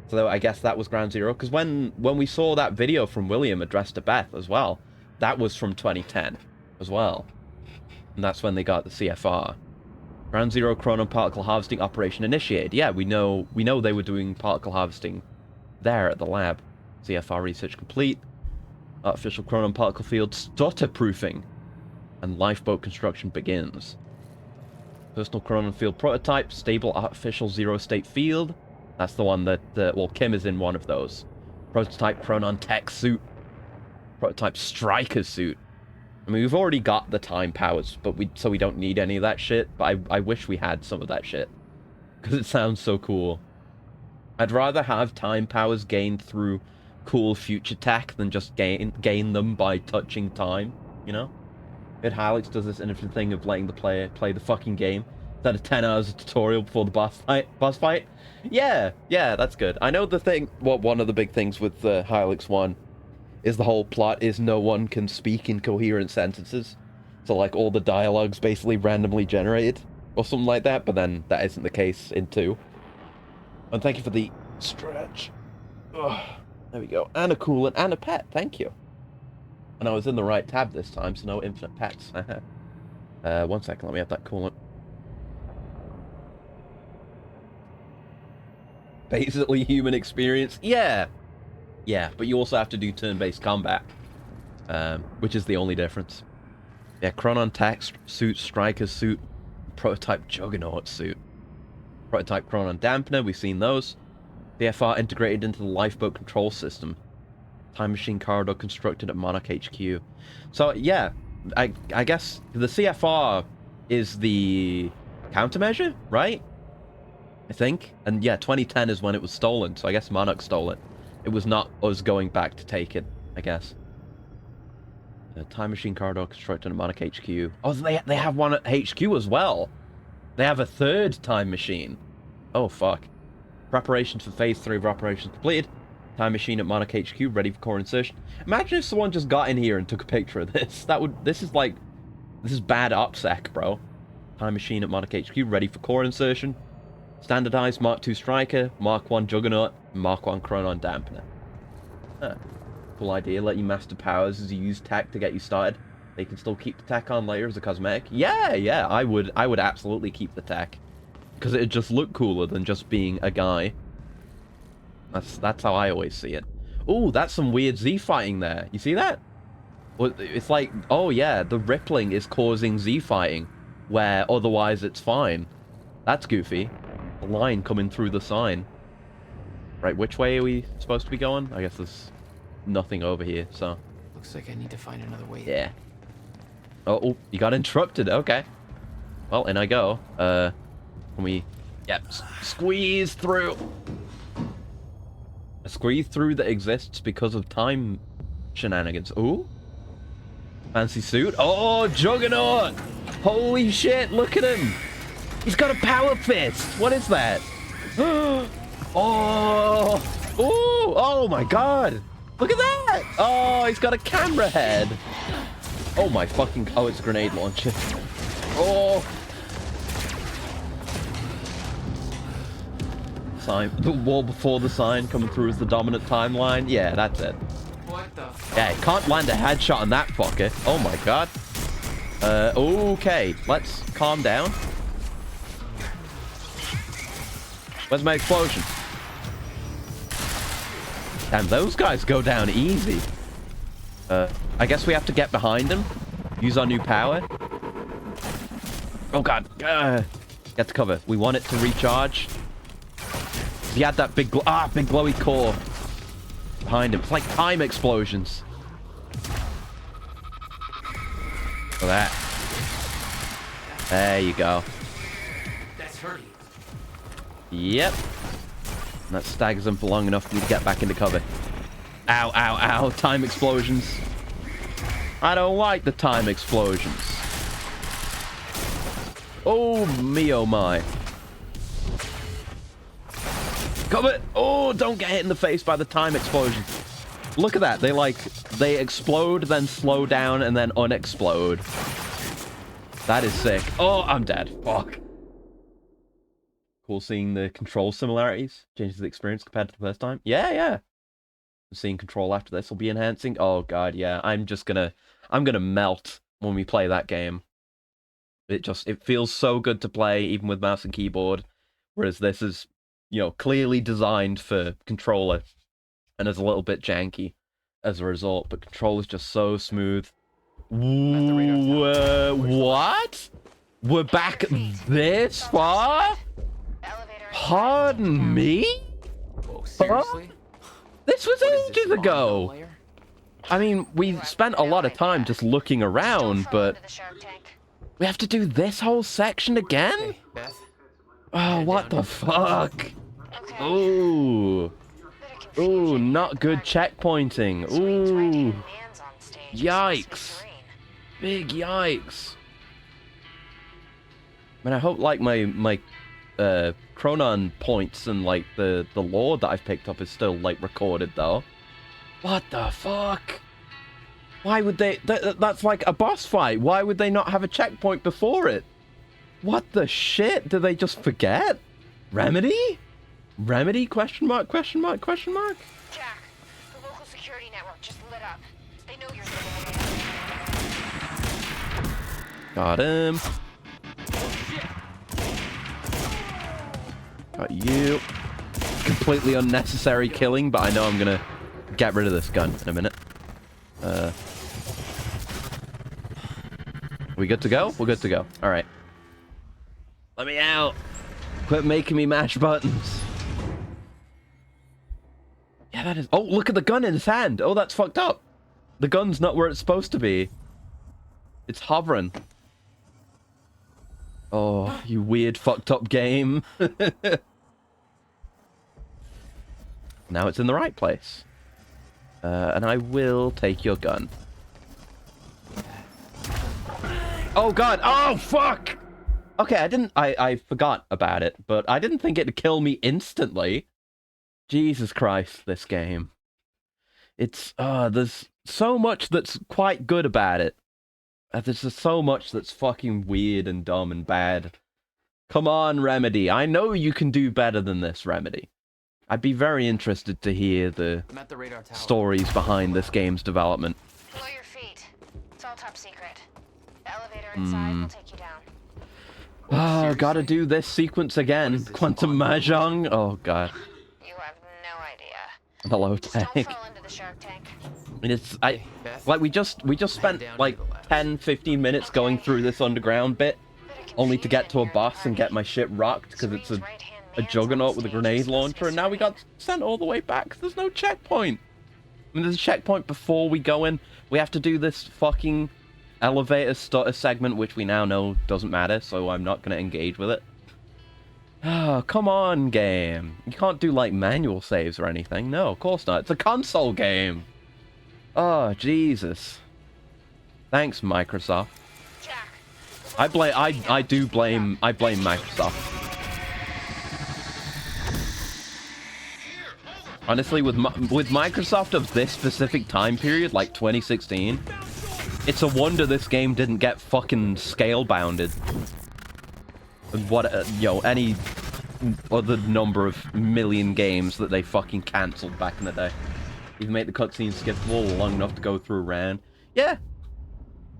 So I guess that was Ground Zero, because when we saw that video from William addressed to Beth as well, that was from 2010 as well. And that's when they got the CFR. Ground Zero chronon particle harvesting operation initiated. Yeah, we know they were doing particle harvesting there at the lab. CFR research complete. Artificial chronon particle field stutter proofing. And lifeboat construction begins. Personal chronon field prototype, stable artificial zero state field. That's the one that, well, Kim is in one of those. Prototype Chronon Tech suit. Prototype Striker suit. I mean, we've already got the time powers, but so we don't need any of that shit. But I wish we had some of that shit. Because it sounds so cool. I'd rather have time powers gained through cool future tech than just gain them by touching time, you know? Ed Hylics does this innocent thing of letting the player play the fucking game. Instead of 10 hours of tutorial before the boss fight. Yeah, that's good. I know the thing, one of the big things with Hylics 1 is the whole plot is no one can speak in coherent sentences. So like all the dialogue's basically randomly generated or something like that, but then that isn't the case in 2. And thank you for the stretch. Ugh, there we go. And a coolant and a pet, thank you. And I was in the right tab this time, so no infinite pets. 1 second, let me have that coolant. Basically human experience. Yeah, but you also have to do turn-based combat, which is the only difference. Yeah, Chronon Tech suit, Striker suit, prototype Juggernaut suit, prototype Chronon Dampener. We've seen those. CFR integrated into the lifeboat control system. Time machine corridor constructed at Monarch HQ. So yeah, I guess the CFR is the countermeasure, right? I think. And yeah, 2010 is when it was stolen, so I guess Monarch stole it. It was not us going back to take it, I guess. Time machine corridor constructed at Monarch HQ. Oh, they have one at HQ as well. They have a third time machine. Oh, fuck. Preparations for Phase 3 of operations completed. Time machine at Monarch HQ ready for core insertion. Imagine if someone just got in here and took a picture of this. This is bad OPSEC, bro. Time machine at Monarch HQ ready for core insertion. Standardized Mark II Striker, Mark 1 Juggernaut, and Mark 1 Chronon Dampener. Huh. Cool idea. Let you master powers as you use tech to get you started. They can still keep the tech on later as a cosmetic. Yeah, I would absolutely keep the tech. Because it'd just look cooler than just being a guy. That's how I always see it. Ooh, that's some weird Z fighting there. You see that? Well, it's like, oh yeah, the rippling is causing Z fighting, where otherwise it's fine. That's goofy. The line coming through the sign. Right, which way are we supposed to be going? I guess there's nothing over here, so... Looks like I need to find another way. Yeah. Oh, you got interrupted. Okay. Well, in I go. Can we... Yep, squeeze through. A squeeze through that exists because of time shenanigans. Ooh. Fancy suit. Oh, Juggernaut! Holy shit, look at him! He's got a power fist! What is that? Oh! Ooh! Oh my god! Look at that! Oh, he's got a camera head! Oh my fucking... Oh, it's a grenade launcher. Oh! Sign. The wall before the sign coming through as the dominant timeline. Yeah, that's it. What the fuck? Yeah, can't land a headshot on that fucker. Oh my god. Okay. Let's calm down. Where's my explosion? Damn, those guys go down easy. I guess we have to get behind him. Use our new power. Oh god. Get to cover. We want it to recharge. He had that big glowy core behind him. It's like time explosions. Look at that. There you go. That's hurting. Yep. And that staggers him for long enough for me to get back into cover. Ow, ow, ow. Time explosions. I don't like the time explosions. Oh, me, oh my. Cover! Oh, don't get hit in the face by the time explosion. Look at that. They explode, then slow down, and then unexplode. That is sick. Oh, I'm dead. Fuck. Cool seeing the control similarities. Changes the experience compared to the first time. Yeah. Seeing control after this will be enhancing. Oh, God, yeah. I'm gonna melt when we play that game. It feels so good to play, even with mouse and keyboard. Whereas this is... you know, clearly designed for controller and is a little bit janky as a result, but control is just so smooth. What? We're back this far? Pardon me? Seriously? This was ages ago. I mean, we spent a lot of time just looking around, but we have to do this whole section again? Hey, Beth. Oh, what the fuck? Ooh. Ooh, not good checkpointing. Ooh. Yikes. Big yikes. Man, I hope, like, my Chronon points and, like, the lore that I've picked up is still, like, recorded, though. What the fuck? Why would they... That's like a boss fight. Why would they not have a checkpoint before it? What the shit? Did they just forget? Remedy? Remedy? Question mark, question mark, question mark? Jack, the local security network just lit up. They know you're Got him. Got you. Completely unnecessary killing, but I know I'm gonna get rid of this gun in a minute. Are we good to go? We're good to go. Alright. Let me out. Quit making me mash buttons. Yeah, that is... Oh, look at the gun in his hand. Oh, that's fucked up. The gun's not where it's supposed to be. It's hovering. Oh, you weird fucked up game. Now it's in the right place. And I will take your gun. Oh god. Oh fuck. Okay, I forgot about it, but I didn't think it'd kill me instantly. Jesus Christ, this game. It's there's so much that's quite good about it. There's just so much that's fucking weird and dumb and bad. Come on, Remedy. I know you can do better than this, Remedy. I'd be very interested to hear the I'm at the radar tower. stories behind this game's development. Below your feet. It's all top secret. The elevator inside will take you down. Oh, gotta do this sequence again. Quantum Mahjong. Oh, God. You have no idea. Hello, Just don't tank. fall into the Shark Tank. And it's like we just spent like 10-15 minutes going through this underground bit, only to get to a boss and get my shit rocked because it's a juggernaut with a grenade launcher, and now we got sent all the way back. There's no checkpoint. I mean, there's a checkpoint before we go in. We have to do this fucking elevator stutter segment, which we now know doesn't matter, so I'm not gonna engage with it. Oh, come on, game. You can't do like manual saves or anything. No, of course not. It's a console game. Oh, Jesus. Thanks, Microsoft. I do blame Microsoft. Honestly, with Microsoft of this specific time period, like 2016, it's a wonder this game didn't get fucking scale-bounded. What, any other number of million games that they fucking cancelled back in the day. Even make the cutscene skippable long enough to go through a round. Yeah.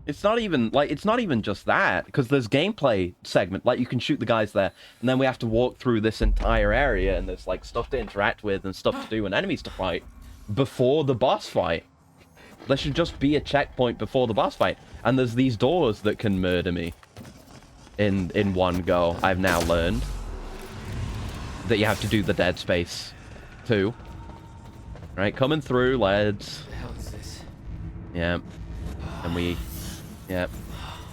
It's not even just that, because there's gameplay segment, like you can shoot the guys there, and then we have to walk through this entire area, and there's like stuff to interact with and stuff to do and enemies to fight before the boss fight. There should just be a checkpoint before the boss fight, and there's these doors that can murder me in one go. I've now learned that you have to do the Dead Space 2. Right, coming through, lads. What the hell is this? Yeah. And we... Yep.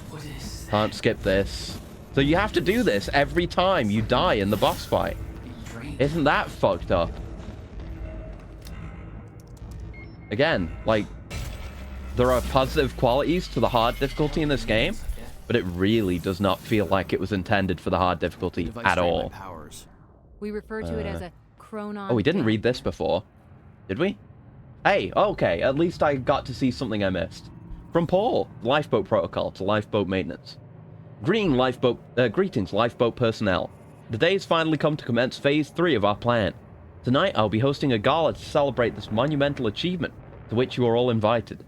What is Can't skip this. So you have to do this every time you die in the boss fight. Isn't that fucked up? Again, like, there are positive qualities to the hard difficulty in this game, but it really does not feel like it was intended for the hard difficulty at all. We refer to it as a chronon. Oh, we didn't read this before. Did we? Hey, okay, at least I got to see something I missed. From Paul, Lifeboat Protocol to Lifeboat Maintenance. Greetings, Lifeboat personnel. The day has finally come to commence Phase 3 of our plan. Tonight, I'll be hosting a gala to celebrate this monumental achievement, to which you are all invited.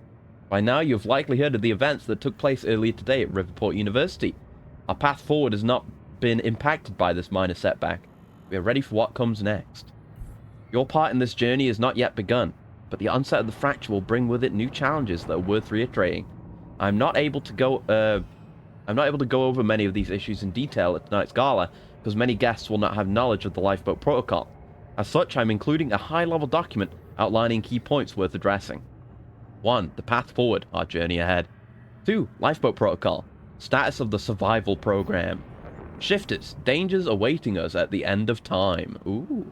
By now, you've likely heard of the events that took place earlier today at Riverport University. Our path forward has not been impacted by this minor setback. We are ready for what comes next. Your part in this journey has not yet begun, but the onset of the fracture will bring with it new challenges that are worth reiterating. I'm not able to go over many of these issues in detail at tonight's gala, because many guests will not have knowledge of the Lifeboat Protocol. As such, I'm including a high-level document outlining key points worth addressing. 1. The path forward, our journey ahead. 2. Lifeboat Protocol, status of the survival program. Shifters, dangers awaiting us at the end of time. Ooh,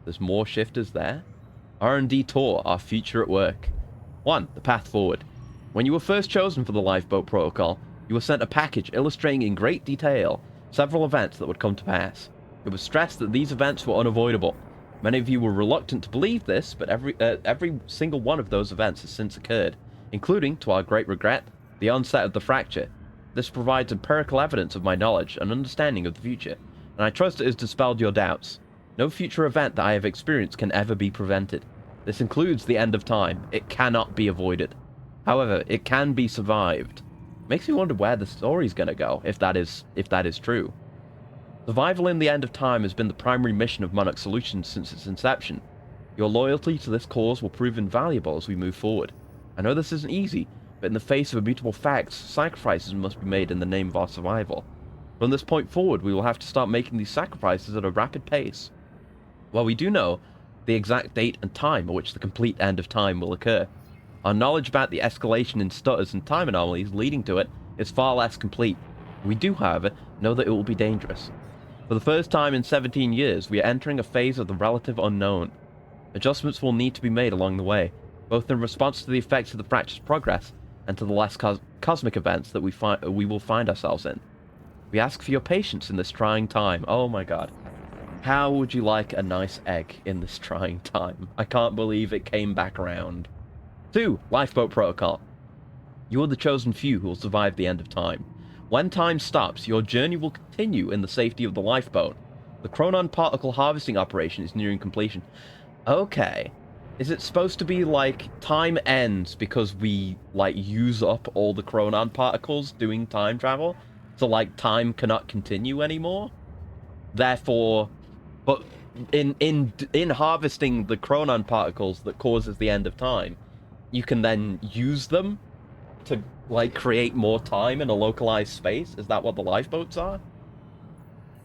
there's more shifters there. R&D tour, our future at work. 1. The path forward. When you were first chosen for the Lifeboat Protocol, you were sent a package illustrating in great detail several events that would come to pass. It was stressed that these events were unavoidable. Many of you were reluctant to believe this, but every single one of those events has since occurred, including, to our great regret, the onset of the fracture. This provides empirical evidence of my knowledge and understanding of the future, and I trust it has dispelled your doubts. No future event that I have experienced can ever be prevented. This includes the end of time. It cannot be avoided. However, it can be survived. Makes me wonder where the story's gonna go, if that is true. Survival in the end of time has been the primary mission of Monarch Solutions since its inception. Your loyalty to this cause will prove invaluable as we move forward. I know this isn't easy, but in the face of immutable facts, sacrifices must be made in the name of our survival. From this point forward, we will have to start making these sacrifices at a rapid pace. While we do know the exact date and time at which the complete end of time will occur, our knowledge about the escalation in stutters and time anomalies leading to it is far less complete. We do, however, know that it will be dangerous. For the first time in 17 years, we are entering a phase of the relative unknown. Adjustments will need to be made along the way, both in response to the effects of the fracture's progress and to the less cosmic events that we will find ourselves in. We ask for your patience in this trying time. Oh my god. How would you like a nice egg in this trying time? I can't believe it came back around. 2. Lifeboat Protocol. You are the chosen few who will survive the end of time. When time stops, your journey will continue in the safety of the lifeboat. The Chronon particle harvesting operation is nearing completion. Okay. Is it supposed to be like time ends because we like use up all the Chronon particles doing time travel? So like time cannot continue anymore? Therefore, but in harvesting the Chronon particles that causes the end of time, you can then use them to like create more time in a localized space? Is that what the lifeboats are?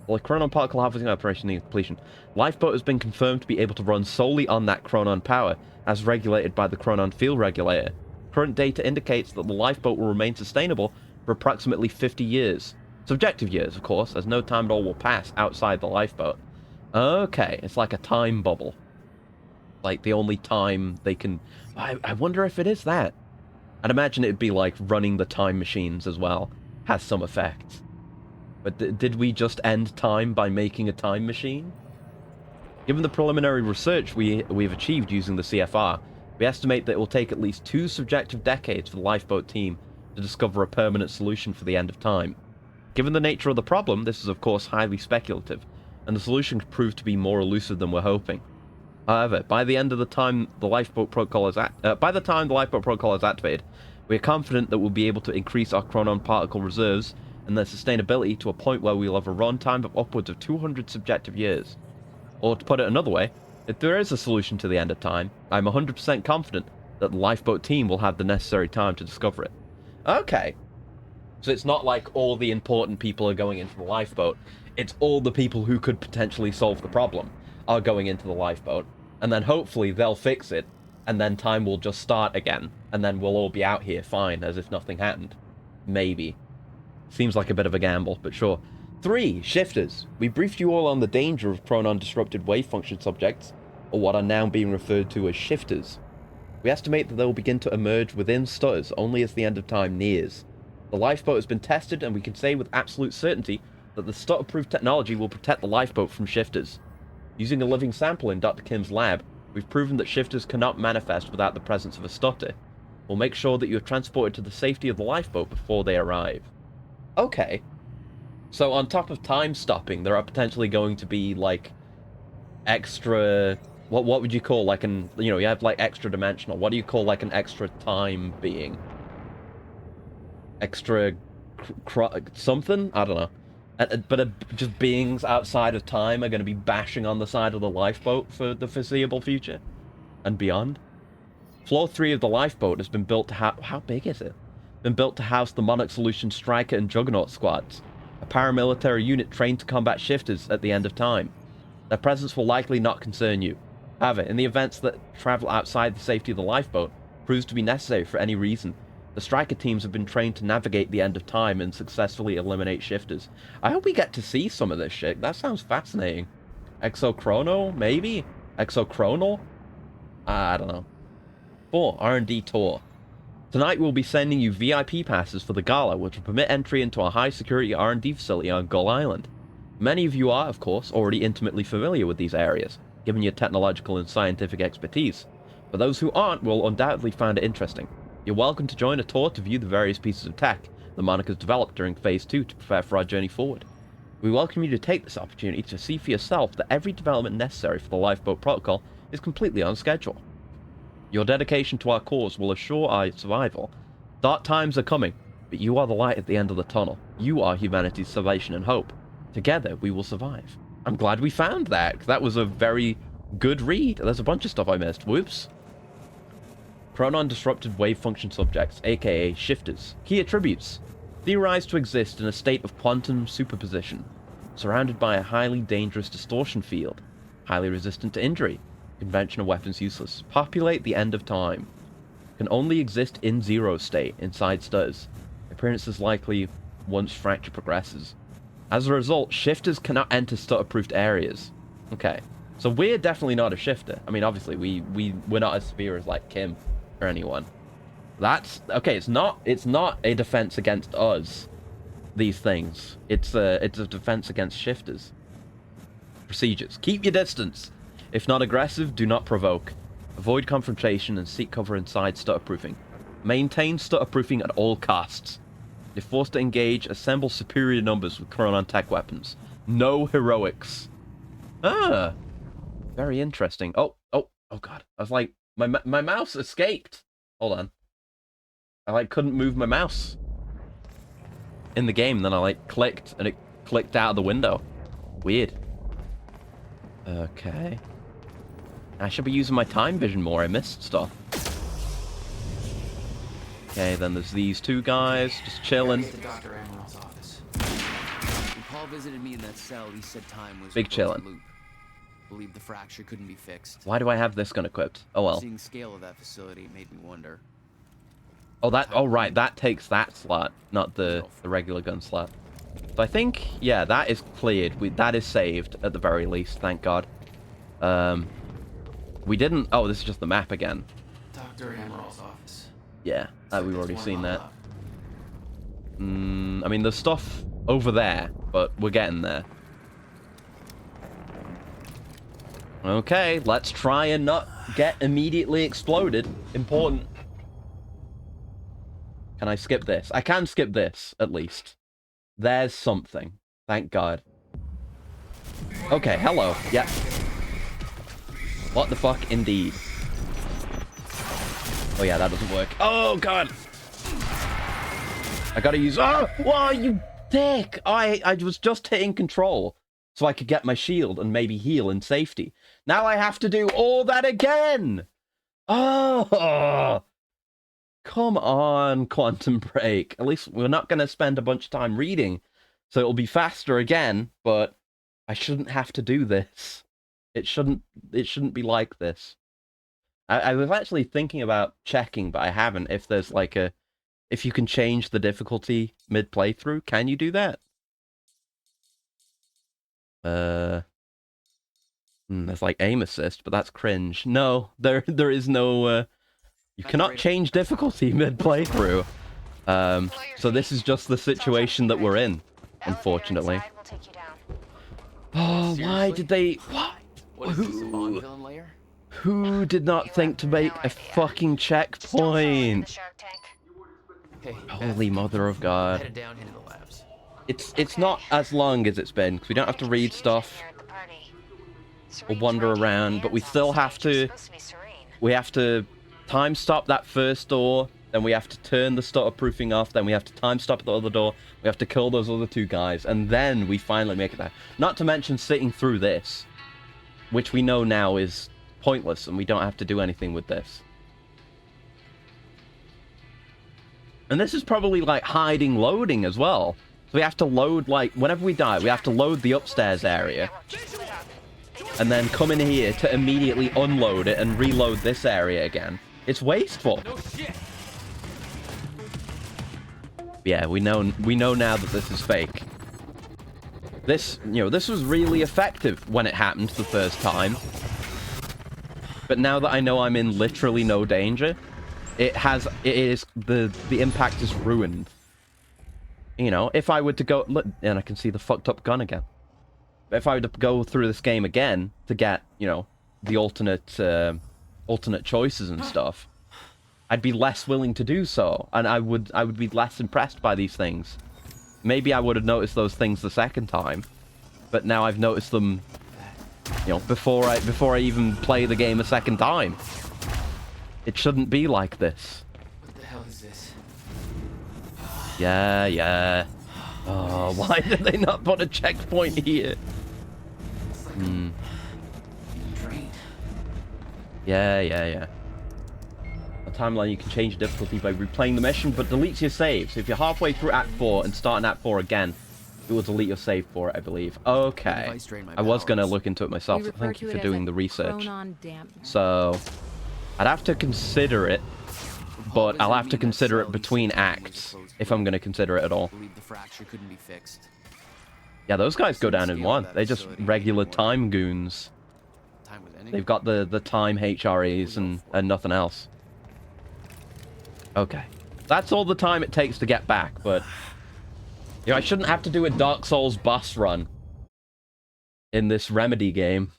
Well, the Chronon particle harvesting operation needs completion. Lifeboat has been confirmed to be able to run solely on that Chronon power, as regulated by the Chronon field regulator. Current data indicates that the lifeboat will remain sustainable for approximately 50 years. Subjective years, of course, as no time at all will pass outside the lifeboat. Okay, it's like a time bubble. Like the only time they can... I wonder if it is that. I'd imagine it'd be like running the time machines as well. Has some effects. But did we just end time by making a time machine? Given the preliminary research we've achieved using the CFR, we estimate that it will take at least 2 subjective decades for the lifeboat team to discover a permanent solution for the end of time. Given the nature of the problem, this is of course highly speculative, and the solution could prove to be more elusive than we're hoping. However, by the time the lifeboat protocol is activated, we are confident that we'll be able to increase our Chronon particle reserves and their sustainability to a point where we'll have a runtime of upwards of 200 subjective years. Or to put it another way, if there is a solution to the end of time, I'm 100% confident that the lifeboat team will have the necessary time to discover it. Okay. So it's not like all the important people are going into the lifeboat. It's all the people who could potentially solve the problem are going into the lifeboat. And then hopefully they'll fix it, and then time will just start again. And then we'll all be out here fine, as if nothing happened. Maybe. Seems like a bit of a gamble, but sure. 3. Shifters. We briefed you all on the danger of Chronon-disrupted wave function subjects, or what are now being referred to as shifters. We estimate that they will begin to emerge within stutters only as the end of time nears. The lifeboat has been tested, and we can say with absolute certainty that the stutter-proof technology will protect the lifeboat from shifters. Using a living sample in Dr. Kim's lab, we've proven that shifters cannot manifest without the presence of a stutter. We'll make sure that you are transported to the safety of the lifeboat before they arrive. Okay. So on top of time stopping, there are potentially going to be, like, extra... What would you call, like, an... You know, you have, like, extra dimensional. What do you call, like, an extra time being? Extra... something? I don't know. But just beings outside of time are going to be bashing on the side of the lifeboat for the foreseeable future? And beyond? Floor 3 of the lifeboat has been built to how big is it? Been built to house the Monarch Solution Striker and Juggernaut squads, a paramilitary unit trained to combat shifters at the end of time. Their presence will likely not concern you. However, in the events that travel outside the safety of the lifeboat proves to be necessary for any reason, the Striker teams have been trained to navigate the end of time and successfully eliminate shifters. I hope we get to see some of this shit. That sounds fascinating. Exochrono, maybe? Exochronal? I don't know. 4. R&D Tour. Tonight we'll be sending you VIP passes for the Gala, which will permit entry into our high-security R&D facility on Gull Island. Many of you are, of course, already intimately familiar with these areas, given your technological and scientific expertise. But those who aren't will undoubtedly find it interesting. You're welcome to join a tour to view the various pieces of tech the Monarch has developed during Phase 2 to prepare for our journey forward. We welcome you to take this opportunity to see for yourself that every development necessary for the lifeboat protocol is completely on schedule. Your dedication to our cause will assure our survival. Dark times are coming, but you are the light at the end of the tunnel. You are humanity's salvation and hope. Together, we will survive. I'm glad we found that. That was a very good read. There's a bunch of stuff I missed. Whoops. Chronon-disrupted wave function subjects, aka shifters. Key attributes. Theorized to exist in a state of quantum superposition, surrounded by a highly dangerous distortion field, highly resistant to injury, conventional weapons useless, populate the end of time, can only exist in zero state inside stutters, appearances likely once fracture progresses. As a result, shifters cannot enter stutter-proofed areas. Okay, so we're definitely not a shifter. I mean, obviously, we're not as severe as, like, Kim or anyone. That's okay. It's not a defense against us. These things. It's a defense against shifters. Procedures: keep your distance. If not aggressive, do not provoke. Avoid confrontation and seek cover inside stutterproofing. Maintain stutterproofing at all costs. If forced to engage, assemble superior numbers with Chronon tech weapons. No heroics. Ah, very interesting. Oh god. I was like, my mouse escaped. Hold on. I like couldn't move my mouse in the game. Then I like clicked and it clicked out of the window. Weird. Okay. I should be using my time vision more. I missed stuff. Okay, then there's these two guys just chilling. Dr. Amaril's office. When Paul visited me in that cell, he said time was Big chillin'. loop. Believed the fracture couldn't be fixed. Why do I have this gun equipped? Oh well. Seeing the scale of that facility made me wonder. Oh, right, that takes that slot, not the regular gun slot. So I think, yeah, that is cleared. That is saved, at the very least, thank God. We didn't... Oh, this is just the map again. Dr. Amaril's office. Yeah, we've already seen that. I mean, there's stuff over there, but we're getting there. Okay, let's try and not get immediately exploded. Important. Can I skip this? I can skip this, at least. There's something. Thank God. Okay, hello. Yep. What the fuck, indeed. Oh yeah, that doesn't work. Oh God! I gotta use... Oh! Whoa, you dick! I was just hitting control so I could get my shield and maybe heal in safety. Now I have to do all that again! Oh! Come on, Quantum Break. At least we're not going to spend a bunch of time reading, so it'll be faster again, but I shouldn't have to do this. It shouldn't be like this. I was actually thinking about checking, but I haven't, if there's like a... If you can change the difficulty mid-playthrough, can you do that? There's like aim assist, but that's cringe. No, there is no... You cannot change difficulty mid-playthrough. So this is just the situation that we're in, unfortunately. Oh, why did they... What? Who did not think to make a fucking checkpoint? Holy mother of God. Headed down into the labs. It's not as long as it's been, because we don't have to read stuff or wander around, but we still have to... We have to time stop that first door, then we have to turn the stutter proofing off, then we have to time stop the other door, we have to kill those other two guys, and then we finally make it there. Not to mention sitting through this, which we know now is pointless, and we don't have to do anything with this. And this is probably like hiding loading as well. So we have to load, like, whenever we die, we have to load the upstairs area. And then come in here to immediately unload it and reload this area again. It's wasteful. No shit. Yeah, we know now that this is fake. This, this was really effective when it happened the first time. But now that I know I'm in literally no danger, the impact is ruined. If I were to go, look, and I can see the fucked up gun again. If I were to go through this game again to get, the alternate choices and stuff, I'd be less willing to do so, and I would be less impressed by these things. Maybe I would have noticed those things the second time, but now I've noticed them, before I even play the game a second time. It shouldn't be like this. What the hell is this? Yeah. Oh, why did they not put a checkpoint here? Yeah. A timeline, you can change difficulty by replaying the mission, but deletes your save. So if you're halfway through Act 4 and starting Act 4 again, it will delete your save for it, I believe. Okay. I was going to look into it myself, so thank you for doing the research. So, I'd have to consider it, but I'll have to consider it between acts, if I'm going to consider it at all. Yeah, those guys go down in one. They're just regular time goons. They've got the time HREs and nothing else. Okay. That's all the time it takes to get back, but... I shouldn't have to do a Dark Souls boss run in this Remedy game.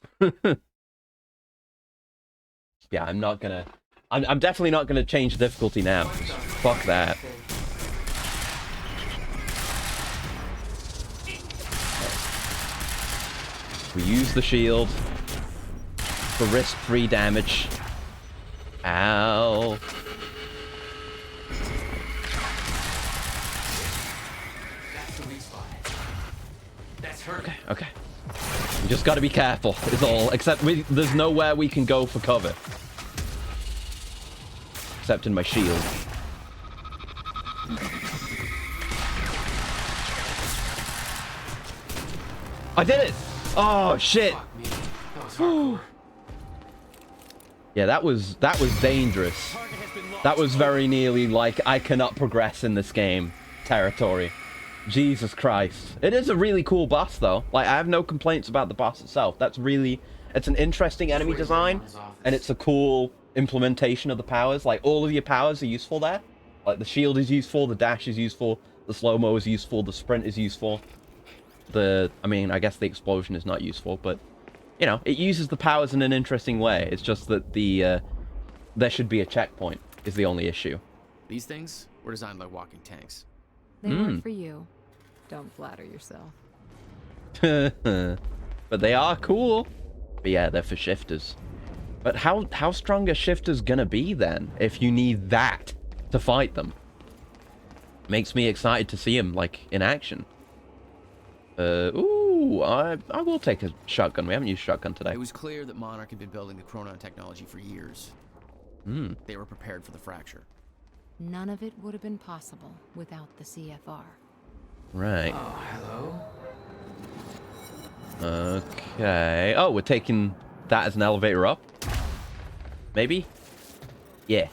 Yeah, I'm not gonna... I'm definitely not gonna change the difficulty now. Fuck that. We use the shield for risk-free damage. Ow. That's the weak spot. That's hurt. Okay. We just gotta be careful, is all. Except there's nowhere we can go for cover. Except in my shield. I did it! Oh, shit! Yeah, that was dangerous. That was very nearly like I cannot progress in this game territory. Jesus Christ. It is a really cool boss, though. Like, I have no complaints about the boss itself. It's an interesting enemy design, and it's a cool implementation of the powers. Like, all of your powers are useful there. Like, the shield is useful, the dash is useful, the slow-mo is useful, the sprint is useful. I guess the explosion is not useful, but, you know, it uses the powers in an interesting way. It's just that there should be a checkpoint is the only issue. These things were designed by walking tanks. They weren't for you. Don't flatter yourself. But they are cool. But yeah, they're for shifters. But how strong are shifters gonna be then if you need that to fight them? Makes me excited to see them like in action. Ooh, I will take a shotgun. We haven't used shotgun today. It was clear that Monarch had been building the Chronon technology for years. They were prepared for the fracture. None of it would have been possible without the CFR. Right. Oh, hello. Okay. Oh, we're taking that as an elevator up? Maybe? Yeah.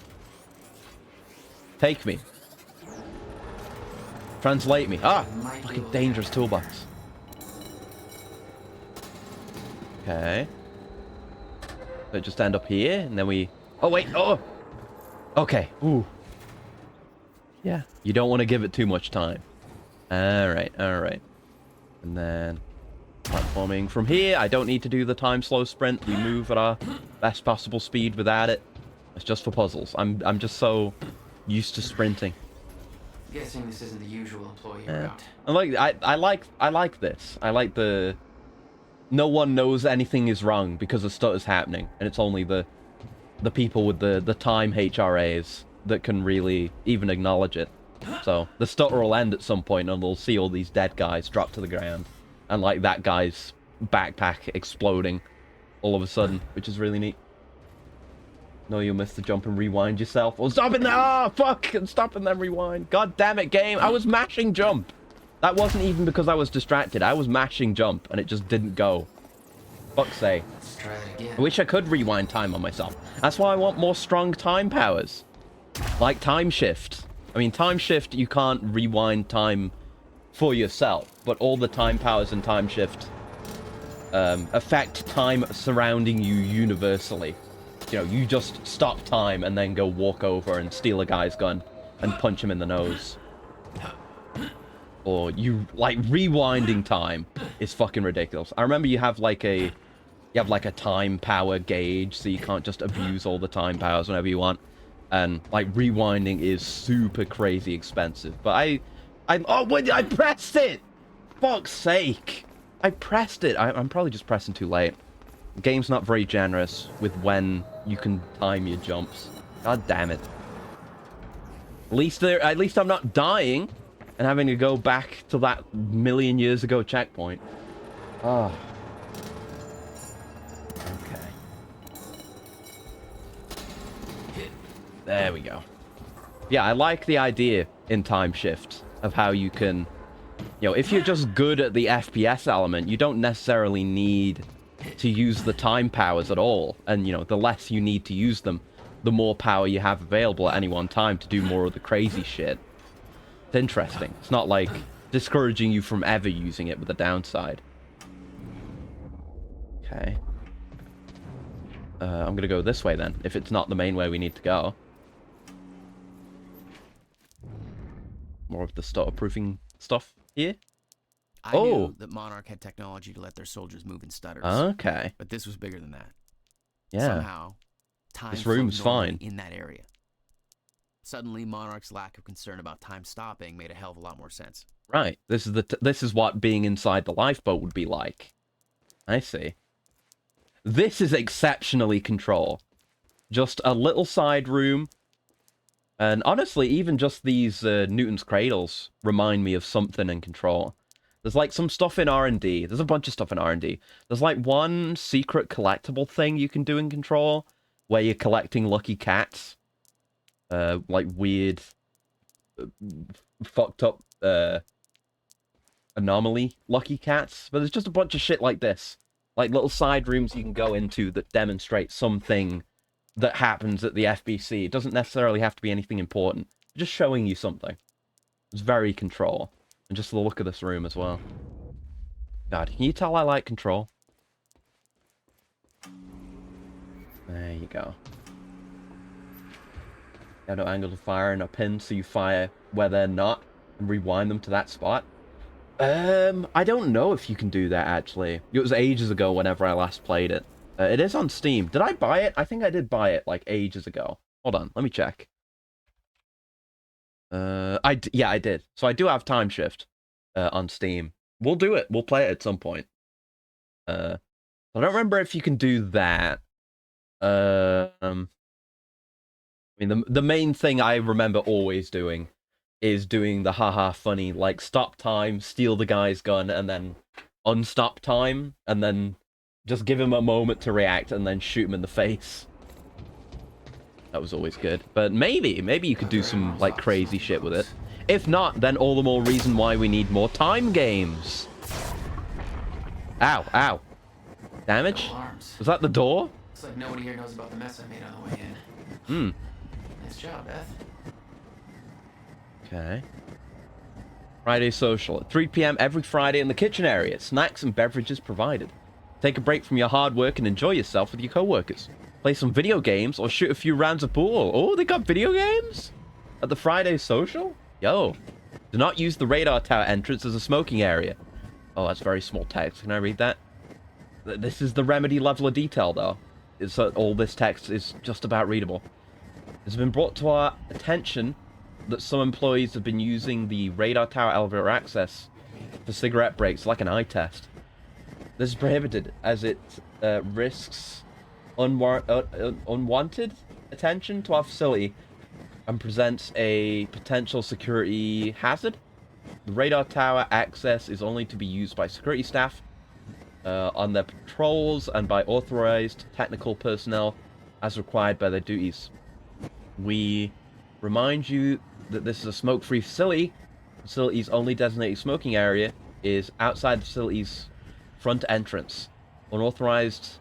Take me. Translate me. Ah! Fucking dangerous toolbox. Okay. So just end up here, and then we... Oh, wait! Oh! Okay. Ooh. Yeah. You don't want to give it too much time. Alright, alright. And then... platforming from here. I don't need to do the time slow sprint. We move at our best possible speed without it. It's just for puzzles. I'm just so used to sprinting. Guessing this isn't the usual employee route. I like this. I like the no one knows anything is wrong because the stuff is happening, and it's only the people with the time HRAs that can really even acknowledge it. So the stutter will end at some point, and they'll see all these dead guys drop to the ground, and like that guy's backpack exploding all of a sudden, which is really neat. No, you'll miss the jump and rewind yourself. Oh, stop it now! Oh, fuck! Stop and then rewind. God damn it, game! I was mashing jump. That wasn't even because I was distracted. I was mashing jump, and it just didn't go. Fuck's sake. Let's try it again. I wish I could rewind time on myself. That's why I want more strong time powers. Like time shift. I mean, time shift, you can't rewind time for yourself, but all the time powers and time shift affect time surrounding you universally. You know, you just stop time and then go walk over and steal a guy's gun and punch him in the nose. Or you, like, rewinding time is fucking ridiculous. I remember you have like a time power gauge, so you can't just abuse all the time powers whenever you want. And like rewinding is super crazy expensive. But oh wait, I pressed it! Fuck's sake! I pressed it. I'm probably just pressing too late. The game's not very generous with when you can time your jumps. God damn it. At least I'm not dying and having to go back to that million years ago checkpoint. Ah. Okay. There we go. Yeah, I like the idea in Time Shift of how you can, you know, if you're just good at the FPS element, you don't necessarily need to use the time powers at all. And, you know, the less you need to use them, the more power you have available at any one time to do more of the crazy shit. It's interesting. It's not like discouraging you from ever using it with a downside. Okay. I'm gonna go this way then, if it's not the main way we need to go. More of the stutter-proofing stuff here. I knew that Monarch had technology to let their soldiers move in stutters. Okay. But this was bigger than that. Yeah. Somehow, time this room's fine in that area. Suddenly, Monarch's lack of concern about time stopping made a hell of a lot more sense. Right. This is what being inside the lifeboat would be like. I see. This is exceptionally Control. Just a little side room. And honestly, even just these Newton's Cradles remind me of something in Control. There's like some stuff in R&D. There's a bunch of stuff in R&D. There's like one secret collectible thing you can do in Control where you're collecting lucky cats. Like weird, fucked up anomaly lucky cats. But there's just a bunch of shit like this. Like little side rooms you can go into that demonstrate something that happens at the FBC. It doesn't necessarily have to be anything important. Just showing you something. It's very Control. And just the look of this room as well. God, can you tell I like Control? There you go. Yeah, no angle to fire and a pin, so you fire where they're not and rewind them to that spot. I don't know if you can do that, actually. It was ages ago whenever I last played it. It is on Steam. Did I buy it? I think I did buy it, like, ages ago. Hold on, let me check. Yeah, I did. So I do have Time Shift on Steam. We'll do it. We'll play it at some point. I don't remember if you can do that. I mean, the main thing I remember always doing is doing the haha funny, like, stop time, steal the guy's gun, and then unstop time, and then just give him a moment to react, and then shoot him in the face. That was always good. But maybe you could do some, like, crazy shit with it. If not, then all the more reason why we need more time games. Ow, ow. Damage? Was that the door? Looks like nobody here knows about the mess I made on the way in. Nice job, Beth. Okay. Friday social. At 3 p.m. every Friday in the kitchen area. Snacks and beverages provided. Take a break from your hard work and enjoy yourself with your co-workers. Play some video games or shoot a few rounds of pool. Oh, they got video games? At the Friday social? Yo. Do not use the radar tower entrance as a smoking area. Oh, that's very small text. Can I read that? This is the Remedy level of detail, though. So all this text is just about readable. It's been brought to our attention that some employees have been using the radar tower elevator access for cigarette breaks, like an eye test. This is prohibited as it risks unwanted attention to our facility and presents a potential security hazard. The radar tower access is only to be used by security staff on their patrols and by authorized technical personnel as required by their duties. We remind you that this is a smoke-free facility. The facility's only designated smoking area is outside the facility's front entrance. Unauthorized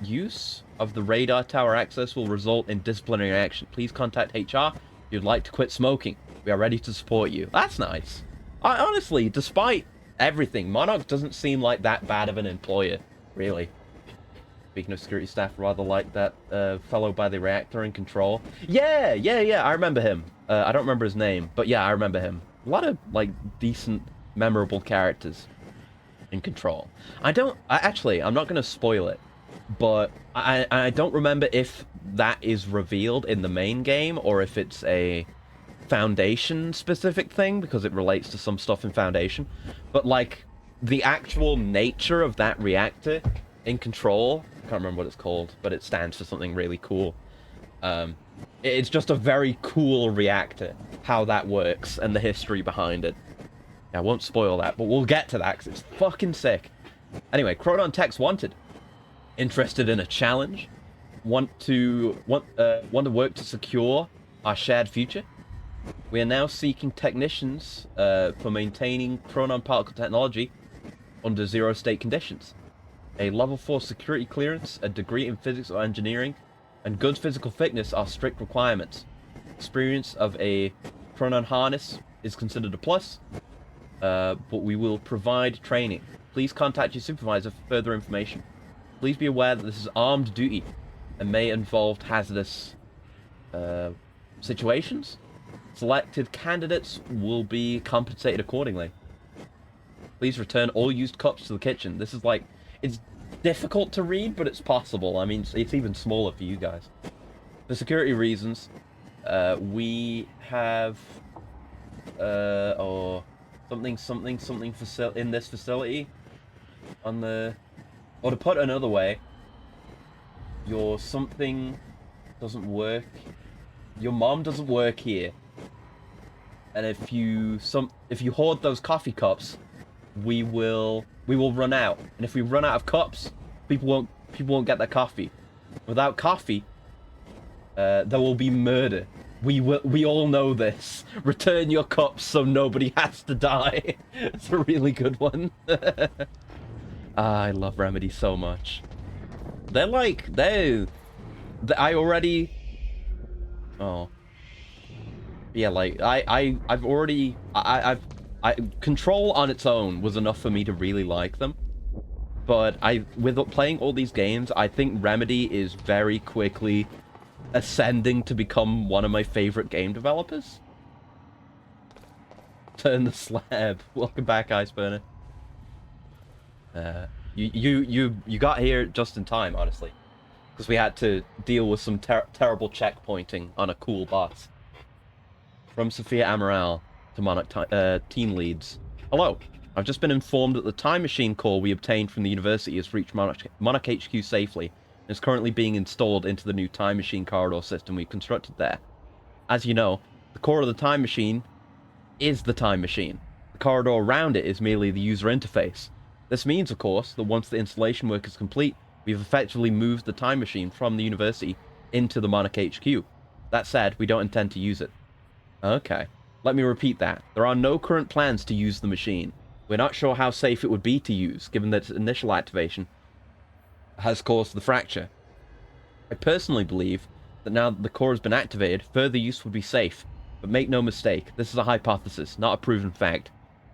use of the radar tower access will result in disciplinary action. Please contact HR if you'd like to quit smoking. We are ready to support you. That's nice. Honestly, despite everything, Monarch doesn't seem like that bad of an employer, really. Speaking of security staff, rather like that fellow by the reactor in Control. Yeah, I remember him. I don't remember his name, but yeah, I remember him. A lot of, like, decent, memorable characters in Control. I'm not going to spoil it, but I don't remember if that is revealed in the main game, or if it's a Foundation-specific thing, because it relates to some stuff in Foundation. But, like, the actual nature of that reactor in Control, I can't remember what it's called, but it stands for something really cool. It's just a very cool reactor, how that works, and the history behind it. I won't spoil that, but we'll get to that, because it's fucking sick. Anyway, Chronon Tech's wanted. Interested in a challenge? Want to work to secure our shared future? We are now seeking technicians for maintaining Chronon particle technology under zero-state conditions. A level 4 security clearance, a degree in physics or engineering, and good physical fitness are strict requirements. Experience of a Chronon harness is considered a plus, but we will provide training. Please contact your supervisor for further information. Please be aware that this is armed duty and may involve hazardous situations. Selected candidates will be compensated accordingly. Please return all used cups to the kitchen. This is like, it's difficult to read, but it's possible. I mean, it's even smaller for you guys. For security reasons, we have something in this facility. on the... Or to put another way, your something doesn't work. Your mom doesn't work here. And if you hoard those coffee cups, we will run out. And if we run out of cups, people won't get their coffee. Without coffee, there will be murder. We all know this. Return your cups so nobody has to die. It's a really good one. I love Remedy so much. They're like I already. Oh. Yeah, like I've already Control on its own was enough for me to really like them. But with playing all these games, I think Remedy is very quickly ascending to become one of my favorite game developers. Turn the slab. Welcome back, Iceburner. You got here just in time, honestly, because we had to deal with some terrible checkpointing on a cool boss. From Sophia Amaral to Monarch team leads. Hello. I've just been informed that the time machine core we obtained from the university has reached Monarch HQ safely and is currently being installed into the new time machine corridor system we've constructed there. As you know, the core of the time machine is the time machine. The corridor around it is merely the user interface. This means, of course, that once the installation work is complete, we've effectively moved the time machine from the university into the Monarch HQ. That said, we don't intend to use it. Okay. Let me repeat that. There are no current plans to use the machine. We're not sure how safe it would be to use, given that its initial activation has caused the fracture. I personally believe that now that the core has been activated, further use would be safe. But make no mistake, this is a hypothesis, not a proven fact.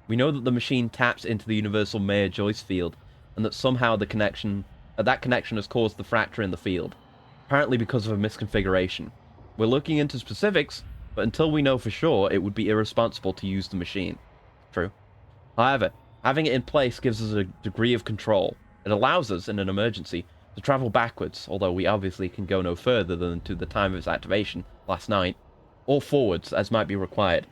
We know that the machine taps into the universal Mayer-Joyce field, and that somehow that connection has caused the fracture in the field, apparently because of a misconfiguration. We're looking into specifics, but until we know for sure, it would be irresponsible to use the machine. True. However, having it in place gives us a degree of control. It allows us, in an emergency, to travel backwards, although we obviously can go no further than to the time of its activation, last night, or forwards, as might be required.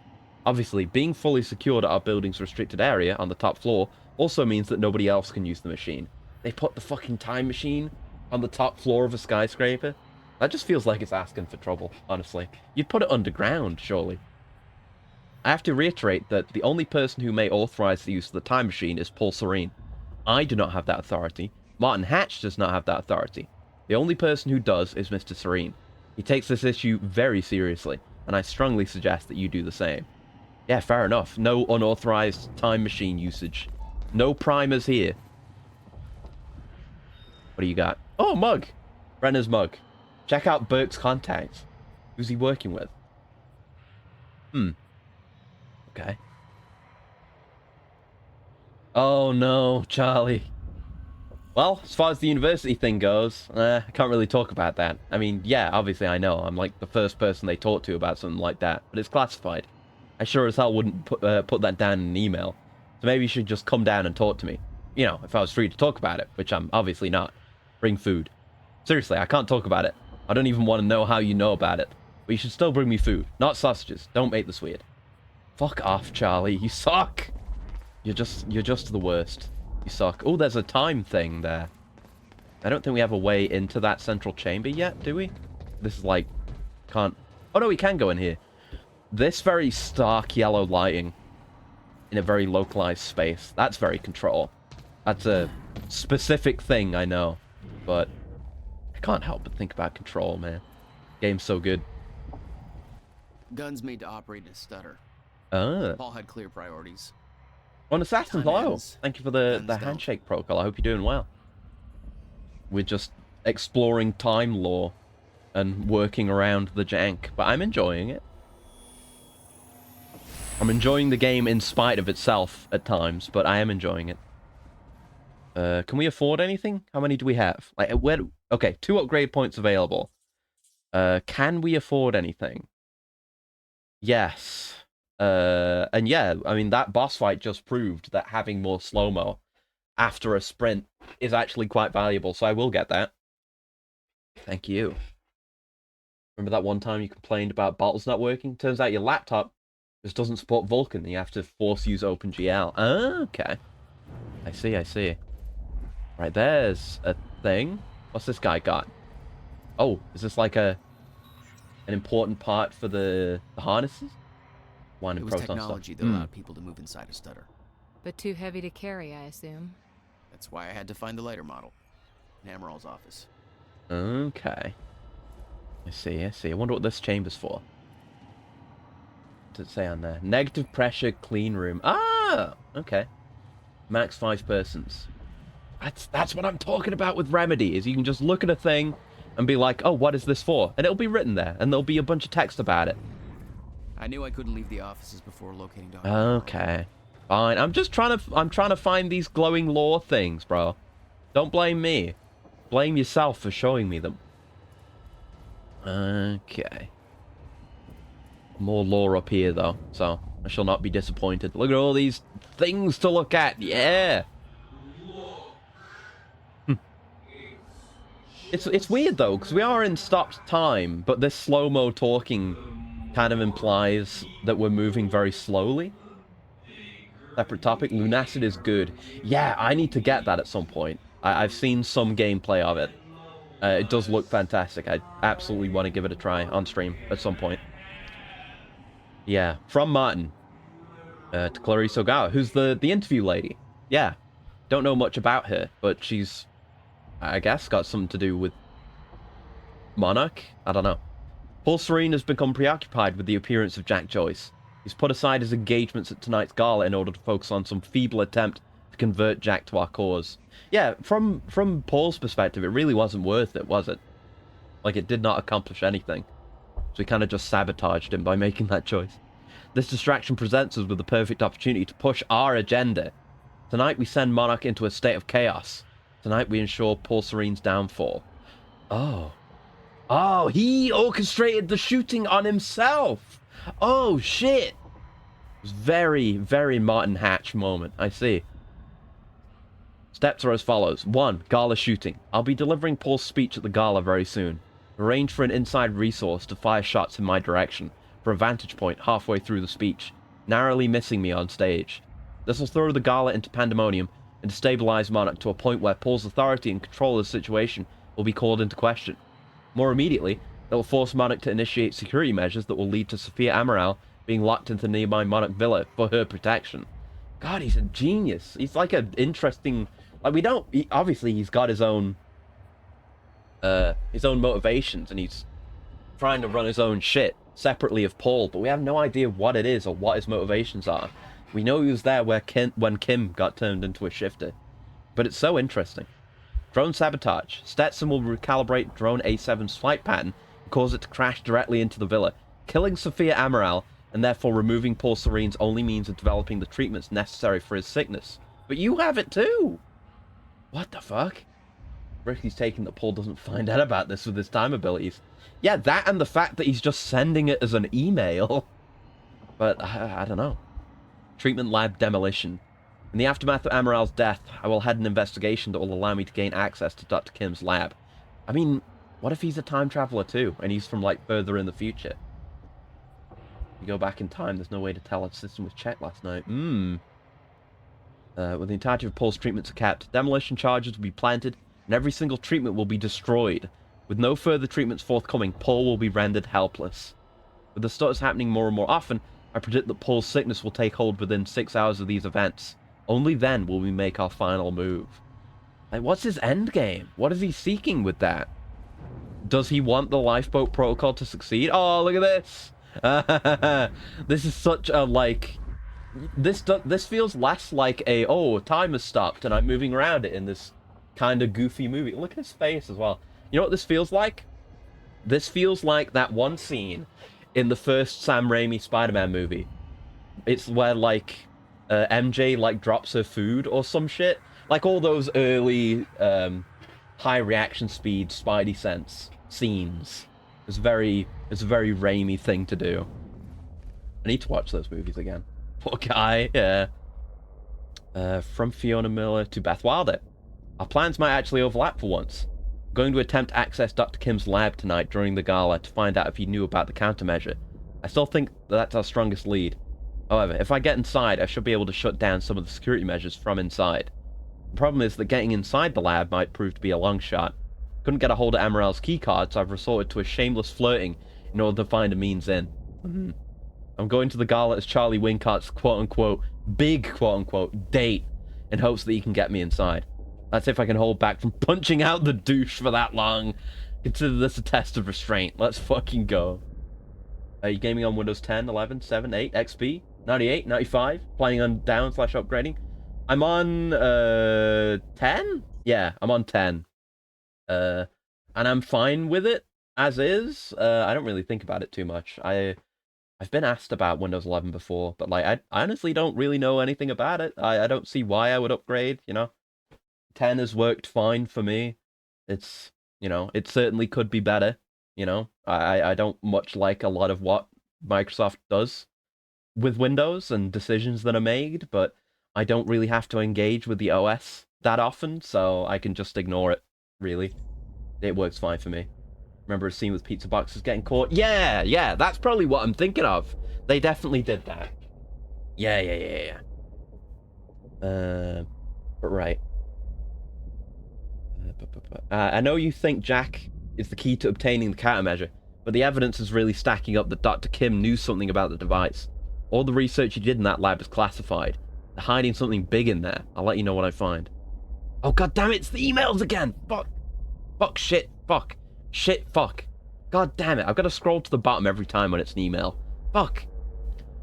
Obviously, being fully secured at our building's restricted area on the top floor also means that nobody else can use the machine. They put the fucking time machine on the top floor of a skyscraper? That just feels like it's asking for trouble, honestly. You'd put it underground, surely. I have to reiterate that the only person who may authorize the use of the time machine is Paul Serene. I do not have that authority. Martin Hatch does not have that authority. The only person who does is Mr. Serene. He takes this issue very seriously, and I strongly suggest that you do the same. Yeah, fair enough. No unauthorized time machine usage. No primers here. What do you got? Oh, mug! Brenner's mug. Check out Burke's contacts. Who's he working with? Okay. Oh no, Charlie. Well, as far as the university thing goes, I can't really talk about that. I mean, yeah, obviously I know. I'm like the first person they talk to about something like that, but it's classified. I sure as hell wouldn't put that down in an email. So maybe you should just come down and talk to me. You know, if I was free to talk about it, which I'm obviously not. Bring food. Seriously, I can't talk about it. I don't even want to know how you know about it. But you should still bring me food, not sausages. Don't make this weird. Fuck off, Charlie. You suck. You're just the worst. You suck. Oh, there's a time thing there. I don't think we have a way into that central chamber yet, do we? This is like... Can't... Oh no, we can go in here. This very stark yellow lighting in a very localized space. That's very Control. That's a specific thing, I know. But I can't help but think about Control, man. Game's so good. Guns made to operate in a stutter. Ah. Paul had clear priorities. Well, Assassin, hello. Thank you for the handshake protocol. I hope you're doing well. We're just exploring time lore and working around the jank, but I'm enjoying it. I'm enjoying the game in spite of itself at times, but I am enjoying it. Can we afford anything? How many do we have? Like, okay, 2 upgrade points available. Can we afford anything? Yes. And yeah, I mean, that boss fight just proved that having more slow-mo after a sprint is actually quite valuable, so I will get that. Thank you. Remember that one time you complained about bottles not working? Turns out your laptop just doesn't support Vulkan, and you have to force use OpenGL. Ah, okay. I see. Right, there's a thing. What's this guy got? Oh, is this like an important part for the harnesses? One It was technology that allowed people to move inside a stutter. But too heavy to carry, I assume. That's why I had to find the lighter model in Amaral's office. Okay. I see. I wonder what this chamber's for. What does it say on there? Negative pressure clean room. Ah! Okay. Max 5 persons. That's what I'm talking about with Remedy, is you can just look at a thing and be like, oh, what is this for? And it'll be written there, and there'll be a bunch of text about it. I knew I couldn't leave the offices before locating Dr. Okay. Fine. I'm trying to find these glowing lore things, bro. Don't blame me. Blame yourself for showing me them. Okay. More lore up here, though, so I shall not be disappointed. Look at all these things to look at. Yeah. It's weird, though, because we are in stopped time, but this slow-mo talking kind of implies that we're moving very slowly. Separate topic. Lunacid is good. Yeah, I need to get that at some point. I've seen some gameplay of it. It does look fantastic. I absolutely want to give it a try on stream at some point. Yeah, from Martin to Clarice Ogawa, who's the interview lady. Yeah, don't know much about her, but she's, I guess, got something to do with Monarch? I don't know. Paul Serene has become preoccupied with the appearance of Jack Joyce. He's put aside his engagements at tonight's gala in order to focus on some feeble attempt to convert Jack to our cause. Yeah, from Paul's perspective, it really wasn't worth it, was it? Like, it did not accomplish anything. So we kind of just sabotaged him by making that choice. This distraction presents us with the perfect opportunity to push our agenda. Tonight we send Monarch into a state of chaos. Tonight we ensure Paul Serene's downfall. Oh. Oh, he orchestrated the shooting on himself. Oh, shit. It was very, very Martin Hatch moment. I see. Steps are as follows. 1. Gala shooting. I'll be delivering Paul's speech at the gala very soon. Arrange for an inside resource to fire shots in my direction, for a vantage point halfway through the speech, narrowly missing me on stage. This will throw the gala into pandemonium and destabilize Monarch to a point where Paul's authority and control of the situation will be called into question. More immediately, it will force Monarch to initiate security measures that will lead to Sophia Amaral being locked into the nearby Monarch Villa for her protection. God, he's a genius. He's like an interesting... Like, we don't... obviously, he's got his own motivations, and he's trying to run his own shit separately of Paul, but we have no idea what it is or what his motivations are. We know he was there when Kim got turned into a shifter, but it's so interesting. Drone sabotage. Stetson will recalibrate Drone A7's flight pattern and cause it to crash directly into the villa, killing Sophia Amaral, and therefore removing Paul Serene's only means of developing the treatments necessary for his sickness. But you have it too! What the fuck? Ricky's taking that Paul doesn't find out about this with his time abilities. Yeah, that and the fact that he's just sending it as an email. But, I don't know. Treatment lab demolition. In the aftermath of Amaral's death, I will head an investigation that will allow me to gain access to Dr. Kim's lab. I mean, what if he's a time traveler too, and he's from, like, further in the future? You go back in time, there's no way to tell if the system was checked last night. When the entirety of Paul's treatments are capped, demolition charges will be planted, and every single treatment will be destroyed. With no further treatments forthcoming, Paul will be rendered helpless. With the stutters happening more and more often, I predict that Paul's sickness will take hold within 6 hours of these events. Only then will we make our final move. Like, what's his end game? What is he seeking with that? Does he want the lifeboat protocol to succeed? Oh, look at this! This is such a, like... This feels less like a, oh, time has stopped and I'm moving around it in this kind of goofy movie. Look at his face as well. You know what this feels like? This feels like that one scene in the first Sam Raimi Spider-Man movie. It's where, like, MJ, like, drops her food or some shit. Like, all those early, high reaction speed Spidey sense scenes. It's a very Raimi thing to do. I need to watch those movies again. Poor guy, yeah. From Fiona Miller to Beth Wilder. Our plans might actually overlap for once. I'm going to attempt to access Dr. Kim's lab tonight during the gala to find out if he knew about the countermeasure. I still think that's our strongest lead. However, if I get inside, I should be able to shut down some of the security measures from inside. The problem is that getting inside the lab might prove to be a long shot. Couldn't get a hold of Amaral's keycard, so I've resorted to a shameless flirting in order to find a means in. I'm going to the gala as Charlie Wincott's quote-unquote, big quote-unquote, date, in hopes that he can get me inside. That's if I can hold back from punching out the douche for that long. Consider this a test of restraint. Let's fucking go. Are you gaming on Windows 10, 11, 7, 8, XP, 98, 95? Planning on down/upgrading? I'm on, 10? Yeah, I'm on 10. And I'm fine with it, as is. I don't really think about it too much. I've been asked about Windows 11 before, but, like, I honestly don't really know anything about it. I don't see why I would upgrade, you know? 10 has worked fine for me. It's, you know, it certainly could be better, you know? I don't much like a lot of what Microsoft does with Windows and decisions that are made, but I don't really have to engage with the OS that often, so I can just ignore it, really. It works fine for me. Remember a scene with pizza boxes getting caught? Yeah, that's probably what I'm thinking of. They definitely did that. Yeah. But right. I know you think Jack is the key to obtaining the countermeasure, but the evidence is really stacking up that Dr. Kim knew something about the device. All the research he did in that lab is classified. They're hiding something big in there. I'll let you know what I find. Oh, god damn it, it's the emails again! Fuck. Fuck, shit, fuck. Shit, fuck. God damn it, I've got to scroll to the bottom every time when it's an email. Fuck.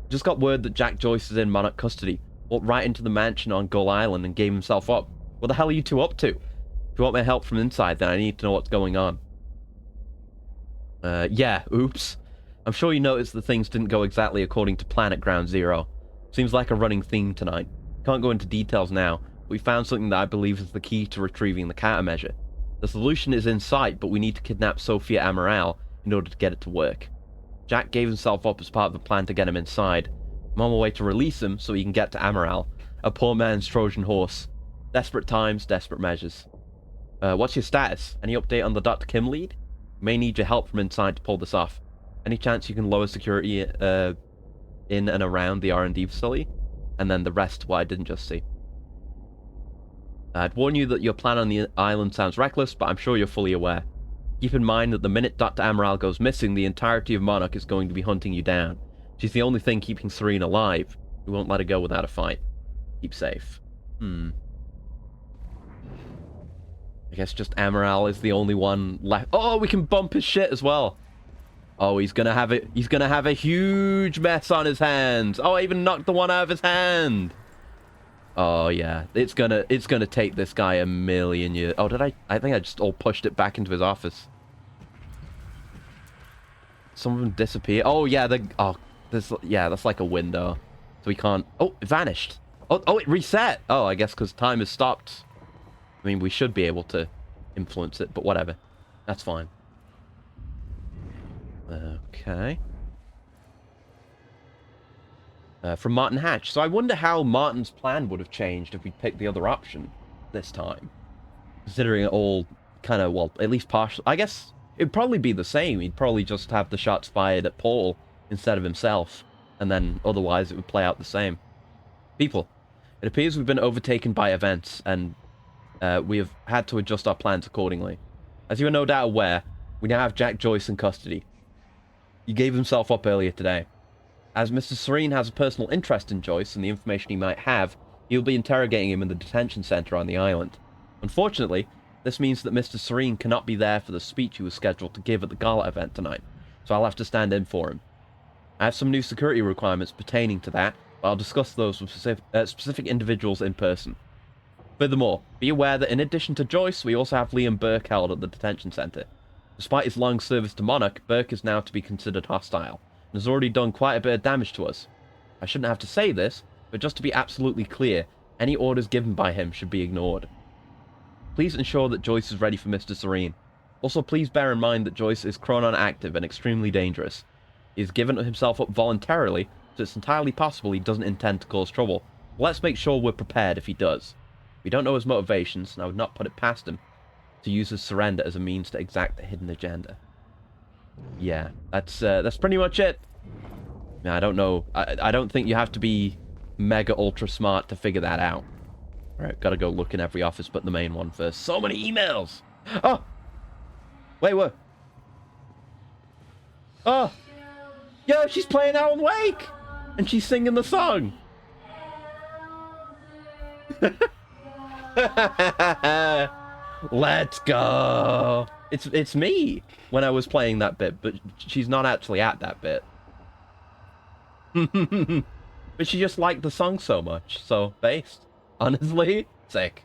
Just got word that Jack Joyce is in Monarch custody. Walked right into the mansion on Gull Island and gave himself up. What the hell are you two up to? If you want my help from inside, then I need to know what's going on. Yeah, oops. I'm sure you noticed that things didn't go exactly according to plan at Ground Zero. Seems like a running theme tonight. Can't go into details now, but we found something that I believe is the key to retrieving the countermeasure. The solution is in sight, but we need to kidnap Sophia Amaral in order to get it to work. Jack gave himself up as part of the plan to get him inside. I'm on my way to release him so he can get to Amaral, a poor man's Trojan horse. Desperate times, desperate measures. What's your status? Any update on the Dr. Kim lead? May need your help from inside to pull this off. Any chance you can lower security in and around the R&D facility? And then the rest, what I didn't just see. I'd warn you that your plan on the island sounds reckless, but I'm sure you're fully aware. Keep in mind that the minute Dr. Amaral goes missing, the entirety of Monarch is going to be hunting you down. She's the only thing keeping Serene alive. We won't let her go without a fight. Keep safe. I guess just Amaral is the only one left. Oh, we can bump his shit as well. Oh, he's gonna have it. He's gonna have a huge mess on his hands. Oh, I even knocked the one out of his hand. Oh yeah, it's gonna take this guy a million years. Oh, did I think I just all pushed it back into his office. Some of them disappear. Oh yeah, that's like a window, so we can't. Oh, it vanished. Oh, it reset. Oh, I guess because time has stopped. I mean, we should be able to influence it, but whatever. That's fine. Okay. From Martin Hatch. So I wonder how Martin's plan would have changed if we picked the other option this time. Considering it all kind of, well, at least partial. I guess it'd probably be the same. He'd probably just have the shots fired at Paul instead of himself. And then otherwise it would play out the same. People, it appears we've been overtaken by events and we have had to adjust our plans accordingly. As you are no doubt aware, we now have Jack Joyce in custody. He gave himself up earlier today. As Mr. Serene has a personal interest in Joyce and the information he might have, he'll be interrogating him in the detention center on the island. Unfortunately, this means that Mr. Serene cannot be there for the speech he was scheduled to give at the gala event tonight, so I'll have to stand in for him. I have some new security requirements pertaining to that, but I'll discuss those with specific individuals in person. Furthermore, be aware that in addition to Joyce, we also have Liam Burke held at the detention center. Despite his long service to Monarch, Burke is now to be considered hostile, and has already done quite a bit of damage to us. I shouldn't have to say this, but just to be absolutely clear, any orders given by him should be ignored. Please ensure that Joyce is ready for Mr. Serene. Also, please bear in mind that Joyce is Chronon active and extremely dangerous. He has given himself up voluntarily, so it's entirely possible he doesn't intend to cause trouble. But let's make sure we're prepared if he does. We don't know his motivations, and I would not put it past him to use his surrender as a means to exact a hidden agenda. Yeah, that's pretty much it. I don't know. I don't think you have to be mega ultra smart to figure that out. Alright, gotta go look in every office but the main one first. So many emails! Oh! Wait, what? Oh! Yo, she's playing Alan Wake! And she's singing the song! Let's go! It's me when I was playing that bit, but she's not actually at that bit. But she just liked the song so much, so based. Honestly, sick.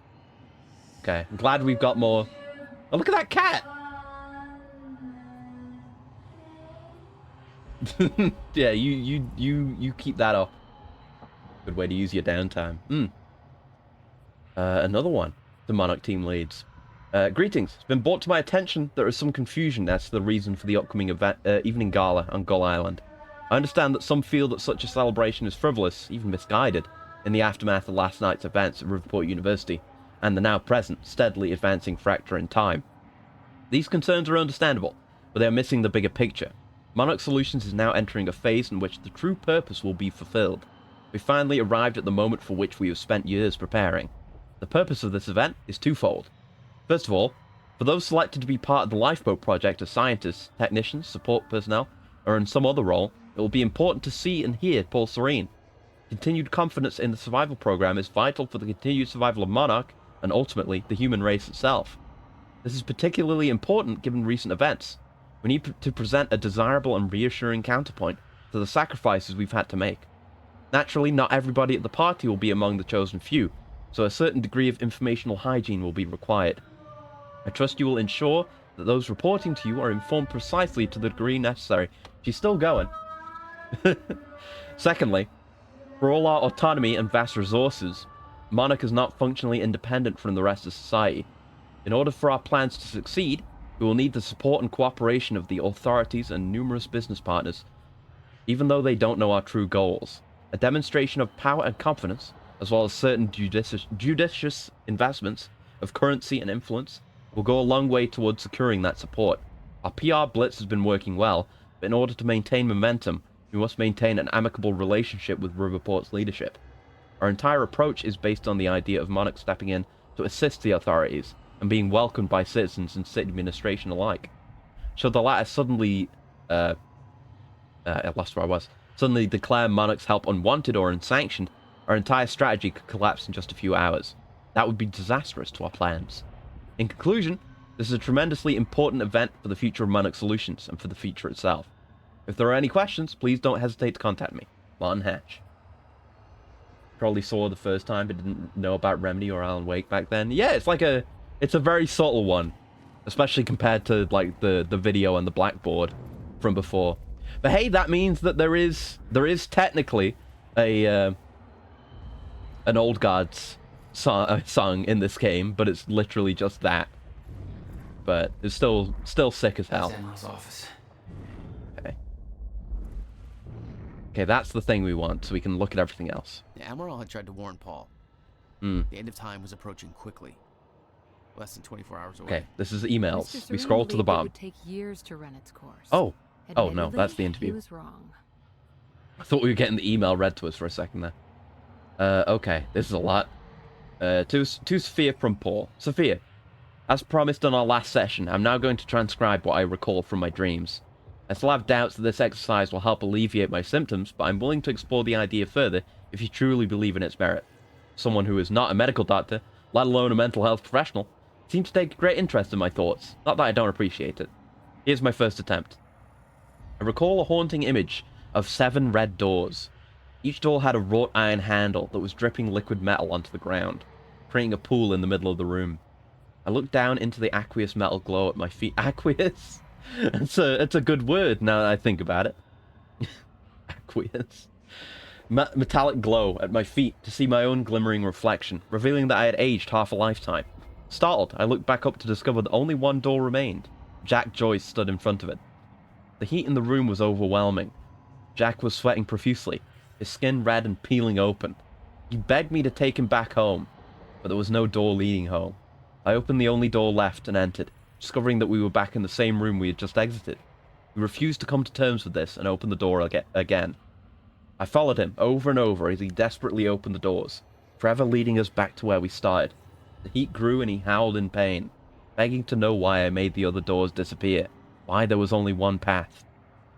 Okay, I'm glad we've got more. Oh, look at that cat! Yeah, you keep that up. Good way to use your downtime. Another one. The Monarch team leads. Greetings. It's been brought to my attention there is some confusion as to the reason for the upcoming event, evening gala on Gull Island. I understand that some feel that such a celebration is frivolous, even misguided, in the aftermath of last night's events at Riverport University, and the now present, steadily advancing fracture in time. These concerns are understandable, but they are missing the bigger picture. Monarch Solutions is now entering a phase in which the true purpose will be fulfilled. We finally arrived at the moment for which we have spent years preparing. The purpose of this event is twofold. First of all, for those selected to be part of the Lifeboat Project as scientists, technicians, support personnel, or in some other role, it will be important to see and hear Paul Serene. Continued confidence in the survival program is vital for the continued survival of Monarch, and ultimately, the human race itself. This is particularly important given recent events. We need to present a desirable and reassuring counterpoint to the sacrifices we've had to make. Naturally, not everybody at the party will be among the chosen few, so a certain degree of informational hygiene will be required. I trust you will ensure that those reporting to you are informed precisely to the degree necessary. She's still going. Secondly, for all our autonomy and vast resources, Monarch is not functionally independent from the rest of society. In order for our plans to succeed, we will need the support and cooperation of the authorities and numerous business partners, even though they don't know our true goals. A demonstration of power and confidence, as well as certain judicious investments of currency and influence, will go a long way towards securing that support. Our PR blitz has been working well, but in order to maintain momentum, we must maintain an amicable relationship with Riverport's leadership. Our entire approach is based on the idea of Monarch stepping in to assist the authorities, and being welcomed by citizens and city administration alike. Should the latter suddenly... I lost where I was. Suddenly declare Monarch's help unwanted or unsanctioned, our entire strategy could collapse in just a few hours. That would be disastrous to our plans. In conclusion, this is a tremendously important event for the future of Monarch Solutions and for the future itself. If there are any questions, please don't hesitate to contact me. Martin Hatch. Probably saw the first time, but didn't know about Remedy or Alan Wake back then. Yeah, it's a very subtle one, especially compared to like the video and the blackboard from before. But hey, that means that there is technically an Old Guards song in this game, but it's literally just that. But it's still sick as hell. That's Admiral's office. Okay, that's the thing we want, so we can look at everything else. The Admiral had tried to warn Paul. The end of time was approaching quickly. Less than 24 hours away. Okay, this is emails. We scroll to the bottom. It would take years to run its course. Oh no, that's the interview. He was wrong. I thought we were getting the email read to us for a second there. Okay, this is a lot. To Sophia from Paul. Sophia, as promised on our last session, I'm now going to transcribe what I recall from my dreams. I still have doubts that this exercise will help alleviate my symptoms, but I'm willing to explore the idea further if you truly believe in its merit. Someone who is not a medical doctor, let alone a mental health professional, seems to take great interest in my thoughts. Not that I don't appreciate it. Here's my first attempt. I recall a haunting image of 7 red doors. Each door had a wrought iron handle that was dripping liquid metal onto the ground, creating a pool in the middle of the room. I looked down into the aqueous metal glow at my feet. Aqueous? It's a good word now that I think about it. Aqueous. Metallic glow at my feet to see my own glimmering reflection, revealing that I had aged half a lifetime. Startled, I looked back up to discover that only one door remained. Jack Joyce stood in front of it. The heat in the room was overwhelming. Jack was sweating profusely, his skin red and peeling open. He begged me to take him back home, but there was no door leading home. I opened the only door left and entered, discovering that we were back in the same room we had just exited. He refused to come to terms with this and opened the door again. I followed him over and over as he desperately opened the doors. forever leading us back to where we started. The heat grew and he howled in pain, begging to know why I made the other doors disappear, why there was only one path.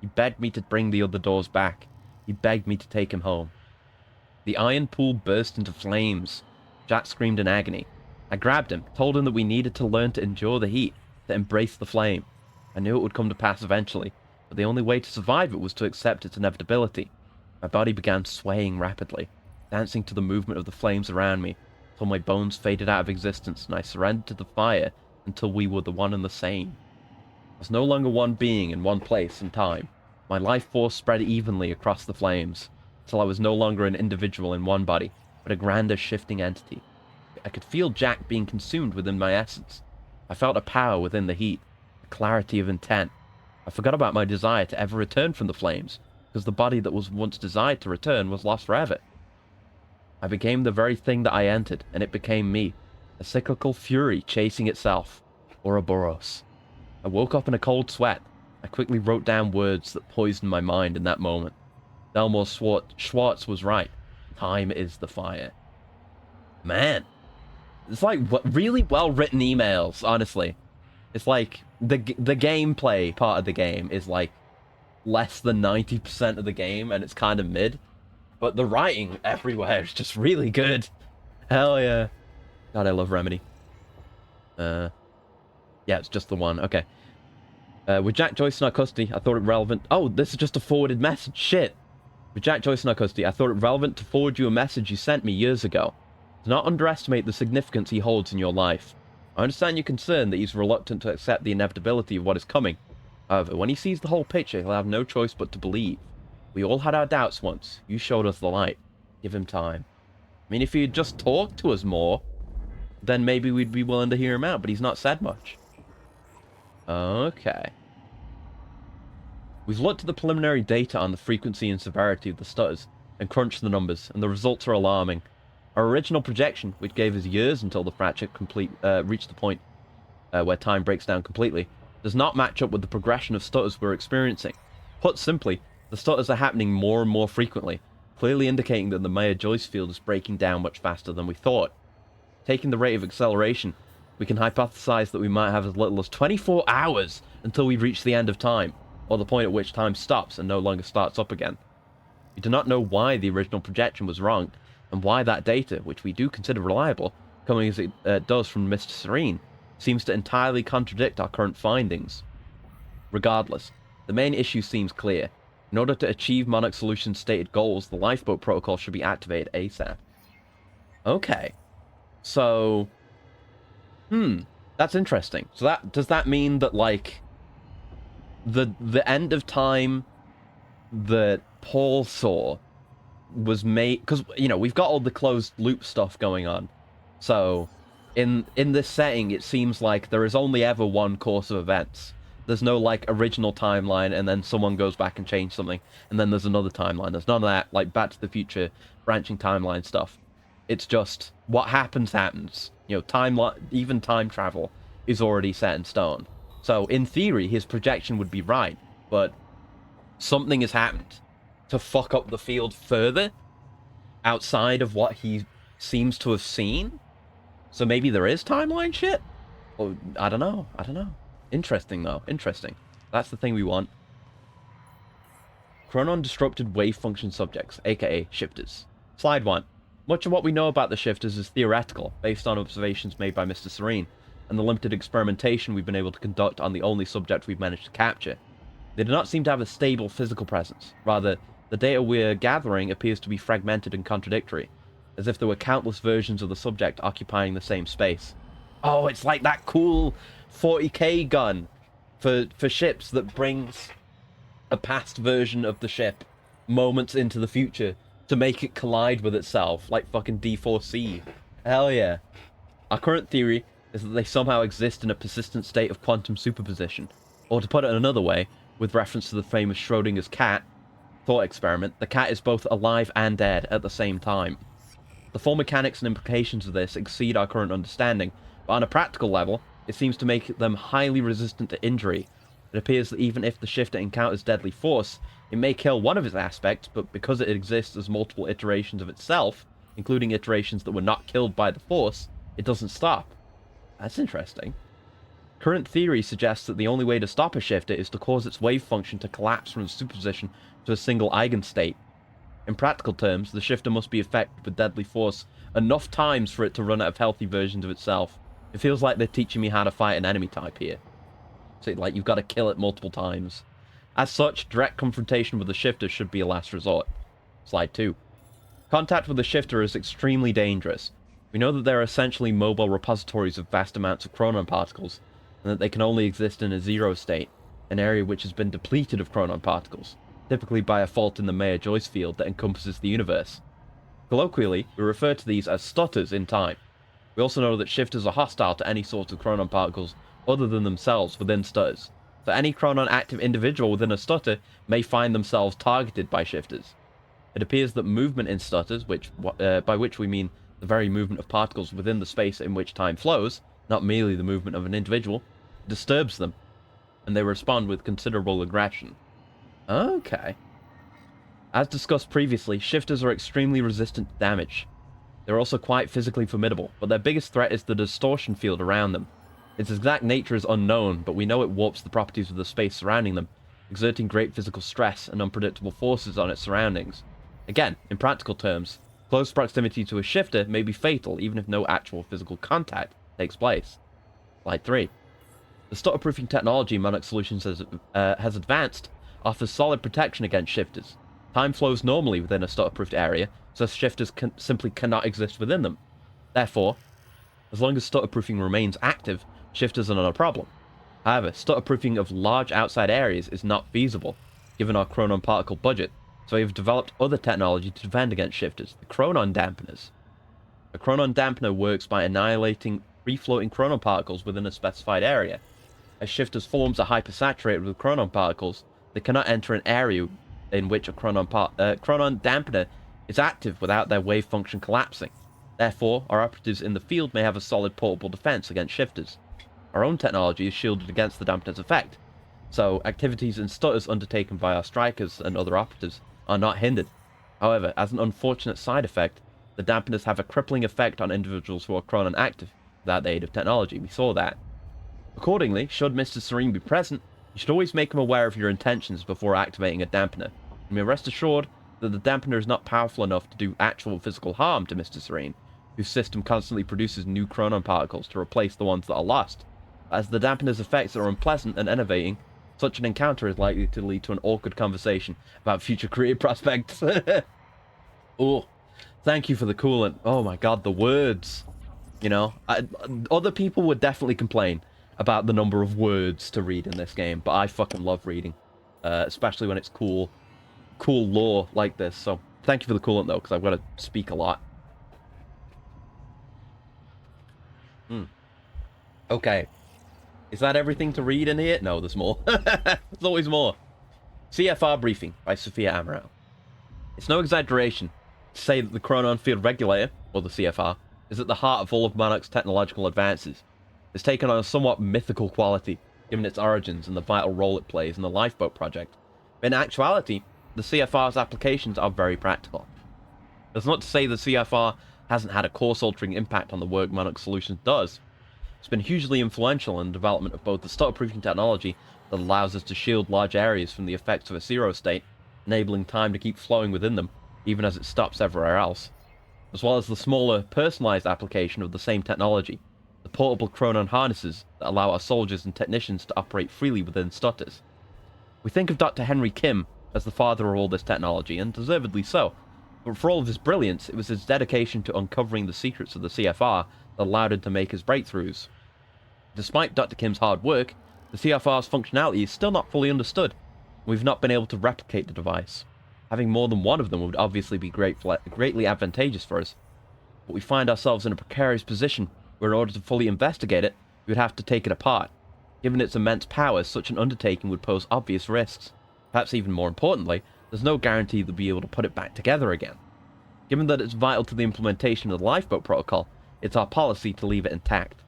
He begged me to bring the other doors back. He begged me to take him home. The iron pool burst into flames. Jack screamed in agony. I grabbed him, told him that we needed to learn to endure the heat, to embrace the flame. I knew it would come to pass eventually, but the only way to survive it was to accept its inevitability. My body began swaying rapidly, dancing to the movement of the flames around me, until my bones faded out of existence and I surrendered to the fire until we were the one and the same. I was no longer one being in one place and time. My life force spread evenly across the flames, until I was no longer an individual in one body, but a grander shifting entity. I could feel Jack being consumed within my essence. I felt a power within the heat, a clarity of intent. I forgot about my desire to ever return from the flames, because the body that was once desired to return was lost forever. I became the very thing that I entered, and it became me, a cyclical fury chasing itself, Ouroboros. I woke up in a cold sweat. I quickly wrote down words that poisoned my mind in that moment. Delmore Schwartz was right. Time is the fire. Man, it's like really well-written emails, honestly. It's like the gameplay part of the game is like less than 90% of the game, and it's kind of mid. But the writing everywhere is just really good. Hell yeah. God, I love Remedy. Yeah, it's just the one. Okay. With Jack Joyce in our custody, I thought it relevant... Oh, this is just a forwarded message. Shit. With Jack Joyce in our custody, I thought it relevant to forward you a message you sent me years ago. Do not underestimate the significance he holds in your life. I understand your concern that he's reluctant to accept the inevitability of what is coming. However, when he sees the whole picture, he'll have no choice but to believe. We all had our doubts once. You showed us the light. Give him time. I mean, if he'd just talked to us more, then maybe we'd be willing to hear him out, but he's not said much. Okay. We've looked at the preliminary data on the frequency and severity of the stutters, and crunched the numbers, and the results are alarming. Our original projection, which gave us years until the fracture reached the point where time breaks down completely, does not match up with the progression of stutters we're experiencing. Put simply, the stutters are happening more and more frequently, clearly indicating that the Mayer-Joyce field is breaking down much faster than we thought. Taking the rate of acceleration, we can hypothesize that we might have as little as 24 hours until we reach the end of time, or the point at which time stops and no longer starts up again. We do not know why the original projection was wrong, and why that data, which we do consider reliable, coming as it does from Mr. Serene, seems to entirely contradict our current findings. Regardless, the main issue seems clear. In order to achieve Monarch Solutions' stated goals, the lifeboat protocol should be activated ASAP. Okay. So... that's interesting. So does that mean that, like, the end of time that Paul saw was made... Because, you know, we've got all the closed loop stuff going on. So, in this setting, it seems like there is only ever one course of events. There's no, like, original timeline, and then someone goes back and changes something, and then there's another timeline. There's none of that, like, Back to the Future, branching timeline stuff. It's just, what happens, happens. You know, even time travel is already set in stone. So, in theory, his projection would be right, but something has happened to fuck up the field further outside of what he seems to have seen. So maybe there is timeline shit? Or, I don't know. Interesting, though. Interesting. That's the thing we want. Chronon-disrupted wave function subjects, aka shifters. Slide 1. Much of what we know about the shifters is theoretical, based on observations made by Mr. Serene, and the limited experimentation we've been able to conduct on the only subject we've managed to capture. They do not seem to have a stable physical presence. Rather, the data we're gathering appears to be fragmented and contradictory, as if there were countless versions of the subject occupying the same space. Oh, it's like that cool 40k gun for ships that brings a past version of the ship moments into the future to make it collide with itself, like fucking D4C. Hell yeah. Our current theory is that they somehow exist in a persistent state of quantum superposition. Or to put it another way, with reference to the famous Schrodinger's cat thought experiment, the cat is both alive and dead at the same time. The full mechanics and implications of this exceed our current understanding, but on a practical level, it seems to make them highly resistant to injury. It appears that even if the shifter encounters deadly force, it may kill one of its aspects, but because it exists as multiple iterations of itself, including iterations that were not killed by the Force, it doesn't stop. That's interesting. Current theory suggests that the only way to stop a shifter is to cause its wave function to collapse from superposition to a single eigenstate. In practical terms, the shifter must be affected with deadly force enough times for it to run out of healthy versions of itself. It feels like they're teaching me how to fight an enemy type here. So, like, you've got to kill it multiple times. As such, direct confrontation with the shifter should be a last resort. Slide 2. Contact with the shifter is extremely dangerous. We know that they are essentially mobile repositories of vast amounts of chronon particles, and that they can only exist in a zero state, an area which has been depleted of chronon particles, typically by a fault in the Mayer-Joyce field that encompasses the universe. Colloquially, we refer to these as stutters in time. We also know that shifters are hostile to any sort of chronon particles other than themselves within stutters, so any chronon-active individual within a stutter may find themselves targeted by shifters. It appears that movement in stutters, by which we mean the very movement of particles within the space in which time flows, not merely the movement of an individual, disturbs them, and they respond with considerable aggression. Okay. As discussed previously, shifters are extremely resistant to damage. They're also quite physically formidable, but their biggest threat is the distortion field around them. Its exact nature is unknown, but we know it warps the properties of the space surrounding them, exerting great physical stress and unpredictable forces on its surroundings. Again, in practical terms, close proximity to a shifter may be fatal even if no actual physical contact takes place. Slide 3. The stutter-proofing technology Monarch Solutions has advanced offers solid protection against shifters. Time flows normally within a stutter-proofed area, so shifters simply cannot exist within them. Therefore, as long as stutter-proofing remains active, shifters are not a problem. However, stutter-proofing of large outside areas is not feasible, given our chronon particle budget, so we have developed other technology to defend against shifters, the chronon dampeners. A chronon dampener works by annihilating free-floating chronon particles within a specified area. As shifters' forms are hypersaturated with chronon particles, they cannot enter an area in which a chronon dampener is active without their wave function collapsing. Therefore, our operatives in the field may have a solid portable defense against shifters. Our own technology is shielded against the dampener's effect, so activities and stutters undertaken by our strikers and other operatives are not hindered. However, as an unfortunate side effect, the dampeners have a crippling effect on individuals who are chronon active without the aid of technology. We saw that. Accordingly, should Mr. Serene be present, you should always make him aware of your intentions before activating a dampener. You may rest assured that the dampener is not powerful enough to do actual physical harm to Mr. Serene, whose system constantly produces new chronon particles to replace the ones that are lost. As the dampener's effects are unpleasant and enervating, such an encounter is likely to lead to an awkward conversation about future career prospects. Oh, thank you for the coolant. Oh my god, the words. You know, other people would definitely complain about the number of words to read in this game, but I fucking love reading, especially when it's cool lore like this. So thank you for the coolant though, because I've got to speak a lot. Okay, is that everything to read in here? No, there's more. There's always more. CFR briefing by Sophia Amaral. It's no exaggeration to say that the Chronon Field Regulator, or the CFR, is at the heart of all of Monarch's technological advances. It's taken on a somewhat mythical quality, given its origins and the vital role it plays in the Lifeboat project. But in actuality, the CFR's applications are very practical. That's not to say the CFR hasn't had a course-altering impact on the work Monarch Solutions does. It's been hugely influential in the development of both the stutter-proofing technology that allows us to shield large areas from the effects of a zero state, enabling time to keep flowing within them, even as it stops everywhere else, as well as the smaller, personalized application of the same technology, the portable chronon harnesses that allow our soldiers and technicians to operate freely within stutters. We think of Dr. Henry Kim as the father of all this technology, and deservedly so, but for all of his brilliance, it was his dedication to uncovering the secrets of the CFR that allowed him to make his breakthroughs. Despite Dr. Kim's hard work, the CFR's functionality is still not fully understood, and we've not been able to replicate the device. Having more than one of them would obviously be greatly advantageous for us, but we find ourselves in a precarious position where in order to fully investigate it, we would have to take it apart. Given its immense powers, such an undertaking would pose obvious risks. Perhaps even more importantly, there's no guarantee that we'll be able to put it back together again. Given that it's vital to the implementation of the Lifeboat Protocol, it's our policy to leave it intact.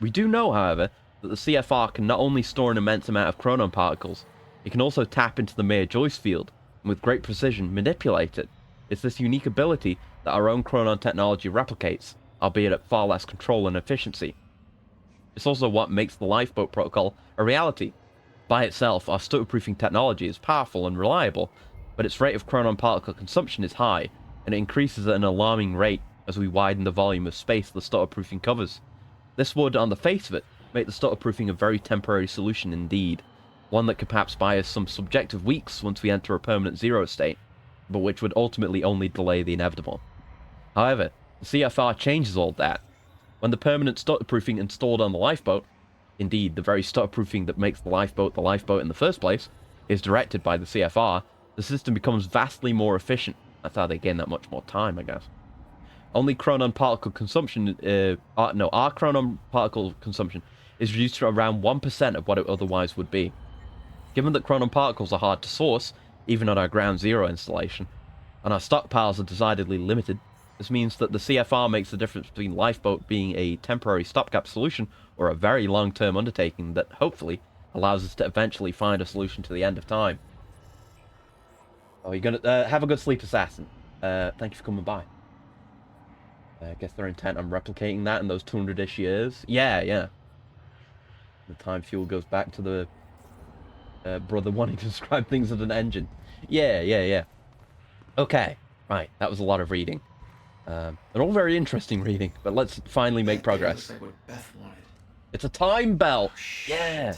We do know, however, that the CFR can not only store an immense amount of chronon particles, it can also tap into the Mayer-Joyce field, and with great precision manipulate it. It's this unique ability that our own Chronon technology replicates, albeit at far less control and efficiency. It's also what makes the lifeboat protocol a reality. By itself, our stutter-proofing technology is powerful and reliable, but its rate of Chronon particle consumption is high, and it increases at an alarming rate as we widen the volume of space the stutter-proofing covers. This would, on the face of it, make the stutter-proofing a very temporary solution indeed, one that could perhaps buy us some subjective weeks once we enter a permanent zero state, but which would ultimately only delay the inevitable. However, the CFR changes all that. When the permanent stutter-proofing installed on the lifeboat, indeed the very stutter-proofing that makes the lifeboat in the first place, is directed by the CFR, the system becomes vastly more efficient. That's how they gain that much more time, I guess. Only Chronon particle consumption, our Chronon particle consumption is reduced to around 1% of what it otherwise would be. Given that Chronon particles are hard to source, even on our ground zero installation, and our stockpiles are decidedly limited, this means that the CFR makes the difference between lifeboat being a temporary stopgap solution or a very long-term undertaking that hopefully allows us to eventually find a solution to the end of time. Oh, you're gonna have a good sleep, assassin. Thank you for coming by. I guess they're intent on replicating that in those 200-ish years. Yeah. The time fuel goes back to the brother wanting to describe things as an engine. Yeah. Okay, right. That was a lot of reading. They're all very interesting reading, but let's finally make progress. Looks like what Beth wanted. It's a time belt. Shit. Yeah.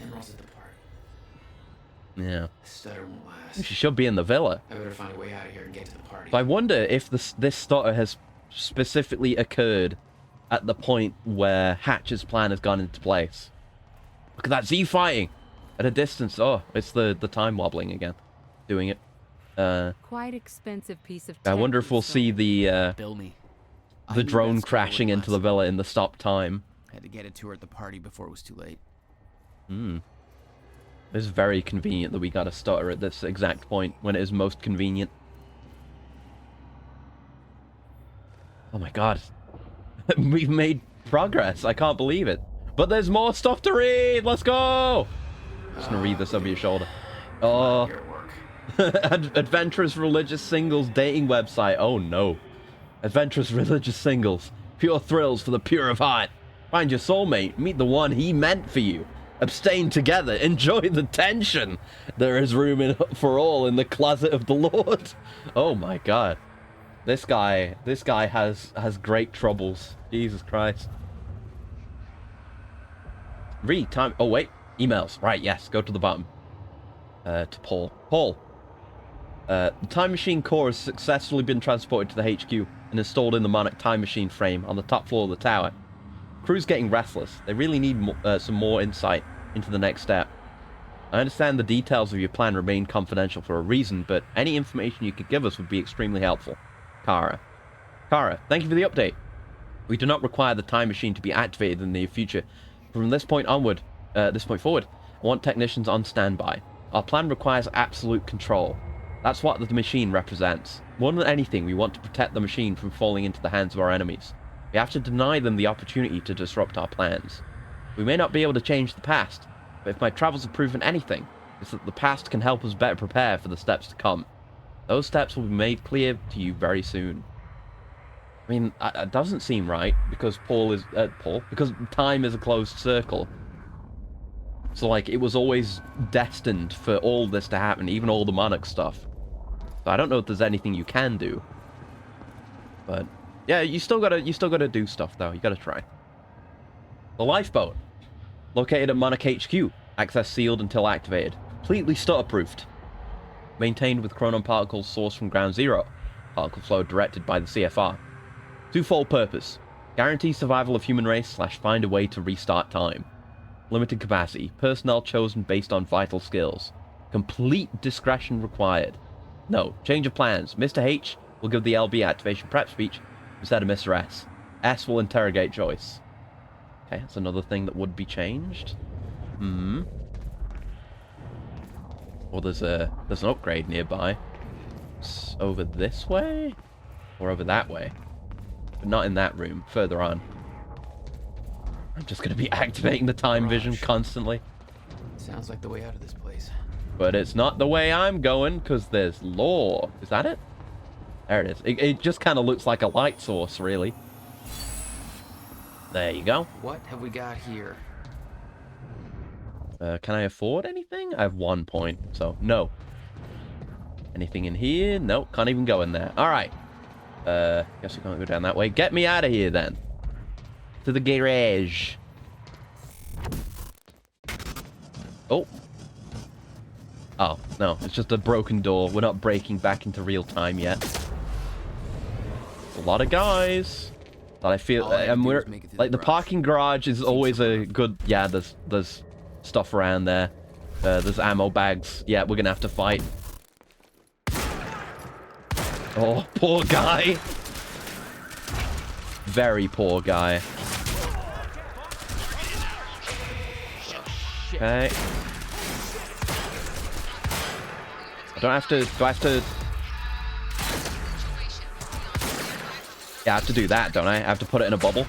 Emerald's at the party. Yeah. The stutter won't last. She should be in the villa. I better find a way out of here and get to the party. But I wonder if this stutter has specifically occurred at the point where Hatch's plan has gone into place. Look at that Z fighting at a distance. Oh, it's the time wobbling again, doing it. Quite expensive piece of tech. I wonder if we'll see the Bill me. drone crashing into the villa in the stop time. Had to get it to her at the party before it was too late. It's very convenient that we got a stutter at this exact point when it is most convenient. Oh my god. We've made progress. I can't believe it. But there's more stuff to read. Let's go. I'm just gonna read this over your shoulder. Oh. Adventurous religious singles dating website. Oh no. Adventurous religious singles. Pure thrills for the pure of heart. Find your soulmate. Meet the one he meant for you. Abstain together. Enjoy the tension. There is room for all in the closet of the Lord. Oh my god. This guy has great troubles. Jesus Christ. Read time. Oh wait. Emails. Right, yes. Go to the bottom. To Paul. Paul. The time machine core has successfully been transported to the HQ and installed in the Monarch time machine frame on the top floor of the tower. Crew's getting restless. They really need some more insight into the next step. I understand the details of your plan remain confidential for a reason, but any information you could give us would be extremely helpful. Kara. Kara, thank you for the update. We do not require the time machine to be activated in the near future. From this point forward, I want technicians on standby. Our plan requires absolute control. That's what the machine represents. More than anything, we want to protect the machine from falling into the hands of our enemies. We have to deny them the opportunity to disrupt our plans. We may not be able to change the past, but if my travels have proven anything, it's that the past can help us better prepare for the steps to come. Those steps will be made clear to you very soon. I mean, it doesn't seem right, because because time is a closed circle. So, like, it was always destined for all this to happen, even all the Monarch stuff. So I don't know if there's anything you can do. But, yeah, you still gotta do stuff, though. You gotta try. The lifeboat. Located at Monarch HQ. Access sealed until activated. Completely stutter-proofed. Maintained with Chronon particles sourced from Ground Zero. Particle flow directed by the CFR. Twofold purpose. Guarantee survival of human race / find a way to restart time. Limited capacity. Personnel chosen based on vital skills. Complete discretion required. No. Change of plans. Mr. H will give the LB activation prep speech instead of Mr. S. S will interrogate Joyce. Okay, that's another thing that would be changed. Well, there's an upgrade nearby. It's over this way? Or over that way? But not in that room. Further on. I'm just going to be activating the time vision constantly. Sounds like the way out of this place. But it's not the way I'm going, because there's lore. Is that it? There it is. It just kind of looks like a light source, really. There you go. What have we got here? Can I afford anything? I have 1 point, so no. Anything in here? Nope, can't even go in there. All right. Guess we can't go down that way. Get me out of here, then. To the garage. Oh. Oh, no. It's just a broken door. We're not breaking back into real time yet. A lot of guys. But I feel... and we're... Like, the parking garage is always a good... Yeah, there's stuff around there. There's ammo bags. Yeah, we're gonna have to fight. Oh, poor guy. Very poor guy. Okay. Do I have to... Yeah, I have to do that, don't I? I have to put it in a bubble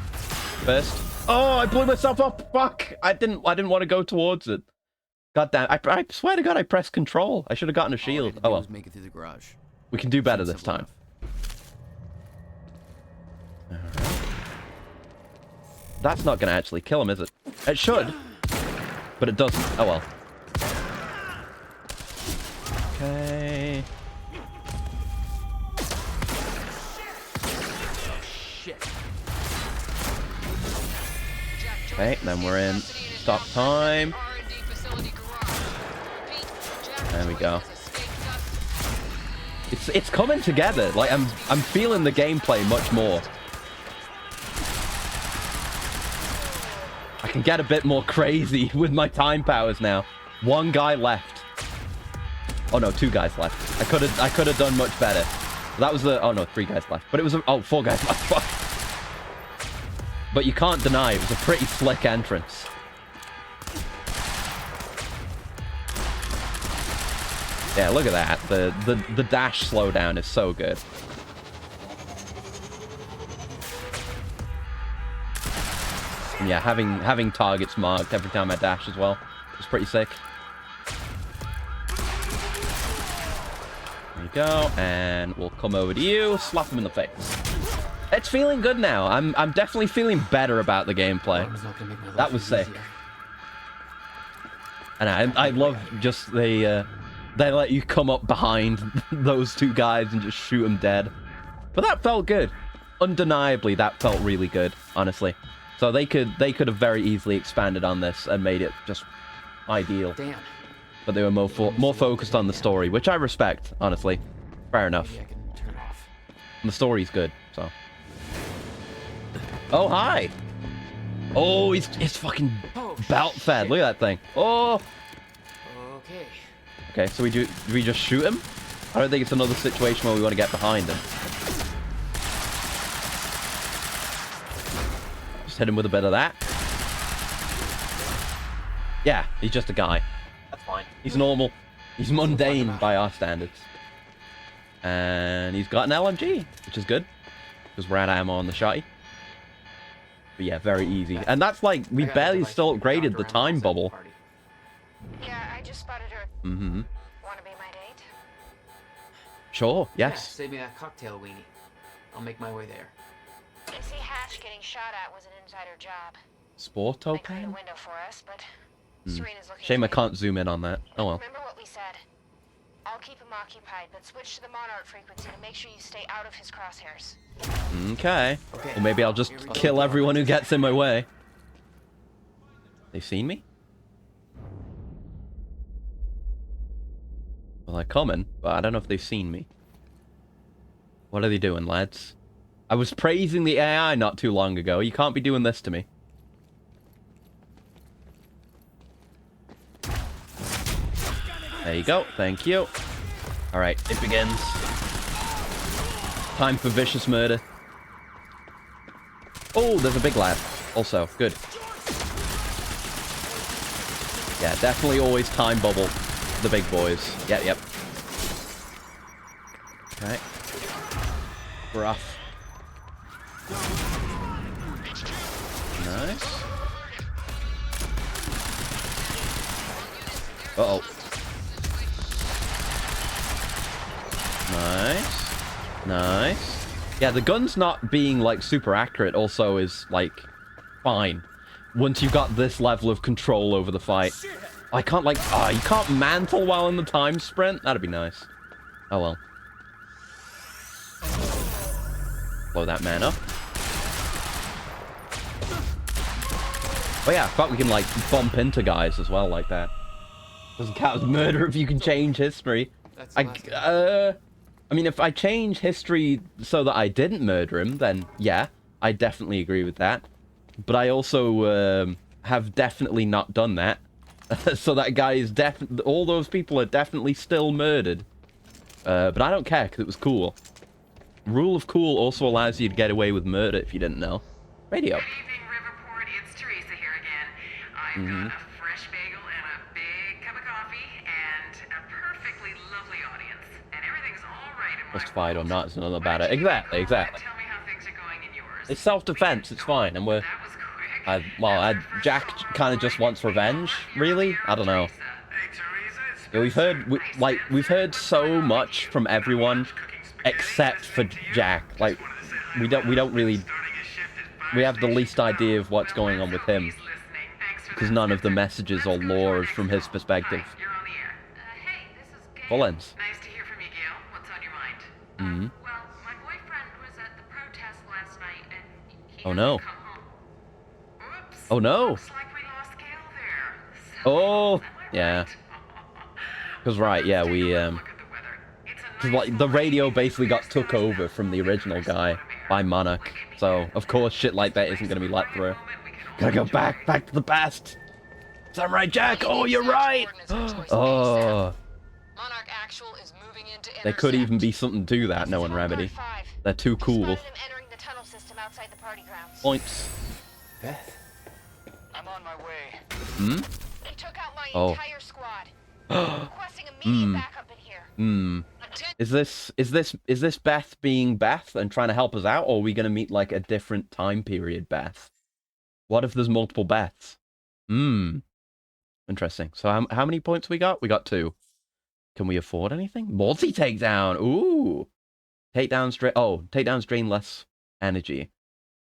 first. Oh, I blew myself up. Fuck. I didn't want to go towards it. God damn. I swear to God, I pressed control. I should have gotten a shield. Oh, well. Make it through the garage. We can do better this time. All right. That's not going to actually kill him, is it? It should. But it doesn't. Oh, well. Okay. Okay, then we're in stop time. There we go. It's coming together. Like I'm feeling the gameplay much more. I can get a bit more crazy with my time powers now. 1 guy left. Oh no, 2 guys left. I could have done much better. That was the... Oh no, 3 guys left. But it was a... Oh, 4 guys left. Fuck. But you can't deny it was a pretty slick entrance. Yeah, look at that. The dash slowdown is so good. And yeah, having targets marked every time I dash as well is pretty sick. There you go, and we'll come over to you, slap him in the face. It's feeling good now. I'm definitely feeling better about the gameplay. That was sick. And I love just they let you come up behind those 2 guys and just shoot them dead. But that felt good. Undeniably, that felt really good, honestly. So they could have very easily expanded on this and made it just ideal. Damn. But they were more focused on the story, which I respect, honestly. Fair enough. Maybe I can turn off. And the story's good, so. Oh, hi. Oh, he's fucking belt fed. Look at that thing. Oh. Okay. Okay, so do we just shoot him? I don't think it's another situation where we want to get behind him. Just hit him with a bit of that. Yeah, he's just a guy. That's fine. He's normal. He's mundane by our standards. And he's got an LMG, which is good. Because we're out of ammo on the shotty. But yeah, very easy. And that's like, we barely still upgraded the time bubble. Yeah, I just spotted her. Mm-hmm. Want to be my date? Sure, Yeah, yes. save me that cocktail weenie. I'll make my way there. AC Hatch getting shot at was an insider job. Sporto They cleared a pen? window for us, but Serena's looking. Shame I can't zoom in on that. Oh well. Remember what we said. I'll keep him occupied, but switch to the Monarch frequency to make sure you stay out of his crosshairs. Okay. Well, maybe I'll just kill everyone who gets in my way. They've seen me? Well, they're coming, but I don't know if they've seen me. What are they doing, lads? I was praising the AI not too long ago. You can't be doing this to me. There you go. Thank you. Alright, it begins. Time for vicious murder. Oh, there's a big lad. Also, good. Yeah, definitely always time bubble the big boys. Yep. Okay. Rough. Nice. Uh-oh. Nice. Nice. Yeah, the gun's not being, like, super accurate also is, like, fine. Once you've got this level of control over the fight. I can't, like... you can't mantle while in the time sprint? That'd be nice. Oh, well. Blow that man up. Oh, yeah, I thought we can, like, bump into guys as well like that. Doesn't count as murder if you can change history. I mean, if I change history so that I didn't murder him, then yeah, I definitely agree with that. But I also have definitely not done that. So that guy is all those people are definitely still murdered. But I don't care, because it was cool. Rule of cool also allows you to get away with murder if you didn't know. Radio. Good evening, Riverport. It's Teresa here again. I've got a fresh bagel and a big cup of coffee and a perfectly lovely audience. And everyth's all right in my Justified or not is another matter. Exactly. Tell me how things are going in yours. It's self-defense, it's fine, and we're... Jack kind of just wants revenge, really? I don't know. Yeah, we've heard so much from everyone except for Jack. Like, we don't really... We have the least idea of what's going on with him. Because none of the messages or lore is from his perspective. Full ends. Nice to hear from you, Gail. What's on your mind? Well, my boyfriend was at the protest last night and he Oh no. come home. Oops. Oh no. Looks like we lost Gail there. Oh, yeah. Because right, yeah, we cause, like, the radio basically got took over from the original guy by Monarch. So of course shit like that isn't gonna be let through. Gotta go back to the past. Is that right, Jack? Oh, you're right. Oh. Monarch Actual is moving into There could even be something to that, knowing Remedy. They're too cool. entering the tunnel system outside the party grounds. Points. Beth? I'm on my way. Hmm? They took out my Oh. entire squad. Requesting immediate backup in here. Is this Beth being Beth and trying to help us out, or are we gonna meet like a different time period Beth? What if there's multiple Beths? Interesting. So how many points we got? We got 2. Can we afford anything? Multi-takedown! Ooh! Takedowns drain less energy.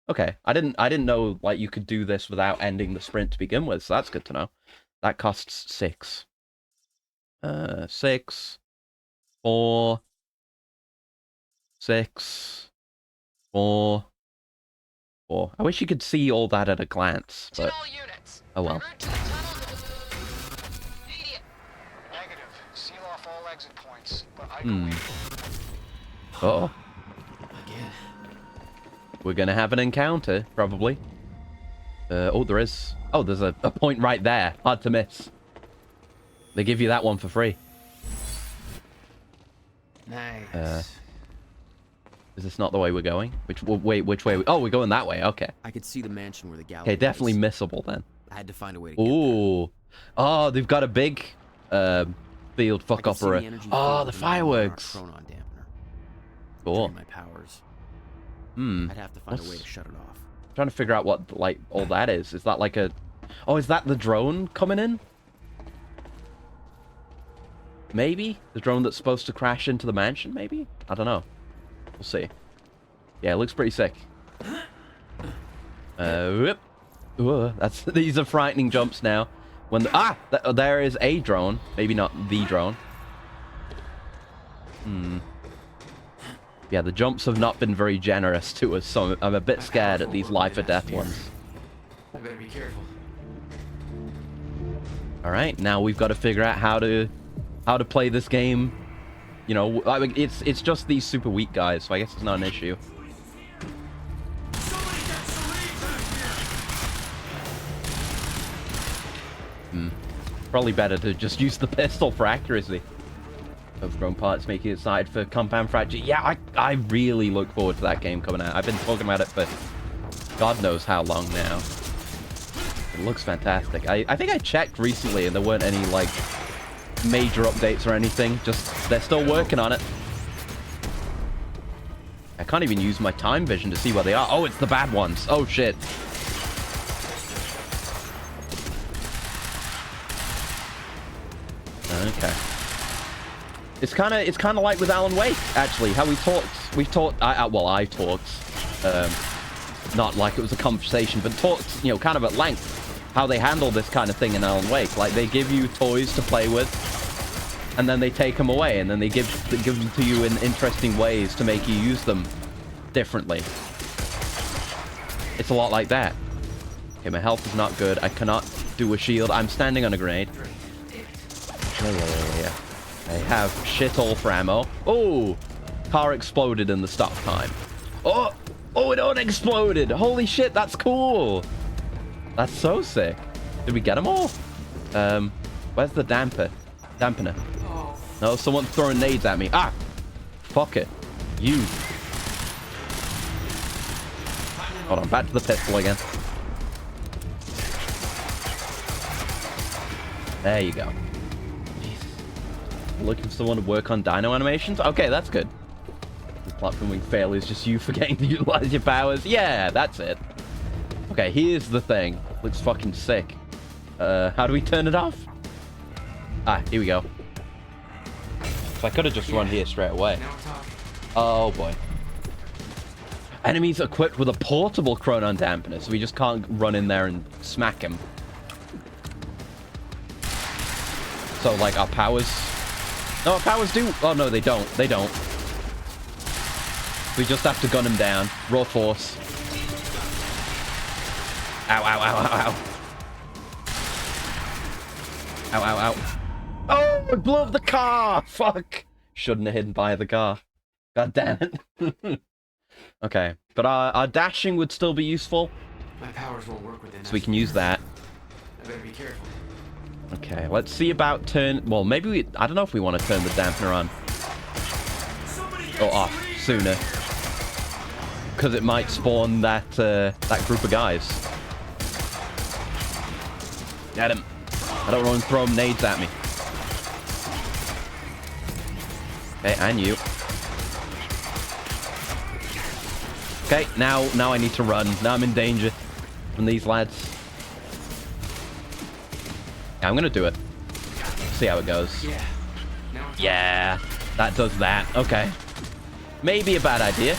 Okay, I didn't know like you could do this without ending the sprint to begin with, so that's good to know. That costs 6. 6, 4, 6, 4, 4. I wish you could see all that at a glance, but oh well. Negative. Seal off all exit points, but I Uh-oh. We're gonna have an encounter, probably. Oh, there is. Oh, there's a point right there. Hard to miss. They give you that one for free. Nice. Is this not the way we're going? Wait, which way? Oh, we're going that way. Okay. I could see the mansion where the gallery Okay, definitely is. missable then. I had to find a way to get Ooh. Oh, they've got a big field fuck opera. Oh, the fireworks. Chronon dampener. Cool. My powers. I'd have to find a way to shut it off. I'm trying to figure out what like all that is. Is that like a... Oh, is that the drone coming in? Maybe? The drone that's supposed to crash into the mansion, maybe? I don't know. We'll see. Yeah, it looks pretty sick. Whoop. Ooh, these are frightening jumps now. When there is a drone. Maybe not the drone. Yeah, the jumps have not been very generous to us, so I'm a bit scared at these life or death ones. I better be careful. Alright, now we've got to figure out how to play this game. You know, I mean, it's just these super weak guys, so I guess it's not an issue. Probably better to just use the pistol for accuracy. Overgrown parts making it side for Compound Fracture. Yeah, I really look forward to that game coming out. I've been talking about it for God knows how long now. It looks fantastic. I think I checked recently and there weren't any, like, major updates or anything. Just, they're still working on it. I can't even use my time vision to see where they are. Oh, it's the bad ones. Oh, shit. Okay. It's kind of like with Alan Wake, actually. How we've talked. I talked, not like it was a conversation, but talked, you know, kind of at length how they handle this kind of thing in Alan Wake. Like they give you toys to play with, and then they take them away, and then they give them to you in interesting ways to make you use them differently. It's a lot like that. Okay, my health is not good. I cannot do a shield. I'm standing on a grenade. Yeah. I have shit all for ammo. Oh! Car exploded in the stop time. Oh! Oh, it unexploded! Holy shit, that's cool! That's so sick. Did we get them all? Where's the dampener? No, someone's throwing nades at me. Ah! Fuck it. You. Hold on, back to the pistol again. There you go. Looking for someone to work on dino animations? Okay, that's good. The platforming fail is just you forgetting to utilize your powers. Yeah, that's it. Okay, here's the thing. Looks fucking sick. How do we turn it off? Ah, here we go. So I could have just run here straight away. Oh boy. Enemies equipped with a portable Chronon dampener, so we just can't run in there and smack him. So, like, our powers... No, our powers do... Oh, no, they don't. They don't. We just have to gun him down. Raw force. Ow, ow, ow, ow, ow. Ow, ow, ow. Oh, it blew up the car! Fuck! Shouldn't have hidden by the car. God damn it. Okay, but our dashing would still be useful. My powers won't work with it. So we can use that. I better be careful. Okay, let's see about turn... Well, maybe we... I don't know if we want to turn the dampener on. Or off sooner. Because it might spawn that, that group of guys. Get him. I don't want to throw nades at me. Okay, and you. Okay, now I need to run. Now I'm in danger from these lads. Yeah, I'm gonna do it. See how it goes. Yeah, that does that. Okay. Maybe a bad idea.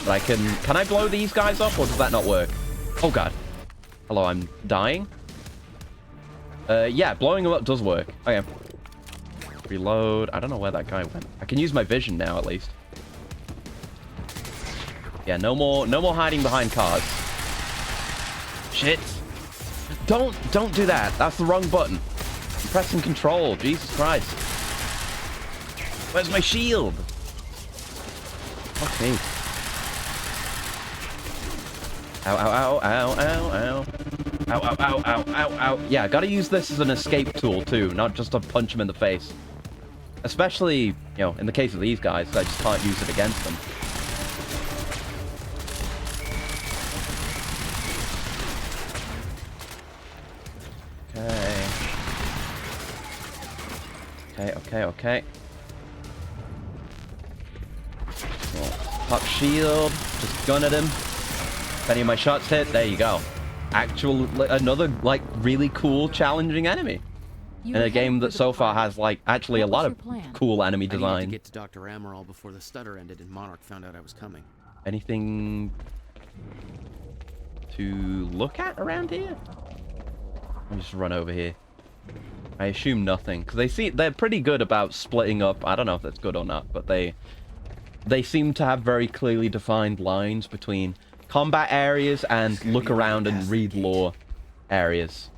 But I can I blow these guys up, or does that not work? Oh god. Hello, I'm dying. Yeah, blowing them up does work. Okay. Reload. I don't know where that guy went. I can use my vision now, at least. Yeah, no more hiding behind cars. Shit. Don't do that. That's the wrong button. I'm pressing control. Jesus Christ. Where's my shield? Fuck me. Ow, ow, ow, ow, ow, ow. Ow, ow, ow, ow, ow, ow. Yeah, gotta use this as an escape tool, too. Not just to punch them in the face. Especially, you know, in the case of these guys, I just can't use it against them. Okay. Well, pop shield. Just gun at him. If any of my shots hit, there you go. Another, like, really cool, challenging enemy. In a game that so far has, like, actually a lot of cool enemy design. I needed to get to Dr. Amaral before the stutter ended and Monarch found out I was coming. Anything to look at around here? Let me just run over here. I assume nothing, because they're pretty good about splitting up. I don't know if that's good or not, but they seem to have very clearly defined lines between combat areas and look around and read lore areas.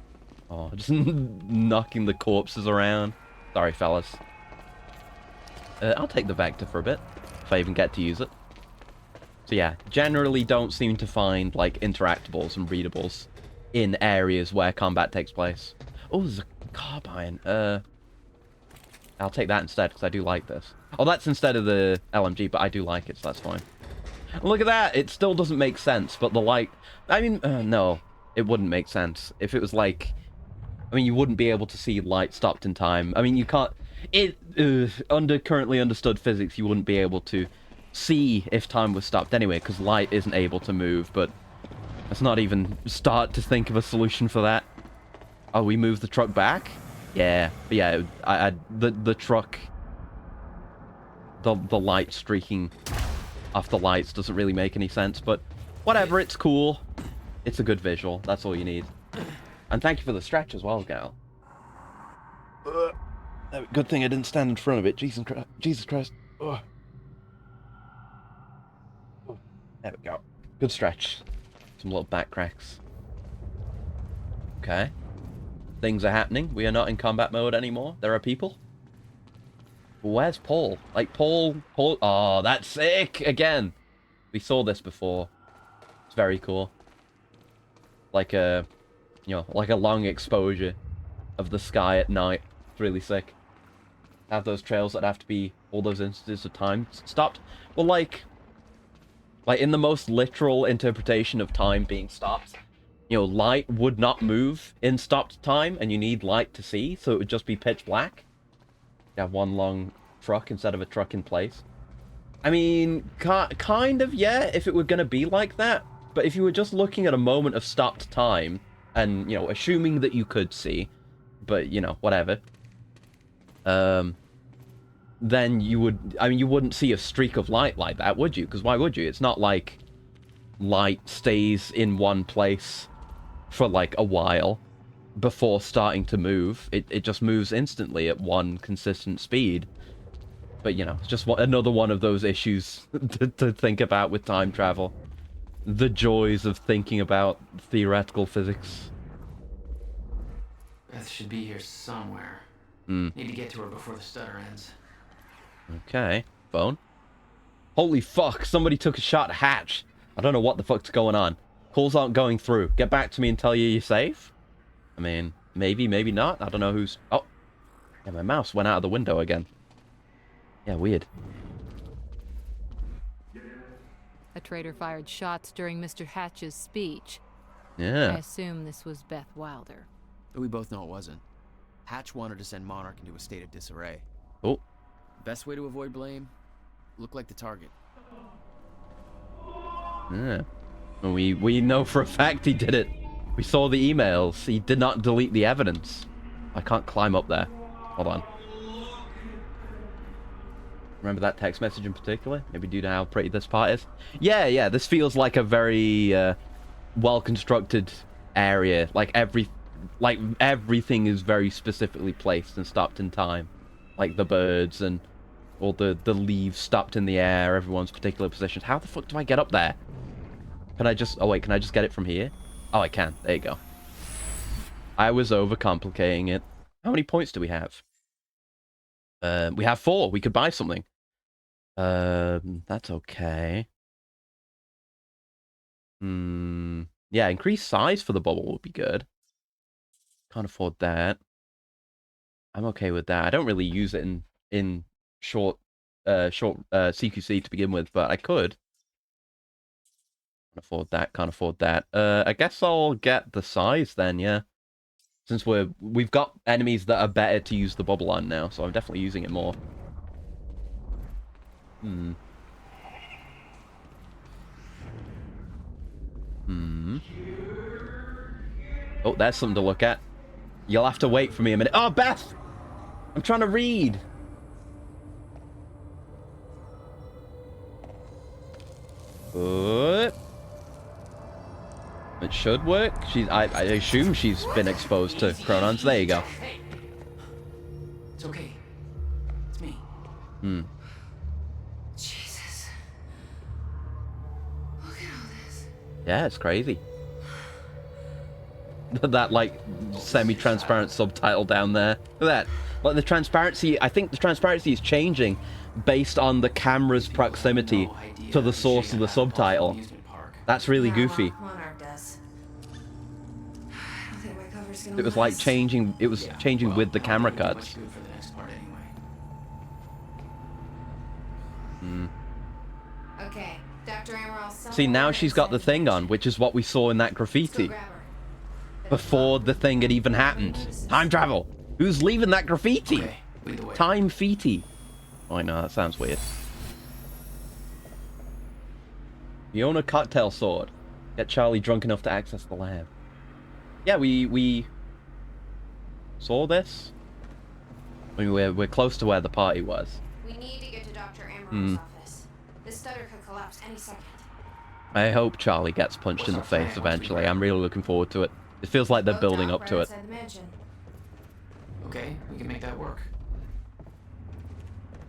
Oh, just knocking the corpses around. Sorry, fellas. I'll take the Vector for a bit, if I even get to use it. So yeah, generally don't seem to find, like, interactables and readables in areas where combat takes place. Oh, there's a carbine. I'll take that instead, because I do like this. Oh, that's instead of the LMG, but I do like it, so that's fine. Look at that! It still doesn't make sense, but the light... I mean, no. It wouldn't make sense. If it was like... I mean, you wouldn't be able to see light stopped in time. I mean, you can't... Under currently understood physics, you wouldn't be able to see if time was stopped anyway, because light isn't able to move, but... Let's not even start to think of a solution for that. Oh, we moved the truck back? Yeah, but yeah, the truck, the light streaking off the lights doesn't really make any sense, but whatever, it's cool. It's a good visual. That's all you need. And thank you for the stretch as well, Gal. Good thing I didn't stand in front of it. Jesus Christ. Ugh. There we go. Good stretch. Some little back cracks. Okay. Things are happening. We are not in combat mode anymore. There are people. Where's Paul? Like, Paul... Oh, that's sick! Again! We saw this before. It's very cool. Like a... You know, like a long exposure of the sky at night. It's really sick. Have those trails that have to be... All those instances of time stopped. Well, like in the most literal interpretation of time being stopped, you know, light would not move in stopped time, and you need light to see, so it would just be pitch black. You have one long truck instead of a truck in place. I mean, kind of, yeah, if it were going to be like that. But if you were just looking at a moment of stopped time, and, you know, assuming that you could see, but, you know, whatever, then you would, I mean, you wouldn't see a streak of light like that, would you? Because why would you? It's not like light stays in one place for, like, a while before starting to move. It just moves instantly at one consistent speed. But, you know, it's just another one of those issues to think about with time travel. The joys of thinking about theoretical physics. Beth should be here somewhere. Mm. Need to get to her before the stutter ends. Okay. Phone. Holy fuck, somebody took a shot at Hatch. I don't know what the fuck's going on. Calls aren't going through. Get back to me and tell you you're safe? I mean, maybe, maybe not. I don't know who's... Oh. Yeah, my mouse went out of the window again. Yeah, weird. A traitor fired shots during Mr. Hatch's speech. Yeah. I assume this was Beth Wilder. But we both know it wasn't. Hatch wanted to send Monarch into a state of disarray. Oh. Best way to avoid blame? Look like the target. Yeah. And we know for a fact he did it. We saw the emails. He did not delete the evidence. I can't climb up there. Hold on. Remember that text message in particular? Maybe due to how pretty this part is? Yeah, this feels like a very well-constructed area. Like everything is very specifically placed and stopped in time. Like the birds and all the leaves stopped in the air, everyone's particular positions. How the fuck do I get up there? Can I just... Oh wait, can I just get it from here? Oh, I can. There you go. I was overcomplicating it. How many points do we have? We have 4. We could buy something. That's okay. Yeah, increased size for the bubble would be good. Can't afford that. I'm okay with that. I don't really use it in short CQC to begin with, but I could. Can't afford that. Can't afford that. I guess I'll get the size then. Yeah. Since we've got enemies that are better to use the bubble on now, so I'm definitely using it more. Oh, there's something to look at. You'll have to wait for me a minute. Oh, Beth! I'm trying to read. Good. It should work. I assume she's been exposed to Chronons. There you go. Hey. It's okay. It's me. Jesus. Look at all this. Yeah, it's crazy. That, like, semi-transparent subtitle down there. Look at that. Like, the transparency... I think the transparency is changing based on the camera's proximity to the source of the subtitle. That's really goofy. Monarch does. I don't think my cover's gonna It was like last. changing... It was changing with the camera cuts. Okay, Dr. Amaral. See, now she's got the thing on, which is what we saw in that graffiti. Before the thing had even happened. Time travel! Who's leaving that graffiti? Time feety. Oh, I know, that sounds weird. Fiona cocktail sword. Get Charlie drunk enough to access the lab. Yeah, we saw this. I mean, we're close to where the party was. We need to get to Dr. Amaro's office. This stutter could collapse any second. I hope Charlie gets punched in the face eventually. I'm really looking forward to it. It feels like they're building up to it. Okay, we can make that work.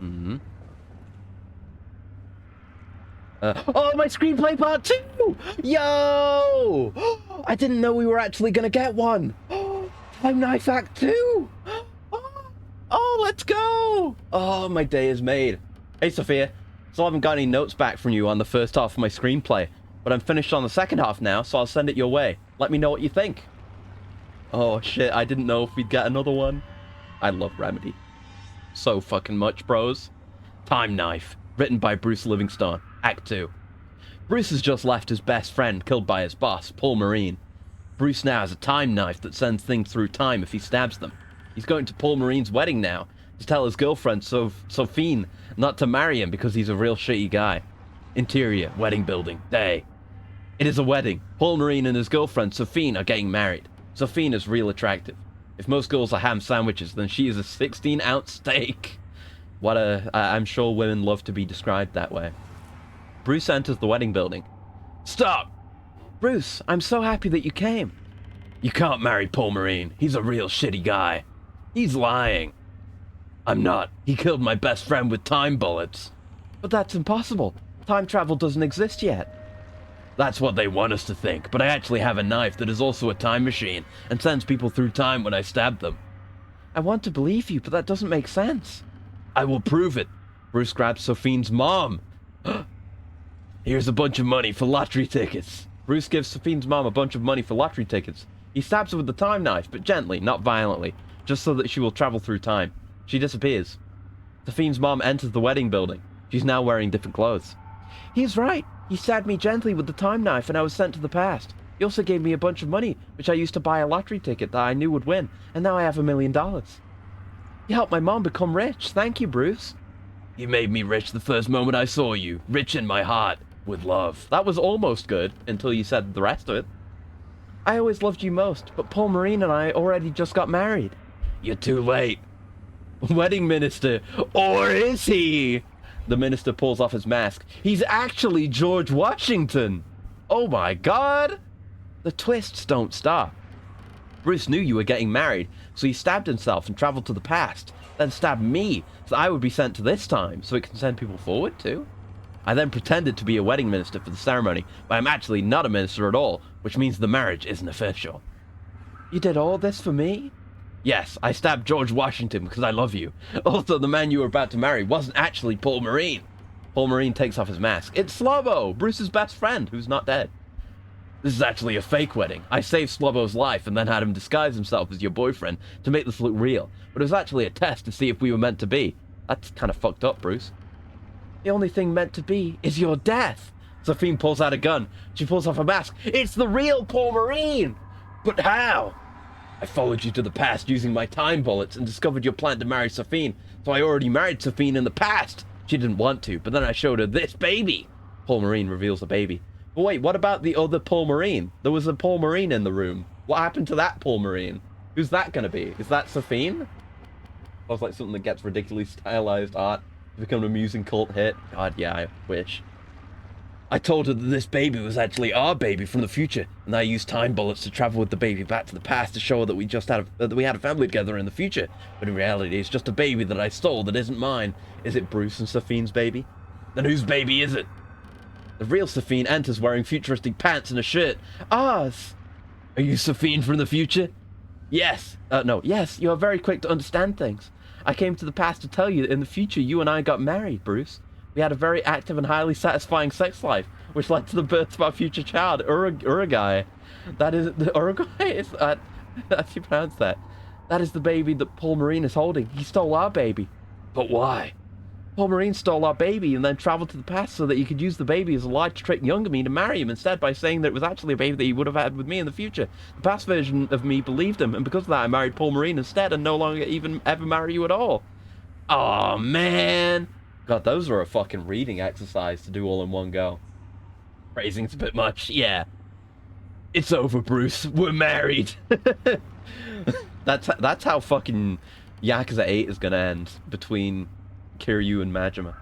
Mm-hmm. Oh, my screenplay part 2! Yo! I didn't know we were actually gonna get one. Time Knife Act 2! Oh, let's go! Oh, my day is made. Hey, Sophia. Still haven't got any notes back from you on the first half of my screenplay, but I'm finished on the second half now, so I'll send it your way. Let me know what you think. Oh, shit, I didn't know if we'd get another one. I love Remedy. So fucking much, bros. Time Knife, written by Bruce Livingstone, Act 2. Bruce has just left his best friend killed by his boss, Paul Marine. Bruce now has a time knife that sends things through time if he stabs them. He's going to Paul Marine's wedding now to tell his girlfriend, Sophine, not to marry him because he's a real shitty guy. Interior, wedding building, day. It is a wedding. Paul Marine and his girlfriend, Sophine, are getting married. Sophine is real attractive. If most girls are ham sandwiches, then she is a 16-ounce steak. I'm sure women love to be described that way. Bruce enters the wedding building. Stop! Bruce, I'm so happy that you came. You can't marry Paul Marine. He's a real shitty guy. He's lying. I'm not. He killed my best friend with time bullets. But that's impossible. Time travel doesn't exist yet. That's what they want us to think, but I actually have a knife that is also a time machine and sends people through time when I stab them. I want to believe you, but that doesn't make sense. I will prove it. Bruce grabs Sophine's mom. Here's a bunch of money for lottery tickets. Bruce gives Sophine's mom a bunch of money for lottery tickets. He stabs her with the time knife, but gently, not violently, just so that she will travel through time. She disappears. Sophine's mom enters the wedding building. She's now wearing different clothes. He's right. He stabbed me gently with the time knife and I was sent to the past. He also gave me a bunch of money, which I used to buy a lottery ticket that I knew would win, and now I have $1 million. You helped my mom become rich. Thank you, Bruce. You made me rich the first moment I saw you. Rich in my heart. With love. That was almost good, until you said the rest of it. I always loved you most, but Paul Marine and I already just got married. You're too late. Wedding minister. Or is he? The minister pulls off his mask. He's actually George Washington. Oh my god. The twists don't stop. Bruce knew you were getting married, so he stabbed himself and traveled to the past, then stabbed me, so I would be sent to this time, so it can send people forward too. I then pretended to be a wedding minister for the ceremony, but I'm actually not a minister at all, which means the marriage isn't official. You did all this for me? Yes, I stabbed George Washington because I love you. Also, the man you were about to marry wasn't actually Paul Marine. Paul Marine takes off his mask. It's Slobbo, Bruce's best friend, who's not dead. This is actually a fake wedding. I saved Slobbo's life and then had him disguise himself as your boyfriend to make this look real, but it was actually a test to see if we were meant to be. That's kind of fucked up, Bruce. The only thing meant to be is your death. Sophine pulls out a gun. She pulls off a mask. It's the real Paul Marine! But how? I followed you to the past using my time bullets and discovered your plan to marry Sophine, so I already married Sophine in the past. She didn't want to, but then I showed her this baby. Paul Marine reveals a baby. But wait, what about the other Paul Marine? There was a Paul Marine in the room. What happened to that Paul Marine? Who's that gonna be? Is that Sophine? Sounds like something that gets ridiculously stylized art to become an amusing cult hit. God, yeah, I wish. I told her that this baby was actually our baby from the future, and I used time bullets to travel with the baby back to the past to show her that we had a family together in the future. But in reality, it's just a baby that I stole that isn't mine. Is it Bruce and Sophine's baby? Then whose baby is it? The real Sophine enters wearing futuristic pants and a shirt. Ours! Are you Sophine from the future? Yes. Yes, you are very quick to understand things. I came to the past to tell you that in the future you and I got married, Bruce. We had a very active and highly satisfying sex life, which led to the birth of our future child, Uruguay. That is, the Uruguay is that, how do you pronounce that? That is the baby that Paul Marine is holding. He stole our baby. But why? Paul Marine stole our baby and then traveled to the past so that he could use the baby as a lie to trick younger me to marry him instead by saying that it was actually a baby that he would have had with me in the future. The past version of me believed him, and because of that I married Paul Marine instead and no longer even ever marry you at all. Aw, man. God, those were a fucking reading exercise to do all in one go. Phrasing's a bit much, yeah. It's over, Bruce. We're married. That's how fucking Yakuza 8 is gonna end between Kiryu and Majima.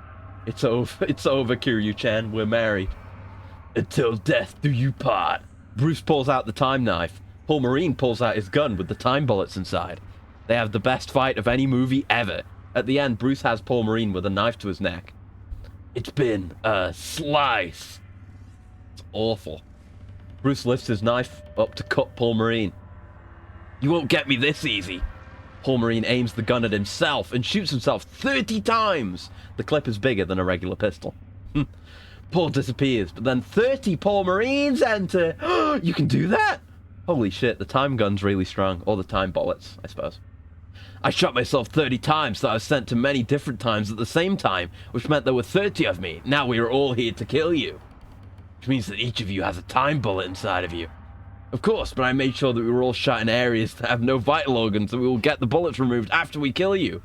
It's over. It's over, Kiryu-chan. We're married. Until death do you part. Bruce pulls out the time knife. Paul Marine pulls out his gun with the time bullets inside. They have the best fight of any movie ever. At the end, Bruce has Paul Marine with a knife to his neck. It's been a slice. It's awful. Bruce lifts his knife up to cut Paul Marine. You won't get me this easy. Paul Marine aims the gun at himself and shoots himself 30 times. The clip is bigger than a regular pistol. Paul disappears, but then 30 Paul Marines enter. You can do that? Holy shit, the time gun's really strong. Or the time bullets, I suppose. I shot myself 30 times, so I was sent to many different times at the same time, which meant there were 30 of me. Now we are all here to kill you. Which means that each of you has a time bullet inside of you. Of course, but I made sure that we were all shot in areas that have no vital organs, and we will get the bullets removed after we kill you.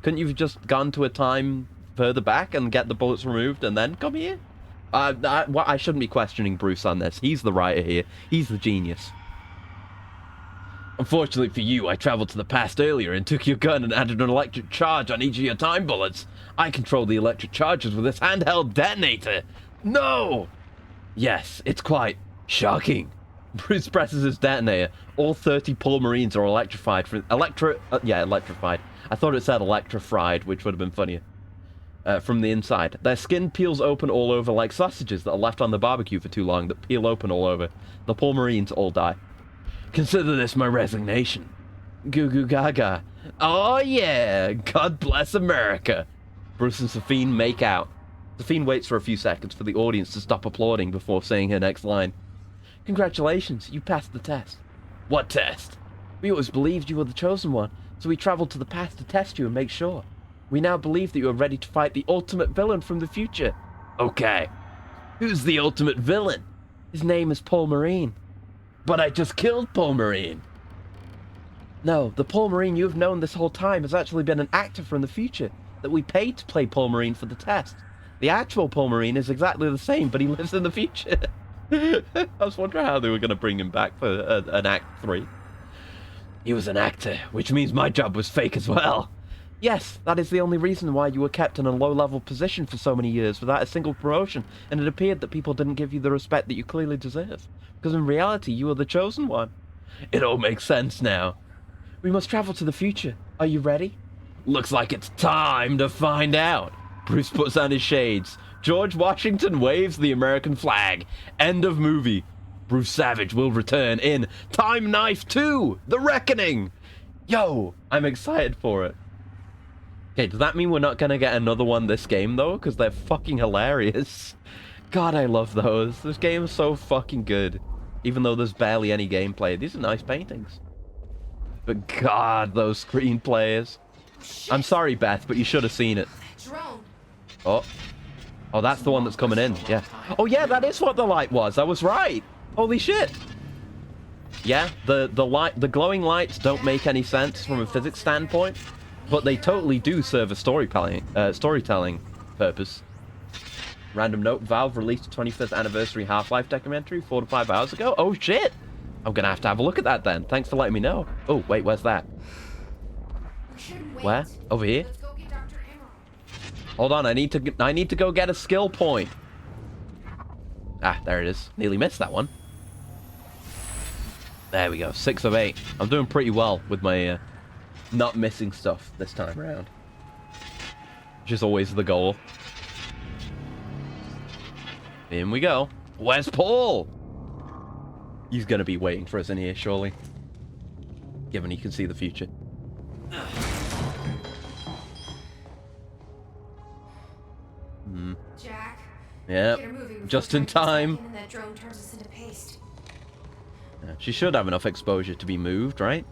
Couldn't you have just gone to a time further back and get the bullets removed and then come here? I shouldn't be questioning Bruce on this. He's the writer here. He's the genius. Unfortunately for you, I traveled to the past earlier and took your gun and added an electric charge on each of your time bullets. I control the electric charges with this handheld detonator. No! Yes, it's quite shocking. Bruce presses his detonator. All 30 Paul Marines are electrified. Electrified. I thought it said electrified, which would have been funnier. From the inside. Their skin peels open all over like sausages that are left on the barbecue for too long, that peel open all over. The Paul Marines all die. Consider this my resignation. Goo goo gaga. Oh yeah! God bless America! Bruce and Safine make out. Safine waits for a few seconds for the audience to stop applauding before saying her next line. Congratulations, you passed the test. What test? We always believed you were the chosen one, so we traveled to the past to test you and make sure. We now believe that you are ready to fight the ultimate villain from the future. Okay. Who's the ultimate villain? His name is Paul Marine. But I just killed Paul Marine. No, the Paul Marine you have known this whole time has actually been an actor from the future that we paid to play Paul Marine for the test. The actual Paul Marine is exactly the same, but he lives in the future. I was wondering how they were going to bring him back for an Act 3. He was an actor, which means my job was fake as well. Yes, that is the only reason why you were kept in a low-level position for so many years without a single promotion, and it appeared that people didn't give you the respect that you clearly deserve. Because in reality, you were the chosen one. It all makes sense now. We must travel to the future. Are you ready? Looks like it's time to find out. Bruce puts on his shades. George Washington waves the American flag. End of movie. Bruce Savage will return in Time Knife 2, The Reckoning. Yo, I'm excited for it. Okay, does that mean we're not gonna get another one this game, though? Because they're fucking hilarious. God, I love those. This game is so fucking good. Even though there's barely any gameplay. These are nice paintings. But God, those screenplays. I'm sorry, Beth, but you should have seen it. Drone. Oh. Oh, that's the one that's coming in. Yeah. Oh, yeah, that is what the light was. I was right. Holy shit. Yeah, the glowing lights don't make any sense from a physics standpoint, but they totally do serve a storytelling purpose. Random note, Valve released a 25th anniversary Half-Life documentary 4 to 5 hours ago. Oh, shit. I'm going to have a look at that then. Thanks for letting me know. Oh, wait, where's that? Where? Over here? Hold on, I need to go get a skill point. Ah, there it is. Nearly missed that one. There we go. 6 of 8. I'm doing pretty well with my not missing stuff this time around. Which is always the goal. In we go. Where's Paul? He's gonna be waiting for us in here, surely. Given he can see the future. Jack. Yeah, just in time. And that drone turns us into paste. Yeah, she should have enough exposure to be moved, right?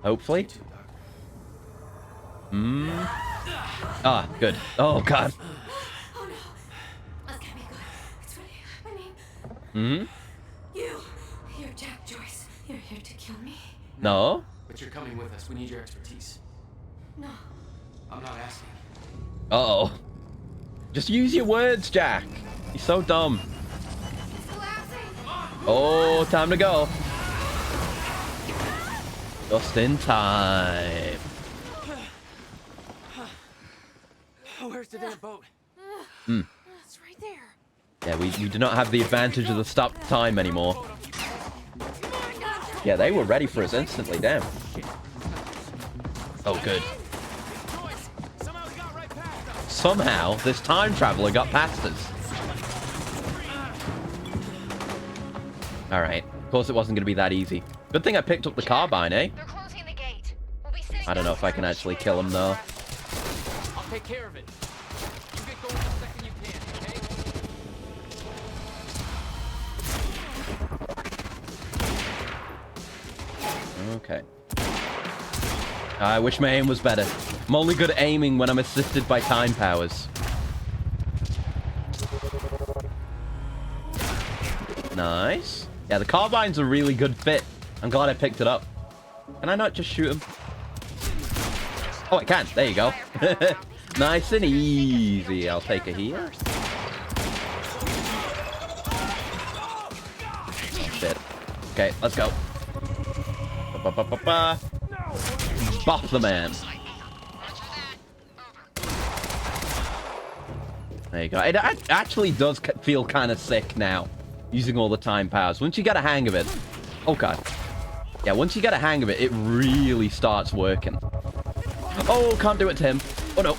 Hopefully. Ah, good. Oh, God. Oh, no. That's gonna be good. It's really happening. You're Jack Joyce. You're here to kill me? No. But you're coming with us. We need your expertise. No. I'm not asking. Uh-oh. Just use your words, Jack. He's so dumb. Oh, time to go. Just in time. Where's the damn boat? It's right there. Yeah, we do not have the advantage of the stop time anymore. Yeah, they were ready for us instantly, damn. Oh, good. Somehow, this time traveler got past us. Alright, of course it wasn't going to be that easy. Good thing I picked up the carbine, eh? I don't know if I can actually kill him, though. I'll take care of it. You get going the second you can, Okay. I wish my aim was better. I'm only good at aiming when I'm assisted by time powers. Nice. Yeah, the carbine's a really good fit. I'm glad I picked it up. Can I not just shoot him? Oh, I can. There you go. Nice and easy. I'll take a heal. Shit. Okay, let's go. Ba-ba-ba-ba-ba. Bop the man. There you go. It actually does feel kind of sick now, using all the time powers. Once you get a hang of it... Oh, God. Yeah, once you get a hang of it, it really starts working. Oh, can't do it to him. Oh, no.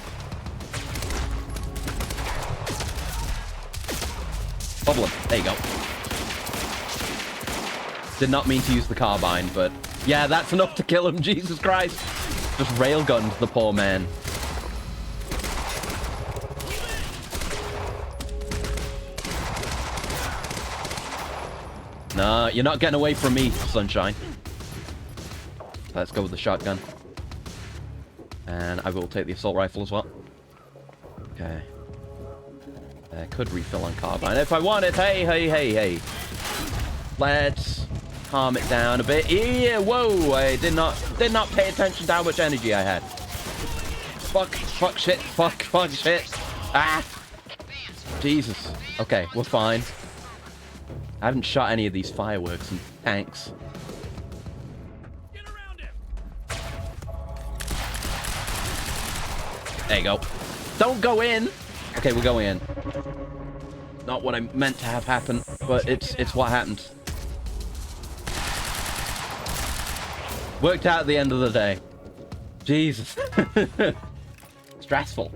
Bubble him. There you go. Did not mean to use the carbine, but... Yeah, that's enough to kill him. Jesus Christ. Just railgunned the poor man. Nah, you're not getting away from me, sunshine. Let's go with the shotgun. And I will take the assault rifle as well. Okay. Could refill on carbine if I want it. Hey, hey, hey, hey. Let's calm it down a bit. Yeah, whoa! I did not pay attention to how much energy I had. Fuck, shit, fuck, shit. Ah! Jesus. Okay, we're fine. I haven't shot any of these fireworks and tanks. There you go. Don't go in! Okay, we're going in. Not what I meant to have happen, but it's what happened. Worked out at the end of the day. Jesus. Stressful.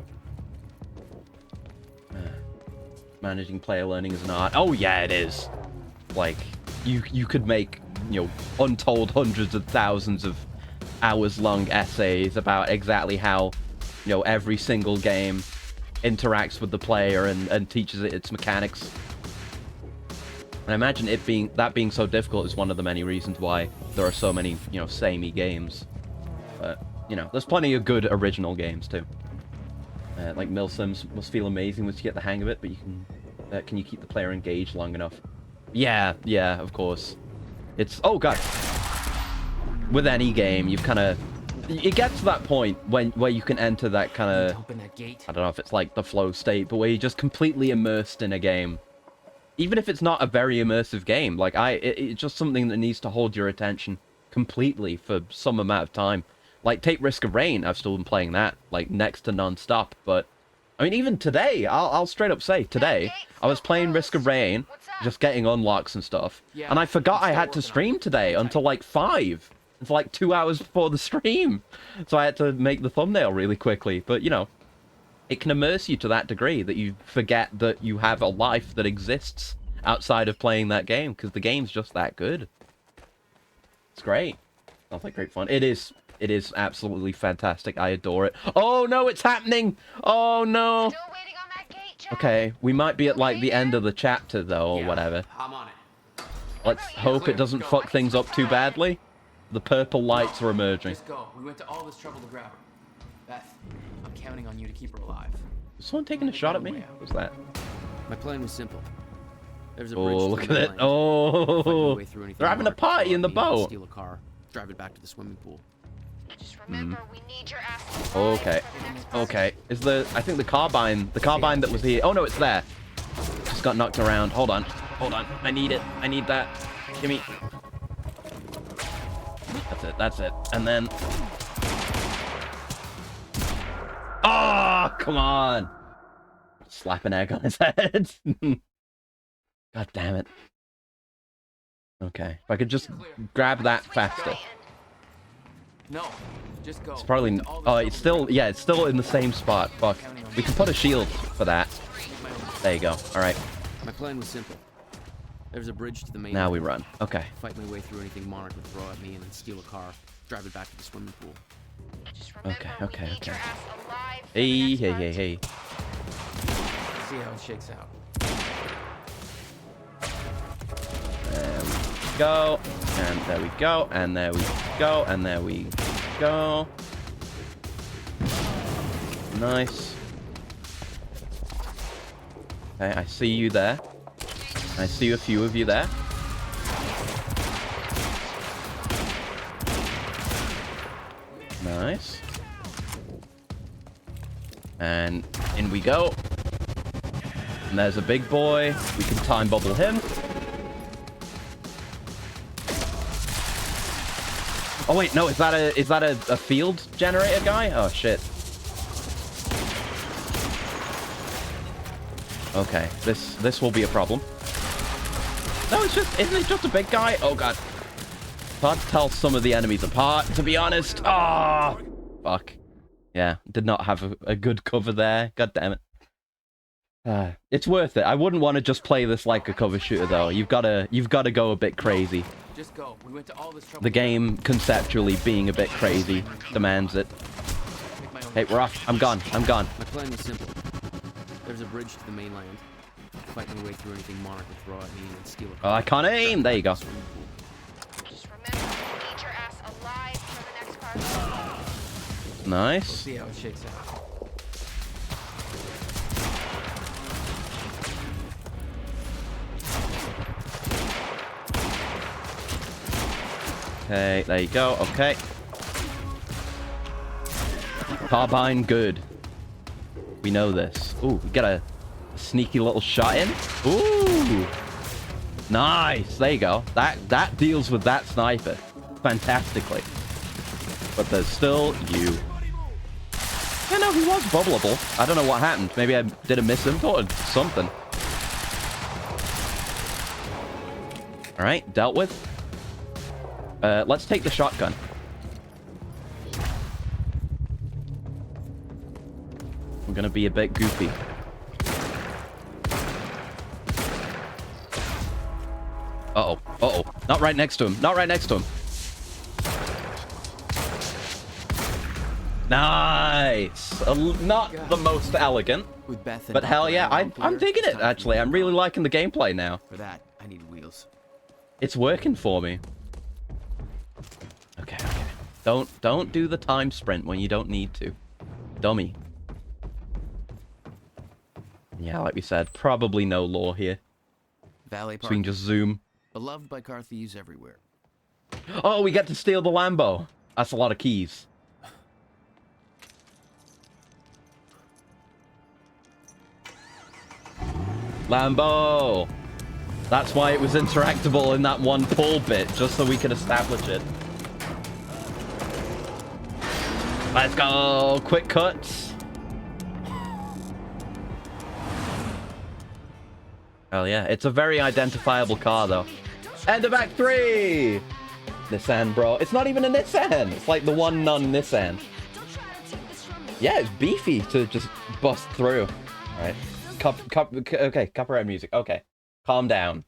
Managing player learning is an art. Oh yeah, it is. Like, you could make, you know, untold hundreds of thousands of hours long essays about exactly how, you know, every single game interacts with the player and teaches it its mechanics. And I imagine that being so difficult is one of the many reasons why there are so many, you know, samey games. But, you know, there's plenty of good original games too. Like Milsims must feel amazing once you get the hang of it, but you can you keep the player engaged long enough? Yeah, of course. It's, oh god. With any game, you've kind of, it gets to that point where you can enter that kind of, I don't know if it's like the flow state, but where you're just completely immersed in a game. Even if it's not a very immersive game, like it's just something that needs to hold your attention completely for some amount of time. Like, take Risk of Rain, I've still been playing that, like, next to non-stop, but... I mean, even today, I'll straight up say, today, I was playing Risk of Rain, just getting unlocks and stuff, and I forgot I had to stream today until, like, 5. It's like 2 hours before the stream. So I had to make the thumbnail really quickly, but, you know, it can immerse you to that degree that you forget that you have a life that exists outside of playing that game, because the game's just that good. It's great. Sounds like great fun. It is absolutely fantastic. I adore it. Oh no, it's happening! Oh no! Okay, we might be at like the end of the chapter though, or whatever. I'm on it. Let's hope it doesn't fuck things up too badly. The purple lights are emerging. Just go. We went to all this trouble to grab her. Beth, I'm counting on you to keep her alive. Is someone taking a shot at me? What's that? My plan was simple. There's a Oh, look at it! Oh, they're having a party in the boat. Steal a car, drive it back to the swimming pool. Mm. Okay. Is I think the carbine that was here. Oh no, it's there. Just got knocked around. Hold on. I need it. I need that. Give me. That's it. And then. Oh, come on. Slap an egg on his head. God damn it. Okay, if I could just grab that faster. No, just go. It's probably... Oh, it's still... Yeah, it's still in the same spot. Fuck. We can put a shield for that. There you go. Alright. My plan was simple. There's a bridge to the main. Now we run. Okay. Fight my way through anything Monarch would throw at me and then steal a car. Drive it back to the swimming pool. Okay. Hey. See how it shakes out. There we go. And there we go. And there we go. And there we go. Nice. Okay, I see you there. I see a few of you there. Nice. And in we go. And there's a big boy. We can time bubble him. Oh wait, no, is that a field generator guy? Oh shit. Okay, this will be a problem. No, isn't it just a big guy? Oh god. It's hard to tell some of the enemies apart, to be honest. Ah, oh, fuck. Yeah, did not have a good cover there. God damn it. It's worth it. I wouldn't want to just play this like a cover shooter though. You've got to go a bit crazy. Just go. We went to all this trouble. The game conceptually being a bit crazy demands it. Hey, we're off. I'm gone. My plan was simple. There's a bridge to the mainland. Fight my way through anything Monarch would throw at me and steal a car. Oh, I can't aim. There you go. Just remember to eat your ass alive for the next car. Nice. We'll see how it shakes out. Okay, there you go. Okay. Carbine, good. We know this. Ooh, we got a sneaky little shot in. Ooh. Nice. There you go. That deals with that sniper fantastically. But there's still you. I know he was bubbleable. I don't know what happened. Maybe I did a miss him or something. All right, dealt with. Let's take the shotgun. I'm gonna be a bit goofy. Uh-oh. Uh-oh. Not right next to him. Not right next to him. Nice. Not the most elegant. But hell yeah, I'm digging it, actually. I'm really liking the gameplay now. For that, I need wheels. It's working for me. Okay. Don't do the time sprint when you don't need to. Dummy. Yeah, like we said, probably no lore here. Valet So we can just zoom. Beloved by car thieves everywhere. Oh, we get to steal the Lambo. That's a lot of keys. Lambo! That's why it was interactable in that one pull bit, just so we could establish it. Let's go! Quick cuts! Hell yeah, it's a very identifiable car though. And the back 3! Nissan, bro. It's not even a Nissan! It's like the one non-Nissan. Yeah, it's beefy to just bust through. Alright. Okay, copyright music. Okay. Calm down.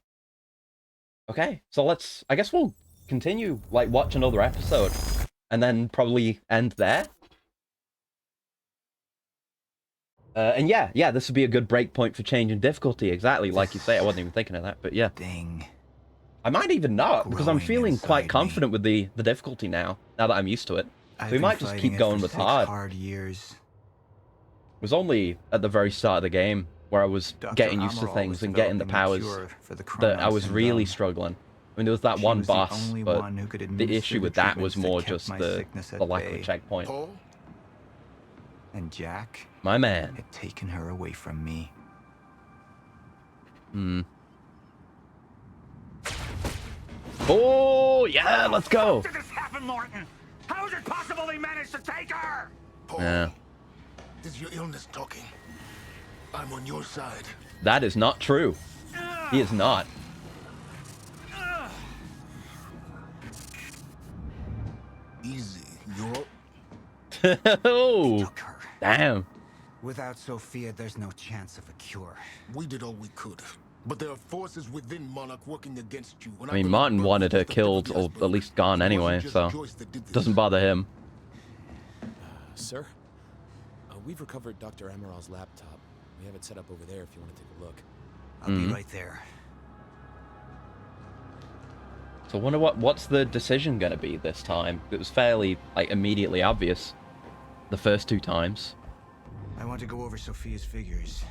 Okay, so I guess we'll continue, like, watch another episode. And then probably end there. And yeah, this would be a good break point for changing difficulty. Exactly, like you say. I wasn't even thinking of that, but yeah. I might even not, because I'm feeling quite confident with the difficulty now that I'm used to it. We might just keep going with hard. It was only at the very start of the game where I was getting used to things and getting the powers that I was really struggling. I mean, there was that one boss, but the issue with that was more just the lack of a checkpoint. And Jack, my man, had taken her away from me. Oh, yeah, let's go. How did this happen, Morton? How is it possible they managed to take her? Yeah. That is your illness talking. I'm on your side. That is not true. He is not. Easy. You're... Oh, damn. Without Sophia, there's no chance of a cure. We did all we could. But there are forces within Monarch working against you. I mean, Martin wanted her killed, or at least gone anyway, so doesn't bother him. Sir? We've recovered Dr. Amaral's laptop. We have it set up over there if you want to take a look. I'll be right there. So I wonder what's the decision going to be this time? It was fairly, like, immediately obvious the first two times. I want to go over Sophia's figures.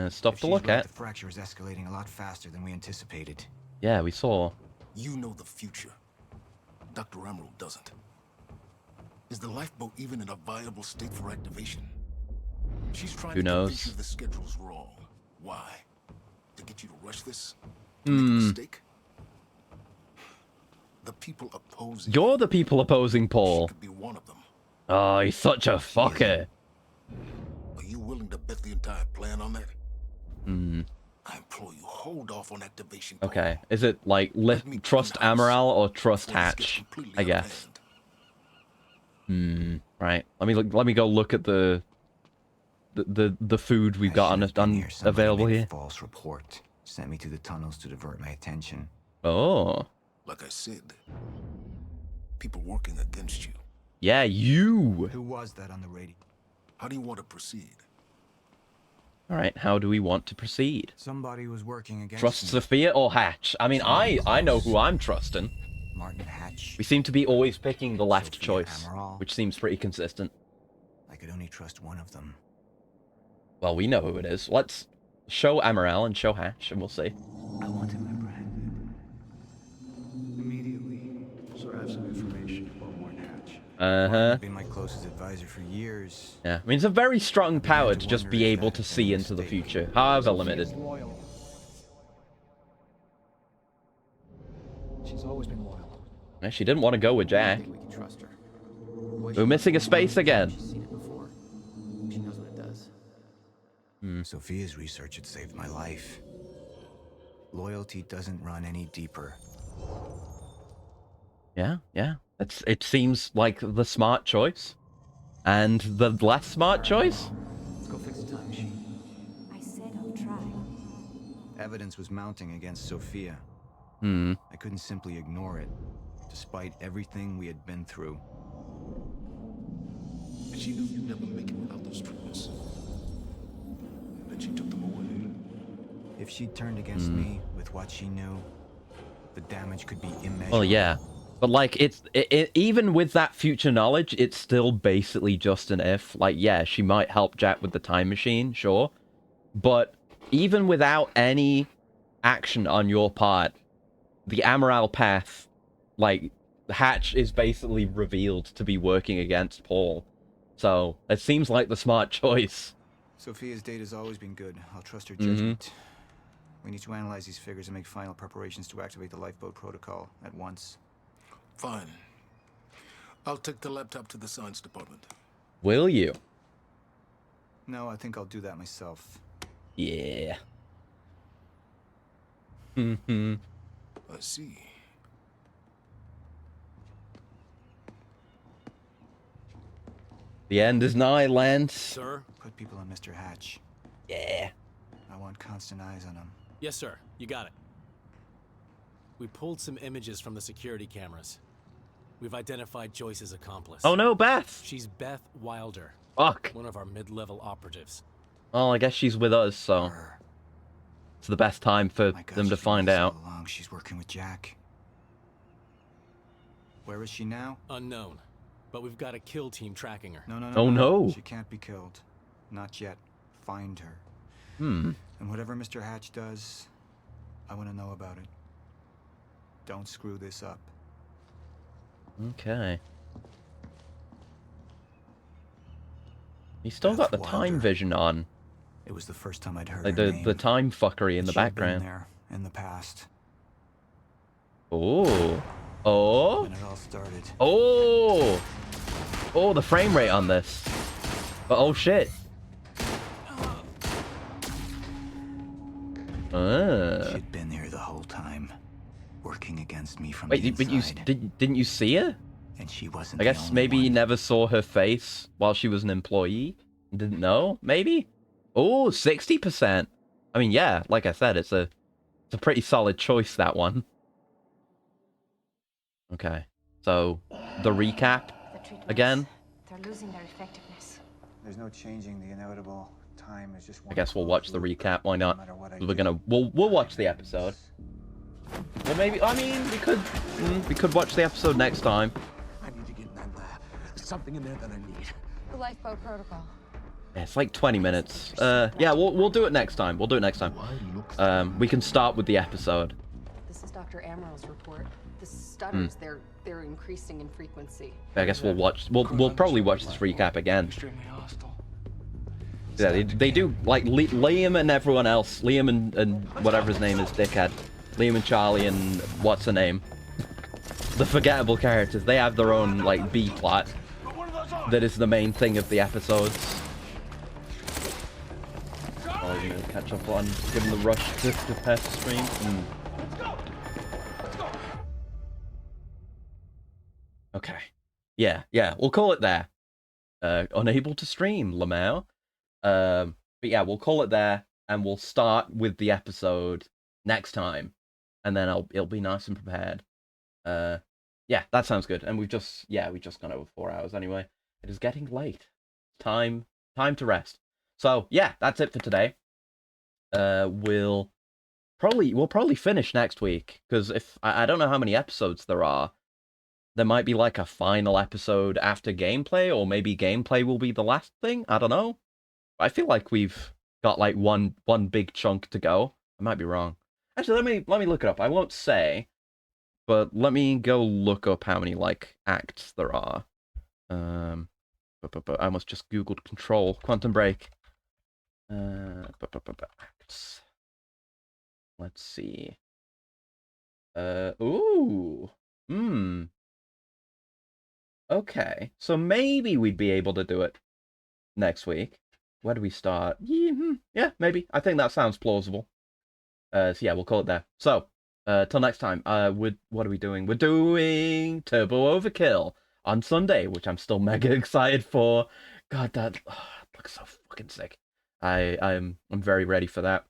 Stuff to look at. The fracture is escalating a lot faster than we anticipated. Yeah, we saw. You know the future. Dr. Amaral doesn't. Is the lifeboat even in a viable state for activation? She's trying to convince you the schedule's wrong. Why? To get you to rush this? To make a mistake? The people opposing... You're the people opposing Paul. She could be one of them. Oh, he's such a fucker. Are you willing to bet the entire plan on that? I implore you, hold off on activation. Paul. Okay, is it like trust Amaral or trust Hatch? I guess. Right. Let me go look at the food we've got on available here. False report sent me to the tunnels to divert my attention. Oh. Like I said, people working against you. Yeah, you. Who was that on the radio? How do you want to proceed? All right, how do we want to proceed? Somebody was working against Trust me. Sophia or Hatch? I mean, I know who I'm trusting. Martin Hatch. We seem to be always picking the left Sophia choice, Amaral. which seems pretty consistent. I could only trust one of them. Well, we know who it is. Let's show Amaral and show Hatch, and we'll see. I want him apprehended. Immediately. So I have some information about Martin Hatch. Uh-huh. Been my closest advisor for years. Yeah, I mean, it's a very strong power to just be able to see into the future, however limited. She's always been loyal. Yeah, she didn't want to go with Jack. We can trust her. We're missing a space again. She's seen it before. She knows what it does. Sophia's research had saved my life. Loyalty doesn't run any deeper. Yeah. It seems like the smart choice. And the less smart choice? Let's go fix the time machine. I said I'll try. Evidence was mounting against Sophia. I couldn't simply ignore it, despite everything we had been through. She knew you'd never make it without those treatments. And then she took them away. If she turned against me with what she knew, the damage could be immeasurable. Well, yeah. But, like, even with that future knowledge, it's still basically just an if. Like, yeah, she might help Jack with the time machine, sure. But even without any action on your part, the Amaral path, like, Hatch is basically revealed to be working against Paul. So, it seems like the smart choice. Sophia's data's always been good. I'll trust her judgment. We need to analyze these figures and make final preparations to activate the lifeboat protocol at once. Fine. I'll take the laptop to the science department. Will you? No, I think I'll do that myself. Yeah. I see. The end is nigh, Lance. Sir? Put people on Mr. Hatch. Yeah. I want constant eyes on him. Yes, sir. You got it. We pulled some images from the security cameras. We've identified Joyce's accomplice. Oh no, Beth! She's Beth Wilder. Fuck. One of our mid-level operatives. Well, I guess she's with us, so it's the best time for them to find out. So long she's working with Jack. Where is she now? Unknown. But we've got a kill team tracking her. No. She can't be killed. Not yet. Find her. And whatever Mr. Hatch does, I want to know about it. Don't screw this up. Okay. He's still got the time vision on. It was the first time I'd heard like her name. the time fuckery in the She had been background. there in the past. Oh. When it all started. Oh, the frame rate on this. But oh shit. She'd been here the whole time, working against me from the Wait, but you inside. didn't you see her? And she wasn't. I guess maybe you never saw her face while she was an employee. Didn't know? Maybe? Oh, 60%. I mean, yeah, like I said, it's a pretty solid choice, that one. Okay. So, the recap again. They're losing their effectiveness. There's no changing the inevitable. Time is just I guess we'll watch the recap. Why not? We'll watch the episode. Or maybe, I mean, we could watch the episode next time. I need to get in that lab. There's something in there that I need. The lifeboat protocol. Yeah, it's like 20 minutes. Yeah, we'll do it next time. We'll do it next time. We can start with the episode. This is Dr. Amaril's report. The stutters, they're increasing in frequency. I guess we'll probably watch this recap again. Yeah, they do, like, Liam and everyone else. Liam and whatever his name is, dickhead. Liam and Charlie and what's her name? The forgettable characters. They have their own, like, B-plot. That is the main thing of the episodes. Oh, you're gonna catch up on giving the rush to test stream. Okay. Yeah, we'll call it there. Unable to stream, Lamau. But yeah, we'll call it there, and we'll start with the episode next time, and then it'll be nice and prepared. Yeah, that sounds good. And we've just gone over 4 hours anyway. It is getting late. Time to rest. So yeah, that's it for today. We'll probably finish next week, because if I don't know how many episodes there are. There might be like a final episode after gameplay, or maybe gameplay will be the last thing. I don't know. I feel like we've got like one big chunk to go. I might be wrong. Actually, let me look it up. I won't say, but let me go look up how many like acts there are. But I almost just googled Control Quantum Break. Acts. Let's see. Okay, so maybe we'd be able to do it next week. Where do we start? Yeah, maybe. I think that sounds plausible. So yeah, we'll call it there. So, till next time, what are we doing? We're doing Turbo Overkill on Sunday, which I'm still mega excited for. God, that looks so fucking sick. I'm very ready for that.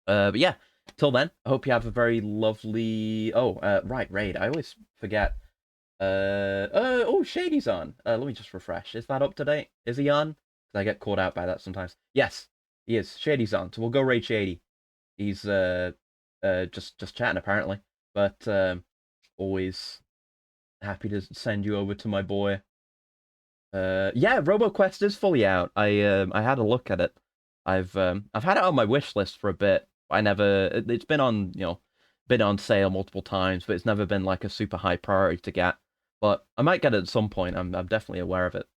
But yeah, till then, I hope you have a very lovely... right, Raid. I always forget. Shady's on. Let me just refresh. Is that up to date? Is he on? I get caught out by that sometimes. Yes, he is. Shady's on, so we'll go raid Shady. He's just chatting apparently, but always happy to send you over to my boy. Yeah, RoboQuest is fully out. I had a look at it. I've had it on my wish list for a bit. It's been on been on sale multiple times, but it's never been like a super high priority to get. But I might get it at some point. I'm definitely aware of it.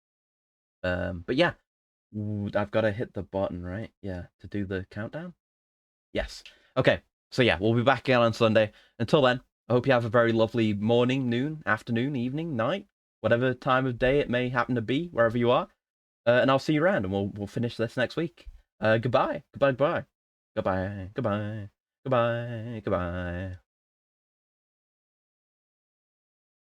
But yeah. I've got to hit the button, right? Yeah, to do the countdown? Yes. Okay, so yeah, we'll be back again on Sunday. Until then, I hope you have a very lovely morning, noon, afternoon, evening, night, whatever time of day it may happen to be, wherever you are. And I'll see you around, and we'll finish this next week. Goodbye. Goodbye. Goodbye. Goodbye. Goodbye. Goodbye. Goodbye.